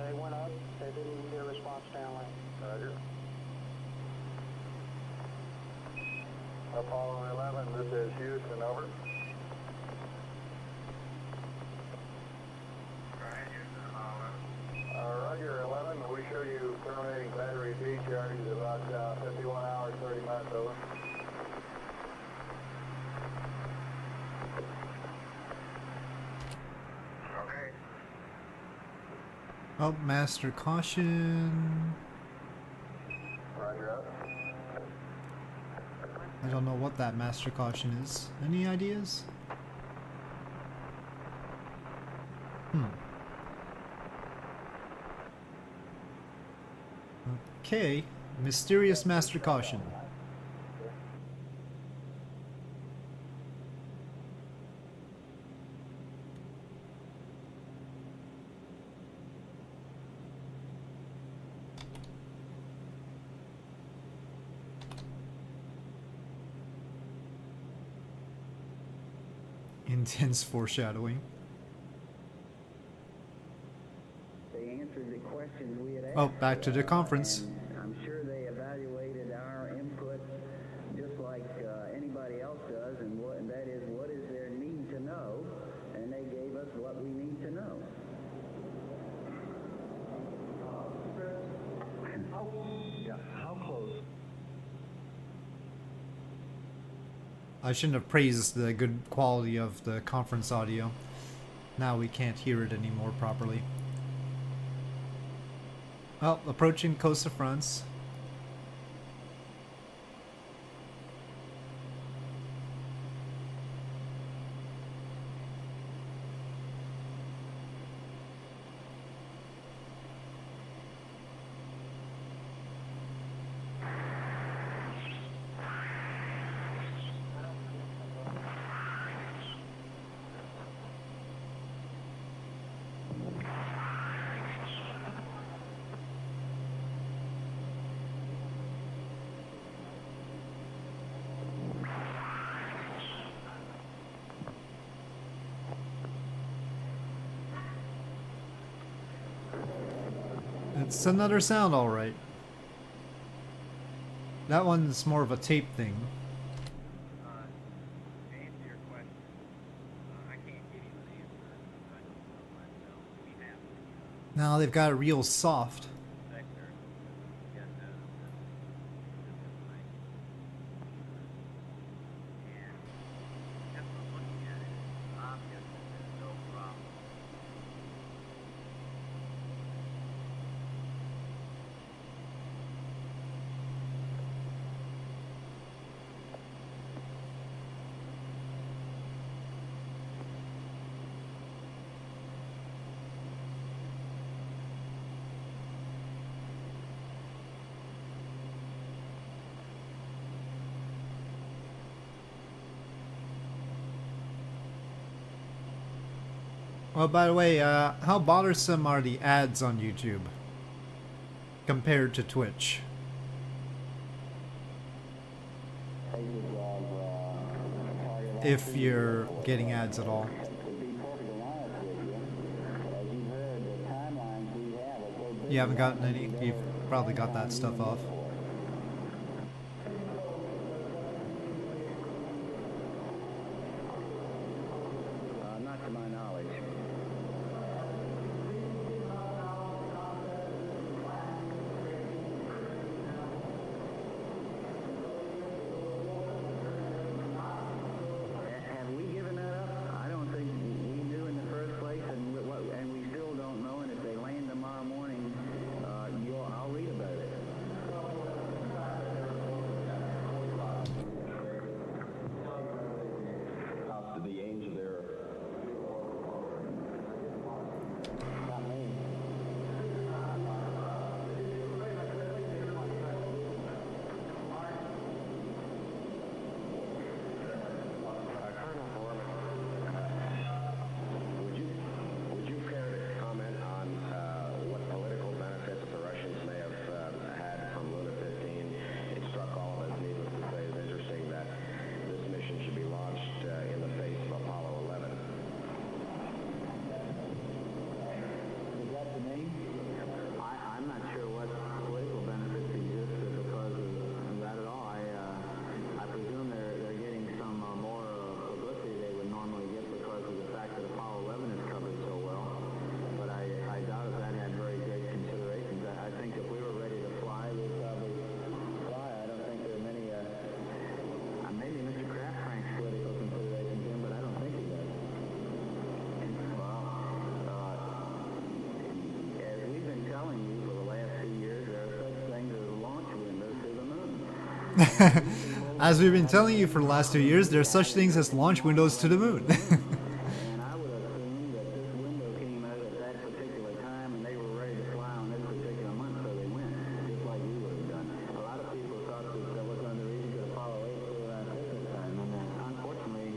It went up. They didn't get a response downlink. Roger. Apollo 11, this is Houston, over. Roger, 11, we show you terminating battery decharge at about 51 hours, 30 minutes, over. Oh, master caution. I don't know what that master caution is. Any ideas? Okay, mysterious master caution. Intense foreshadowing. They answered the questions we had asked. Oh, back to the conference. I'm sure they evaluated our input just like anybody else does, and that is, what is their need to know, and they gave us what we need to know. How close? I shouldn't have praised the good quality of the conference audio. Now we can't hear it anymore properly. Well, approaching Coast of France. It's another sound, all right. That one's more of a tape thing. To answer your question, I can't give you an answer. I don't know myself. We have Now they've got it real soft. sector. Yes, and just from looking at it, it's obvious that there's no problem. Well, by the way, how bothersome are the ads on YouTube compared to Twitch? If you're getting ads at all. You haven't gotten any? You've probably got that stuff off. Not to my knowledge. Have we given that up? I don't think we knew in the first place, and we still don't know. And if they land tomorrow morning, I'll read about it. Out to the age of their... Not me. Colonel Foreman, would you care to comment on what political benefits the Russians may have had from Luna 15? It struck all of us, needless to say, as interesting that this mission should be launched in the face of Apollo 11. Is that to me? I'm not sure what political benefits exist because of that at all. I presume they're getting some more publicity they would normally get because of the fact that Apollo 11 is covered so well. But I doubt if that had very great considerations. I think if we were ready to fly, we'd probably fly. I don't think there are many, maybe Mr. Kraft Frank's political considerations in, but I don't think he does. Well, as we've been telling you for the last 2 years, there are such things as launch windows to the moon. As we've been telling you for the last 2 years, there are such things as launch windows to the moon. And I would assume that this window came out at that particular time and they were ready to fly on this particular month, so they went, just like we would have done. A lot of people thought that was on the reason to Apollo 8 flew around Christmas time, and unfortunately,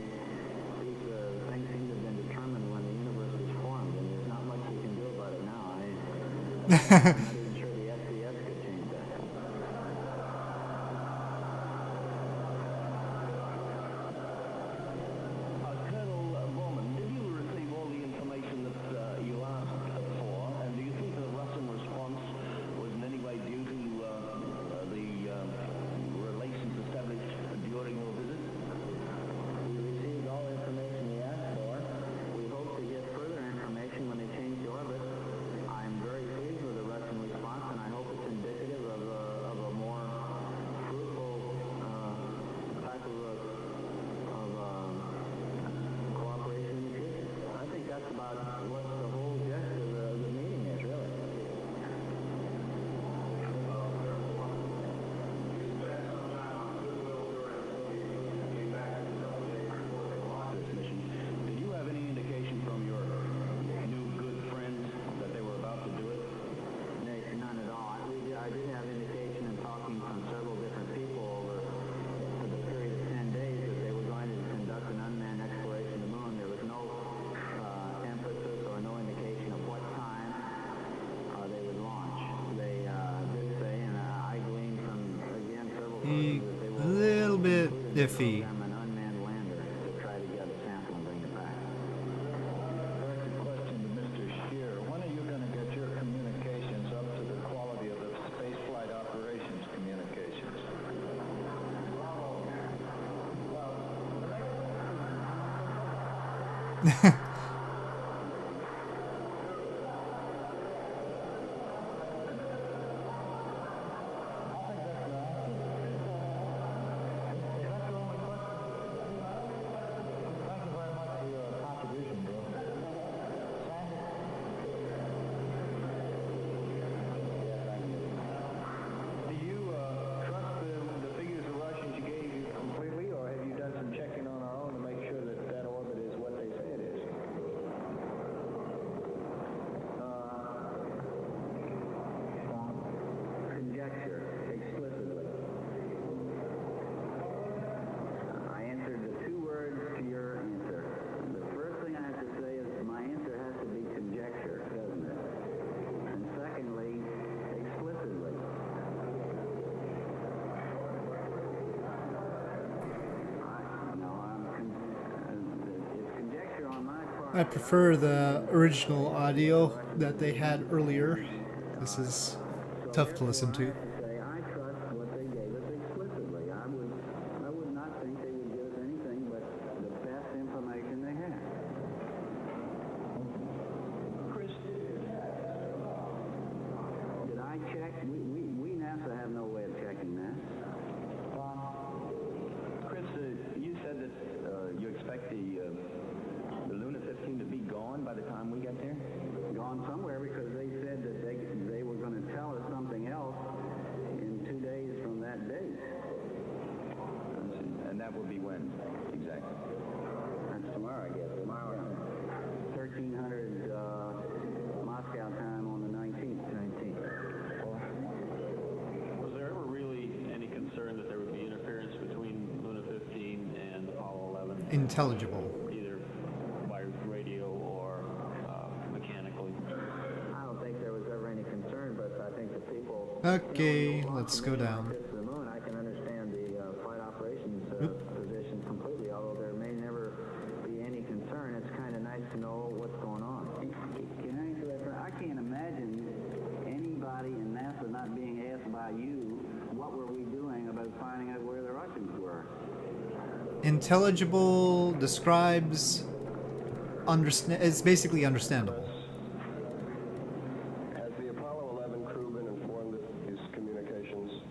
these things seem to have been determined when the universe was formed, and there's not much we can do about it now. I'm not even sure the SDS could change that. Colonel Bowman, did you receive all the information that you asked for, and do you think the Russian response was in any way due to the relations established during your visit? We received all the information we asked for. We hope to get further information when they change the orbit. I'm very pleased with the Russian response, and I hope it's indicative of a more fruitful type of cooperation in the future. I think that's about what the whole gist of the meeting is, really. This mission. Did you have any indication from your new good friends that they were about to do it? None at all. I did have indication in talking from several different people over the period of 10 days that they were going to conduct an unmanned exploration of the moon. There was no emphasis or no indication of what time they would launch. They did say, and I gleaned from, again, several sources that they A will little bit include in the iffy. program an unmanned lander to try to get a sample and bring it back. Direct question to Mr. Scheer. When are you going to get your communications up to the quality of the spaceflight operations communications? Do you trust the figures the Russians gave you completely, or have you done some checking on our own to make sure that that orbit is what they say it is? Conjecture, explicitly. I answered the 2 words to your answer. The first thing I have to say is my answer has to be conjecture, doesn't it? And secondly, explicitly. It's conjecture on my part. I prefer the original audio that they had earlier. This is tough to listen to. Say I trust what they gave us explicitly. I would not think they would give us anything but the best information they have. Chris, Did I check? We NASA have no way of checking that. Chris, you said that you expect the Luna 15 to be gone by the time we get there? Gone somewhere because they said that they were going to tell us something else in 2 days from that date. And that will be when, exactly? That's tomorrow, I guess. Tomorrow. 1300 Moscow time on the 19th. Was there ever really any concern that there would be interference between Luna 15 and Apollo 11? Intelligible. Either by radio or mechanically? I don't think there was ever any concern, but I think the people... Okay, let's go down. To the moon, I can understand the flight operations position completely, although there may never be any concern. It's kind of nice to know what's going on. Can I answer that? I can't imagine anybody in NASA not being asked by you, what were we doing about finding out where the Russians were? Intelligible describes it's basically understandable. Has the Apollo 11 crew been informed of these communications?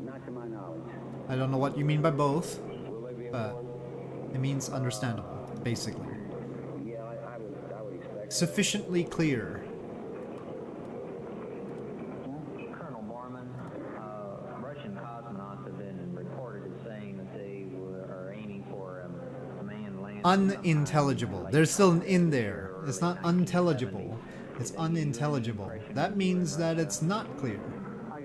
Not to my knowledge. I don't know what you mean by both, Will they be but informed? it means understandable, basically. Yeah, I would expect. Sufficiently clear. Colonel Borman, Russian cosmonauts have been unintelligible. There's still an in there. It's not unintelligible. It's unintelligible. That means that it's not clear. I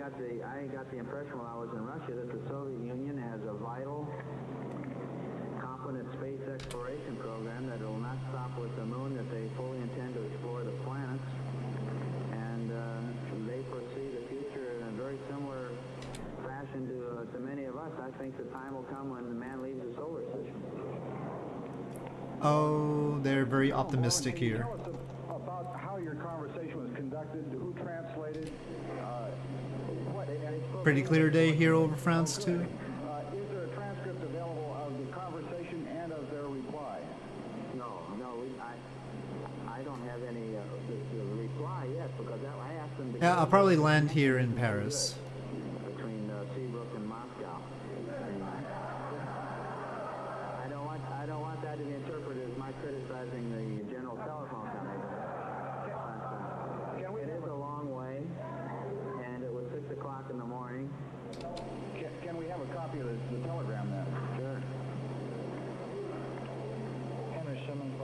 got the impression while I was in Russia that the Soviet Union has a vital, competent space exploration program that will not stop with the moon, that they fully intend to explore the planets, and they foresee the future in a very similar fashion to many of us. I think the time will come when man leaves the solar system. Oh, they're very optimistic here. Tell us about how your conversation was conducted, who translated, Pretty clear day here over France too. is there a transcript available of the conversation and of their reply? No, I don't have any the reply yet, because I asked them to... Yeah, I'll probably land here in Paris. Between Seabrook and Moscow. I don't want that to be interpreted as my criticizing the General Telephone Company. It is a long way, and it was 6 o'clock in the morning. Can we have a copy of the telegram then? Sure. Henry Simmons,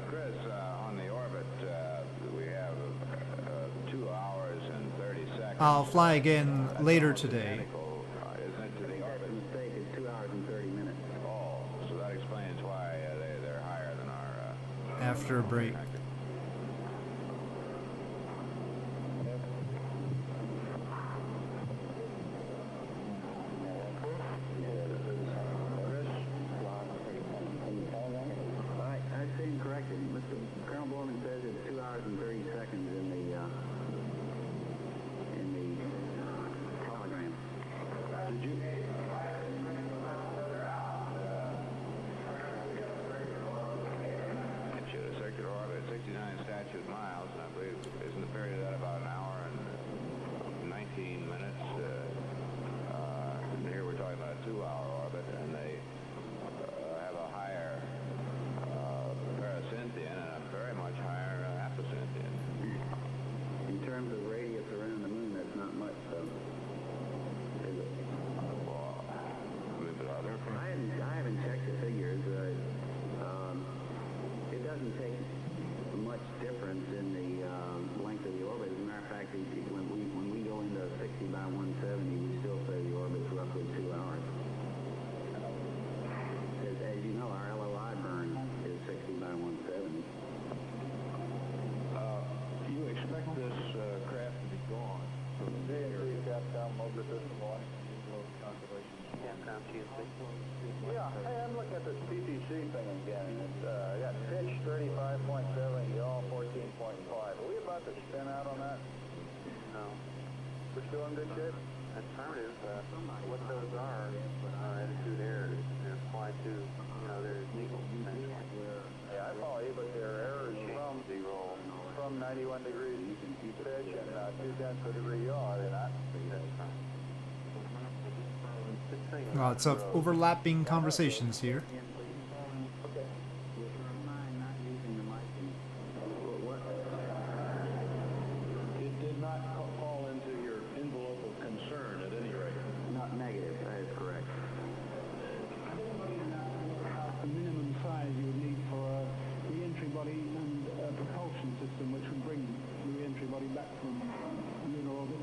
Chris, on the orbit, we have 2 hours and 30 seconds. I'll fly again later today. Isn't it to the orbit? The mistake is 2 hours and 30 minutes. Oh, so that explains why they're higher than our... After a break. I stand corrected. Colonel Borman says it's 2 hours and 30 seconds in the telegram. Did you... It showed a circular orbit at 69 statute miles, and I believe, isn't the period of that about an hour and 19 minutes? And here we're talking about a 2-hour orbit, and they have a higher parasynthian and a very much higher apocynthian. In terms of radius around the moon, that's not much, though. Is it? Well, I mean, but other... I haven't checked the figures. It doesn't take much difference in the length of the orbit. As a matter of fact, when we go into 60 by 170, we still say the orbit's roughly 2 hours. As you know, our LOI burn is 60 by 170. You expect this craft to be gone from the area? Capcom motor system launch constellation. Capcom TSC. Yeah, hey, I'm looking at this PTC thing again. It's got pitch 35.7, yaw 14.5. Are we about to spin out on that? No. We're still in good shape? Affirmative. What those are attitude errors. They're applied to, their legal potential. Yeah, I follow you, but there are errors from 91 degrees pitch and 2/10 of a degree yaw, are they not? Lots of overlapping conversations here. It did not fall into your envelope of concern at any rate. Not negative, that is correct. The minimum size you would need for a re-entry body and a propulsion system which would bring the re-entry body back from lunar orbit?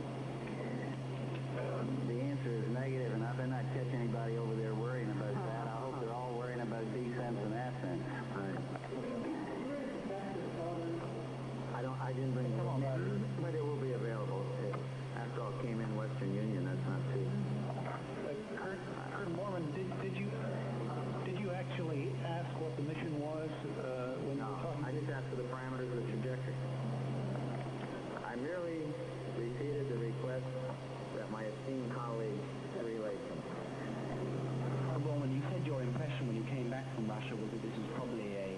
The answer is negative, and I better not catch anybody over there worrying about that. I hope they're all worrying about descents and ascents. I didn't bring it, but it will be available. After all, it came in Western Union. That's not too. Colonel Mormon, did you actually ask what the mission was when you were talking? I just asked for the parameters of the trajectory. I merely repeated the request that my esteemed colleague relayed to me. Roman, you said your impression when you came back from Russia was that this is probably a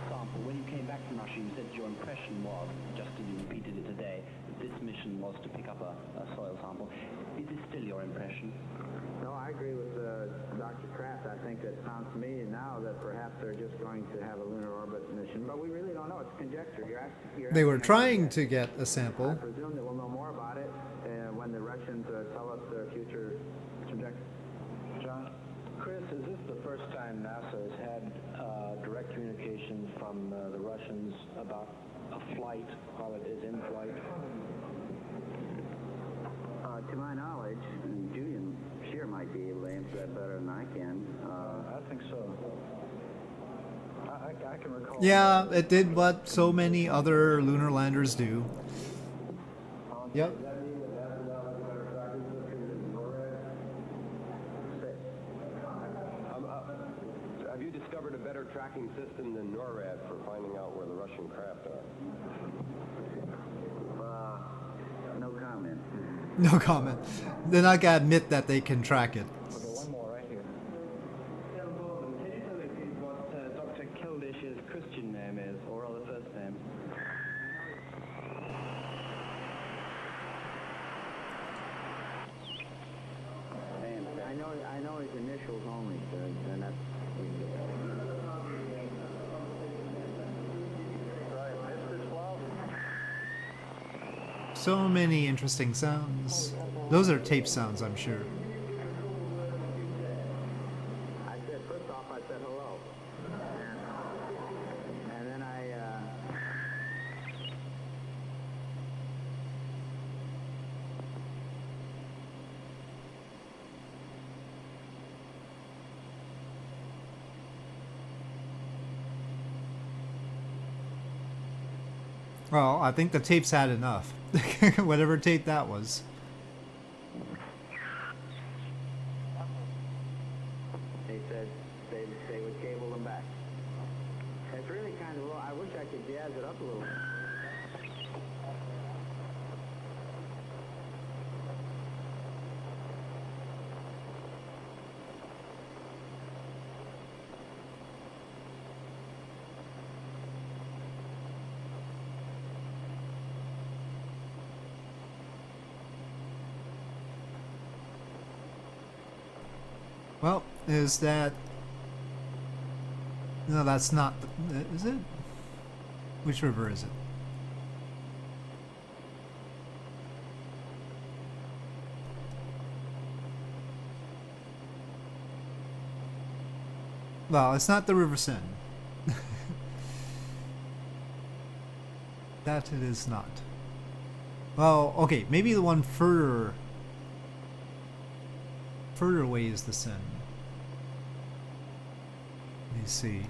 sample. When you came back from Russia, you said your impression was, just as you repeated it today, that this mission was to pick up a soil sample. Is this still your impression? No, I agree with Dr. Kraft. I think it sounds to me now that perhaps they're just going to have a lunar orbit mission, but we really don't know. It's conjecture. They were trying to get a sample. I presume that we'll know more about it when the Russians tell us their future trajectory. time NASA has had direct communications from the Russians about a flight while it is in flight? To my knowledge, and Julian Shear might be able to answer that better than I can. I think so. I can recall. Yeah, it did what so many other lunar landers do. Yep. Have you discovered a better tracking system than NORAD for finding out where the Russian craft are? No comment. No comment. They're not gonna admit that they can track it. Okay, one more right here. Can you tell me please what Dr. Kildish's Christian name is, or rather first name? I know his initials only, sir, and that's... So many interesting sounds. Those are tape sounds, I'm sure. I said, first off, I said hello. And then Well, I think the tapes had enough. Whatever tape that was. they said they would cable them back. It's really kind of low. I wish I could jazz it up a little. Well, is that... No, that's not... Is it? Which river is it? Well, it's not the River Seine. That it is not. Well, okay, maybe the one further away is the Seine. Let me see.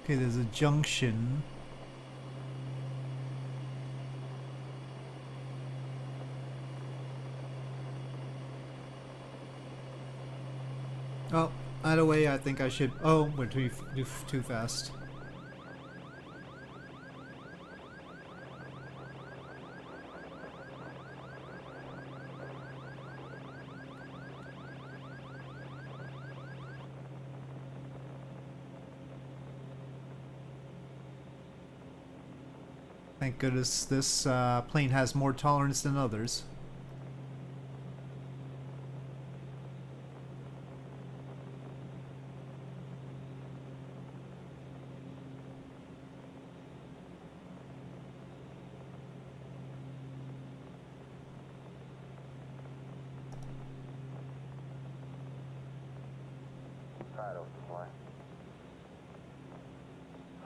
Okay, there's a junction. Oh, either way, I think I should... Oh, we're too fast. Thank goodness this plane has more tolerance than others. Title supply.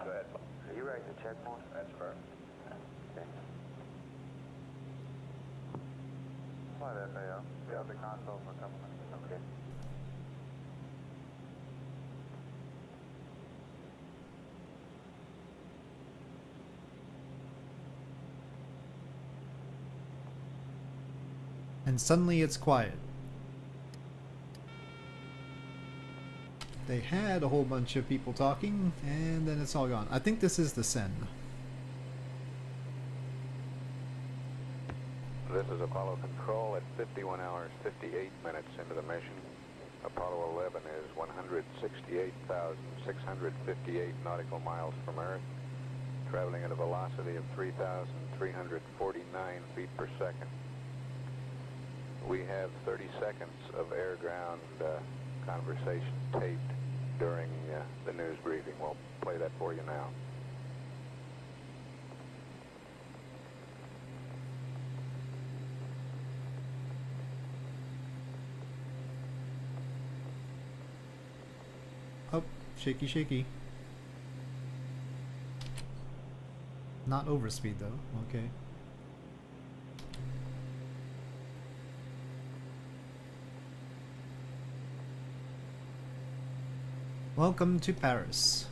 Good. Are you ready to check point? That's perfect. Okay. Fly that FAO. Be out the console for a couple minutes. Okay. And suddenly it's quiet. They had a whole bunch of people talking, and then it's all gone. I think this is the Seine. This is Apollo Control at 51 hours 58 minutes into the mission. Apollo 11 is 168,658 nautical miles from Earth, traveling at a velocity of 3,349 feet per second. We have 30 seconds of air-ground conversation taped during the news briefing. We'll play that for you now. shaky, shaky. Not overspeed though. Okay. Welcome to Paris.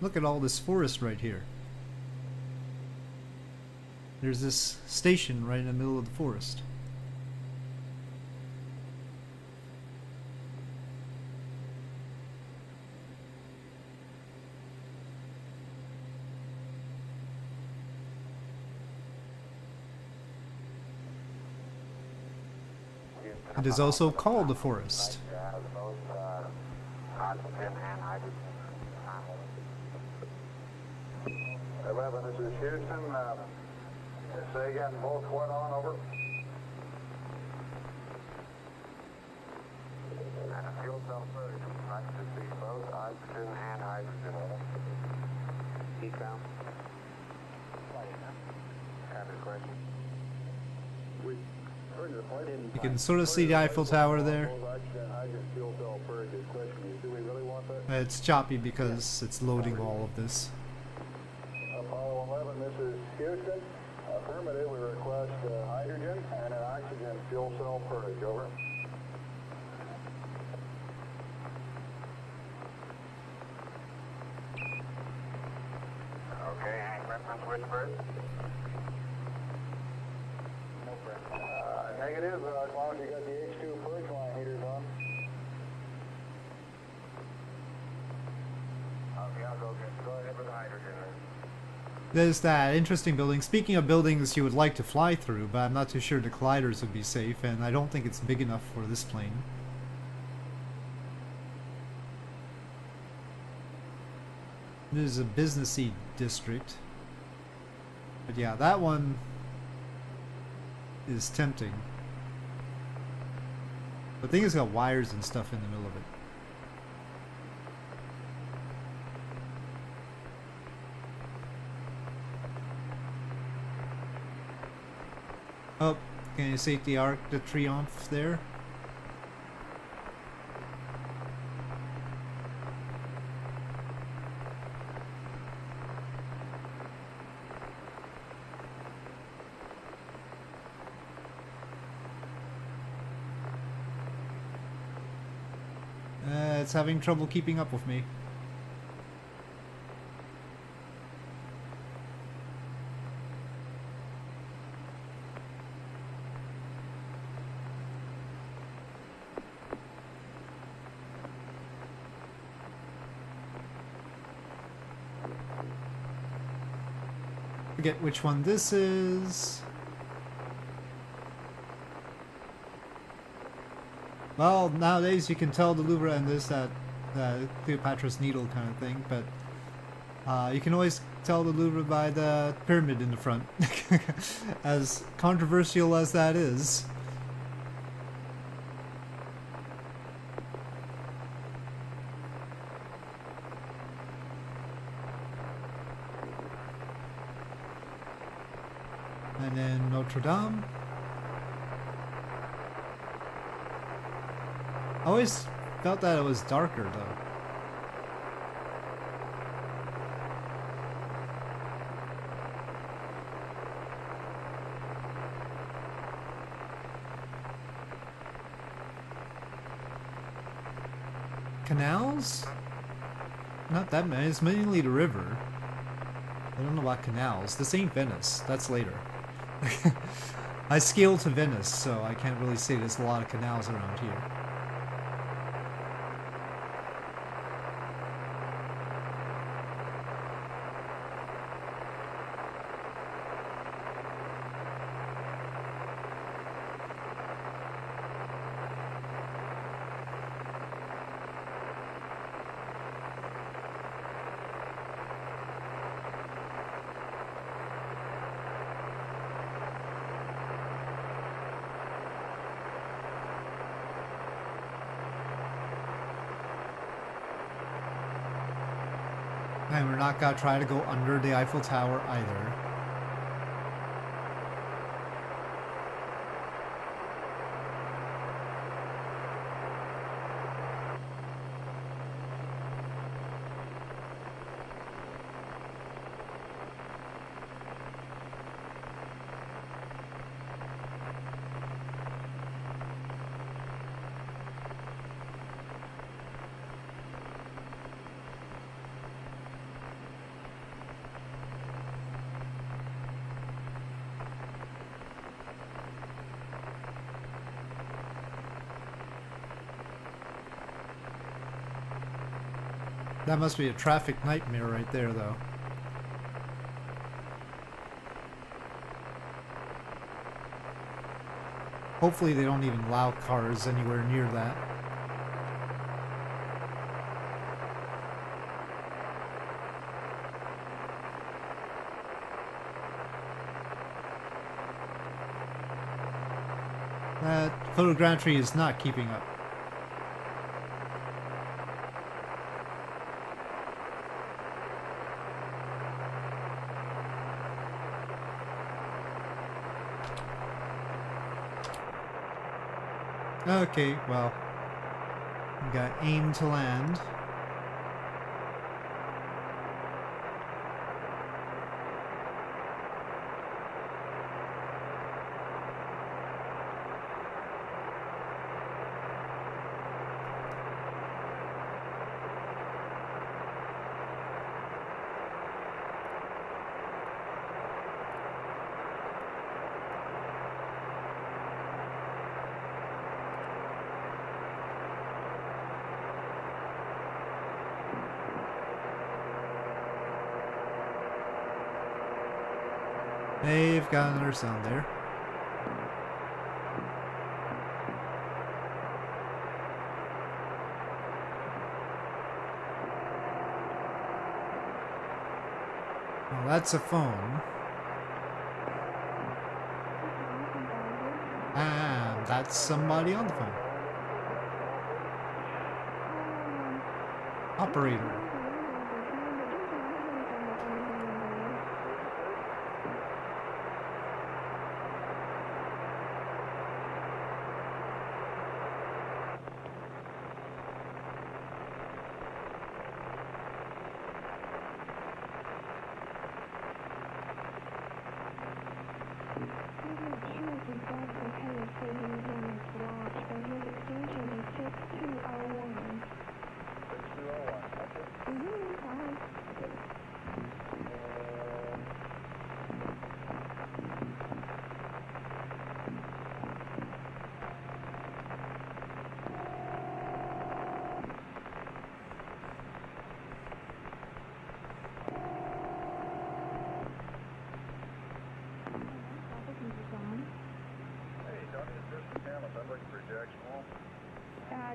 Look at all this forest right here. There's this station right in the middle of the forest. It is also called the forest. Oxygen and hydrogen. 11, this is Houston. Say again, both what on, over? And a fuel cell surge. Right to see both oxygen and hydrogen. Heat bound. Have a question? You can sort of see the Eiffel Tower there. It's choppy because it's loading all of this. Apollo 11, this is Houston. Affirmative, we request hydrogen and an oxygen fuel cell purge. Over. Okay, any reference which bird? Negative, as long as you got the H2 purge line heaters on. Okay, I'll go ahead with the hydrogen. There's that interesting building. Speaking of buildings you would like to fly through, but I'm not too sure the colliders would be safe, and I don't think it's big enough for this plane. This is a businessy district. But yeah, that one is tempting. The thing has got wires and stuff in the middle of it. Oh, can you see the Arc de Triomphe there? It's having trouble keeping up with me. Forget which one this is. Well, nowadays you can tell the Louvre and this that Cleopatra's Needle kind of thing, but you can always tell the Louvre by the pyramid in the front, as controversial as that is. And then Notre Dame. I always felt that it was darker though. Canals? Not that many, it's mainly the river. I don't know about canals. This ain't Venice, that's later. I scaled to Venice, so I can't really say there's a lot of canals around here. And we're not gonna try to go under the Eiffel Tower either. That must be a traffic nightmare right there, though. Hopefully they don't even allow cars anywhere near that. That photogrammetry is not keeping up. Okay, well, we got aim to land. They've got another sound there. Well, that's a phone. And that's somebody on the phone. Operator.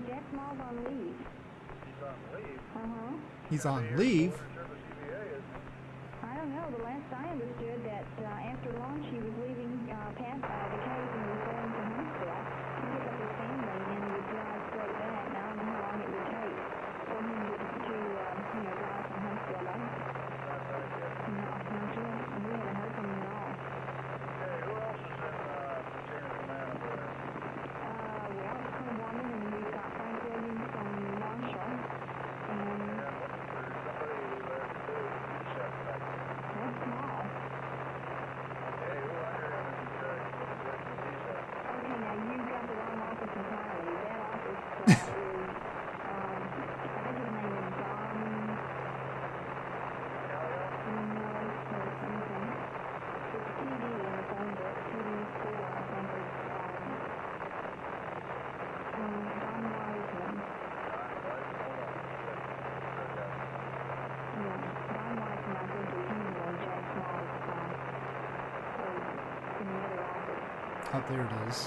Jack Small's on leave. He's on leave? Uh-huh. He's on leave? I don't know. The last I understood that after lunch he was leaving the cave and was going to Huntsville to pick up his family and he would drive straight back. Now I don't know how long it would take for him to drive from Huntsville back. No, not sure. We haven't heard from him at all. Okay, who else is in the chain of command over there? Well, it's Colonel Woman and we've got Frank Williams from Marshall. And Somebody there to do that. that's small. Okay, who under him is in charge of the direction of these at? Okay, now you've got the wrong office entirely. That office is, I think his name is Don. No, it's something. It's TD in the phone book. TD4, I think is, Don Wiseman. Yeah, Don Wiseman, I think is him on Jack Small's, in the other office. Oh, there it is.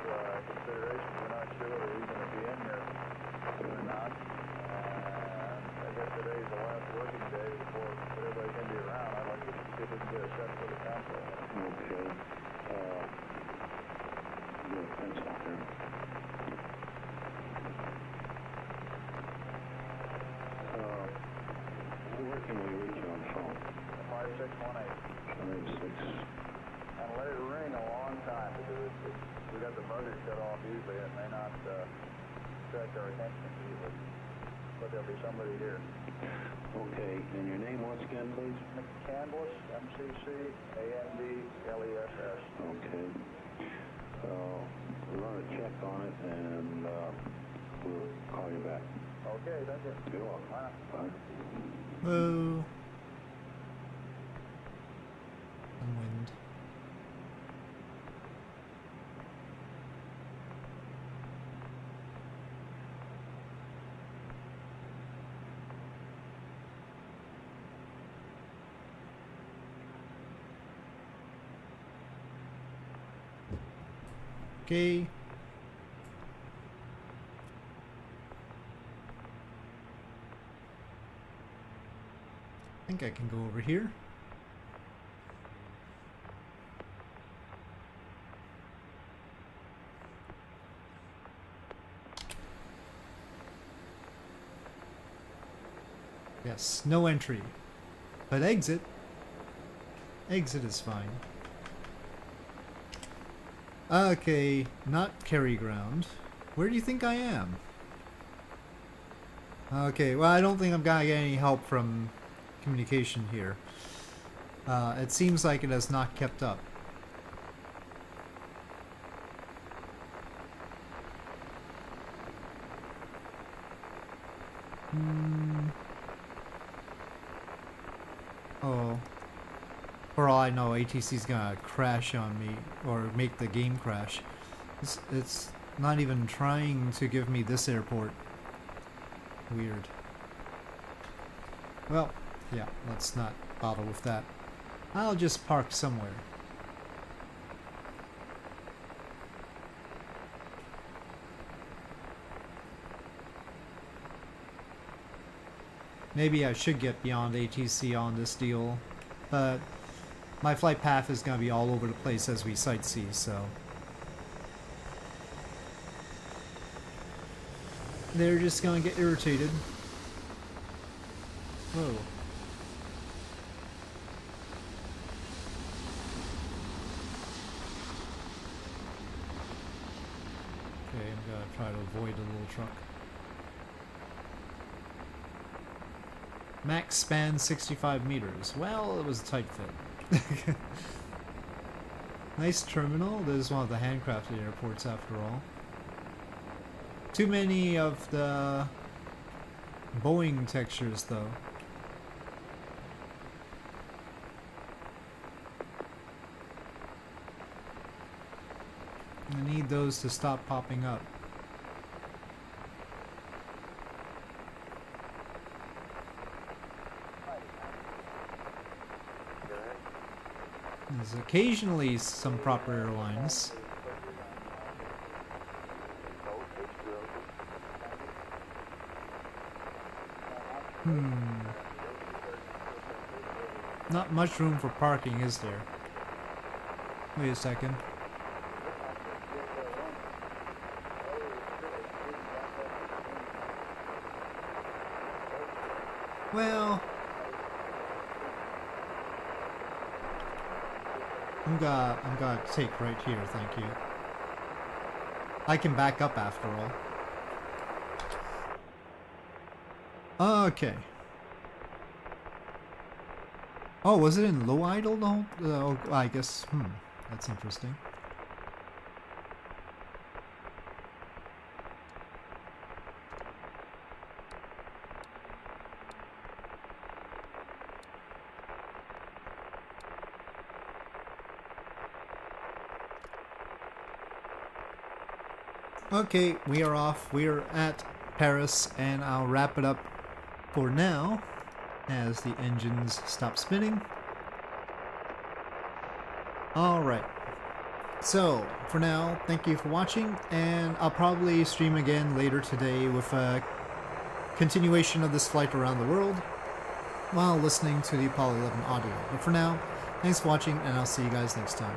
consideration. We're not sure whether he's going to be in here or not. I guess today's the last working day before everybody can be around. I'd like to see if we can get a set for the console. Okay. Yeah, pencil here. Where can we reach you on the phone? 5618. 56. And let it ring a long time because we got the buzzer shut off usually. It may not attract our attention usually. But there'll be somebody here. Okay, and your name once again, please? McCandless, McCandless. Okay. We'll run a check on it and we'll call you back. Okay, thank you. You're welcome. Bye. Whoa. Some wind. Okay. I think I can go over here. Yes, no entry. But exit. Exit is fine. Okay, not carry ground. Where do you think I am? Okay, well I don't think I'm gonna get any help from communication here. It seems like it has not kept up. Oh. For all I know, ATC's gonna crash on me, or make the game crash. It's not even trying to give me this airport. Weird. Well, yeah, let's not bother with that. I'll just park somewhere. Maybe I should get beyond ATC on this deal, but my flight path is going to be all over the place as we sightsee, so they're just going to get irritated. Whoa. Okay, I'm going to try to avoid the little truck. Max span 65 meters. Well, it was a tight fit. Nice terminal. This is one of the handcrafted airports after all. Too many of the Boeing textures though. I need those to stop popping up. There's occasionally some proper airlines. Not much room for parking, is there? Wait a second. Well, I'm gonna take right here, thank you. I can back up after all. Okay. Oh, was it in low idle the whole? Oh, I guess. That's interesting. Okay, we are off. We are at Paris, and I'll wrap it up for now as the engines stop spinning. Alright. So, for now, thank you for watching, and I'll probably stream again later today with a continuation of this flight around the world while listening to the Apollo 11 audio. But for now, thanks for watching, and I'll see you guys next time.